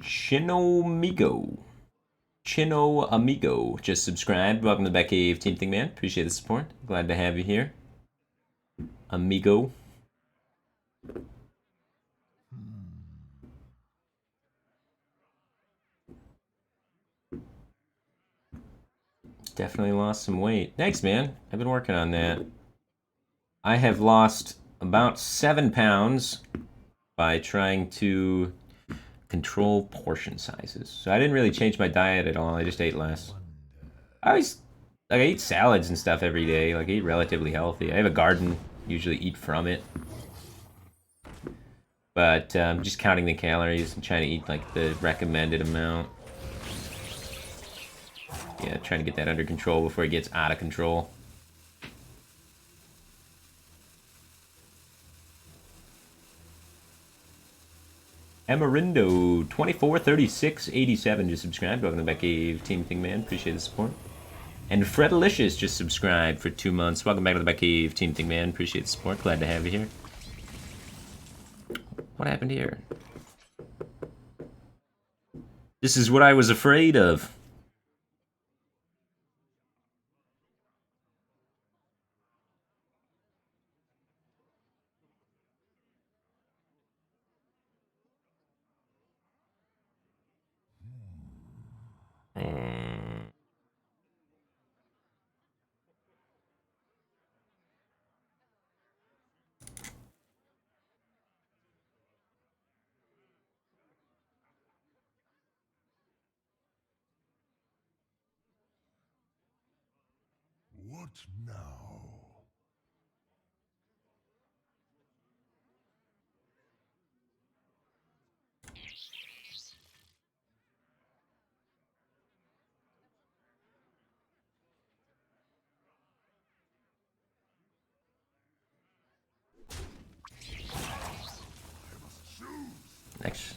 A: Chino Amigo just subscribed. Welcome to the Batcave Team Thing, man. Appreciate the support. Glad to have you here. Amigo. Definitely lost some weight. Thanks, man. I've been working on that. I have lost about 7 pounds by trying to control portion sizes. So I didn't really change my diet at all. I just ate less. I eat salads and stuff every day. Like, I eat relatively healthy. I have a garden. Usually eat from it. But just counting the calories and trying to eat like the recommended amount. Yeah, trying to get that under control before it gets out of control. Amarindo 243687 just subscribed. Welcome to Batcave Team Thing, man. Appreciate the support. And Fredalicious just subscribed for 2 months. Welcome back to the Batcave Team Thing, man. Appreciate the support. Glad to have you here. What happened here? This is what I was afraid of.
H: What now?
A: Next.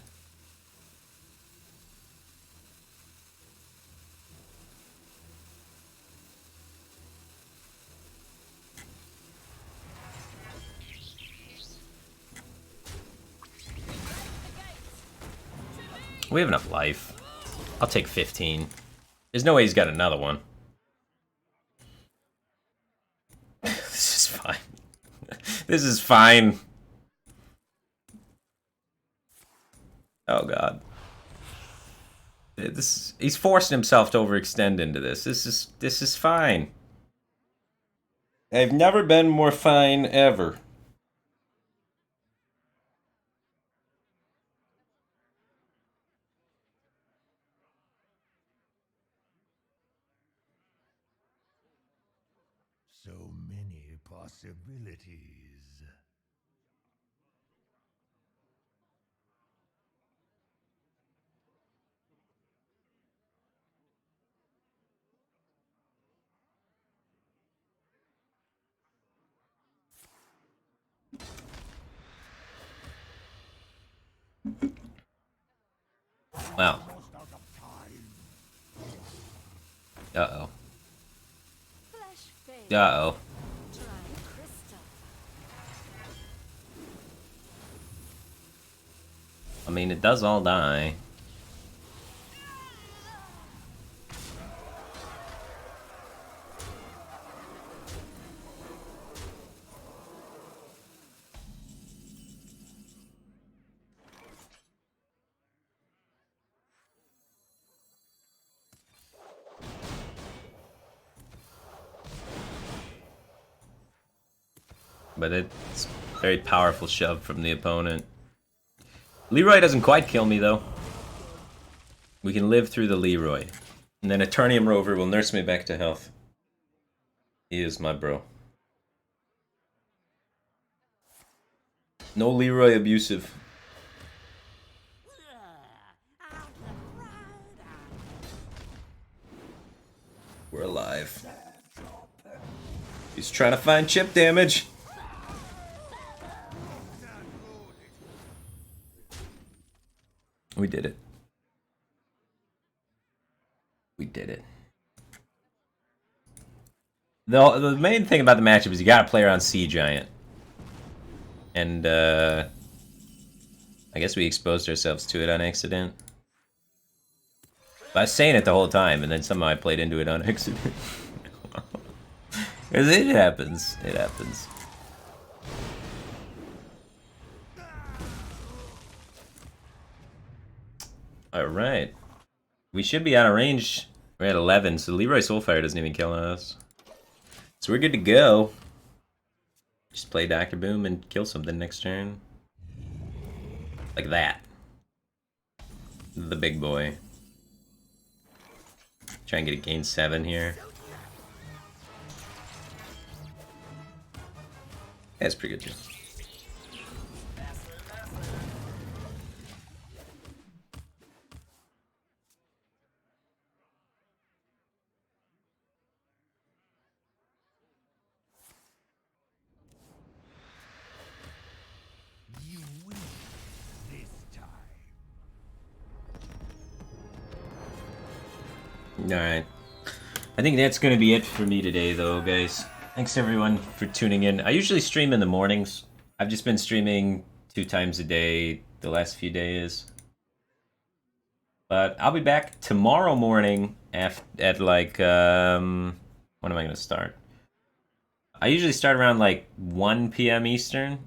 A: We have enough life. I'll take 15. There's no way he's got another one. This is fine. This is fine. Oh god. He's forcing himself to overextend into this. This is fine. I've never been more fine ever. Wow. Uh-oh.
F: Flesh fade.
A: Uh-oh.
F: Try crystal.
A: I mean, it does all die. But it's a very powerful shove from the opponent. Leroy doesn't quite kill me, though. We can live through the Leroy. And then Eternium Rover will nurse me back to health. He is my bro. No Leroy abusive. We're alive. He's trying to find chip damage. We did it. We did it. The main thing about the matchup is you gotta play around Sea Giant. And, I guess we exposed ourselves to it on accident. I was saying it the whole time, and then somehow I played into it on accident. It happens. It happens. Alright. We should be out of range. We're at 11, so Leroy Soulfire doesn't even kill us. So we're good to go. Just play Dr. Boom and kill something next turn. Like that. The big boy. Try and get a gain 7 here. That's pretty good too.
C: You win this time.
A: Alright. I think that's going to be it for me today, though, guys. Thanks, everyone, for tuning in. I usually stream in the mornings. I've just been streaming 2 times a day the last few days. But I'll be back tomorrow morning at like, when am I going to start? I usually start around like 1 p.m. Eastern.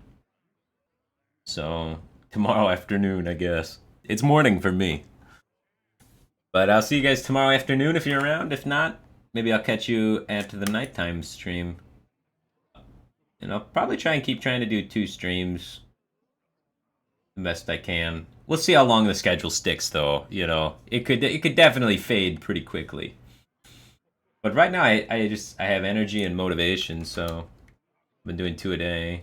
A: So, tomorrow afternoon, I guess. It's morning for me. But I'll see you guys tomorrow afternoon if you're around. If not, maybe I'll catch you at the nighttime stream. And I'll probably try and keep trying to do 2 streams the best I can. We'll see how long the schedule sticks, though. You know, it could definitely fade pretty quickly. But right now, I have energy and motivation, so I've been doing 2 a day.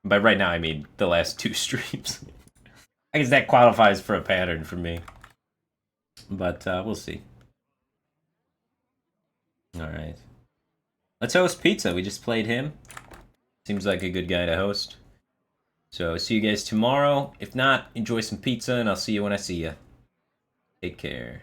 A: By right now, I mean the last 2 streams. I guess that qualifies for a pattern for me. But we'll see. Alright. Let's host Pizza. We just played him. Seems like a good guy to host. So, see you guys tomorrow. If not, enjoy some pizza, and I'll see you when I see you. Take care.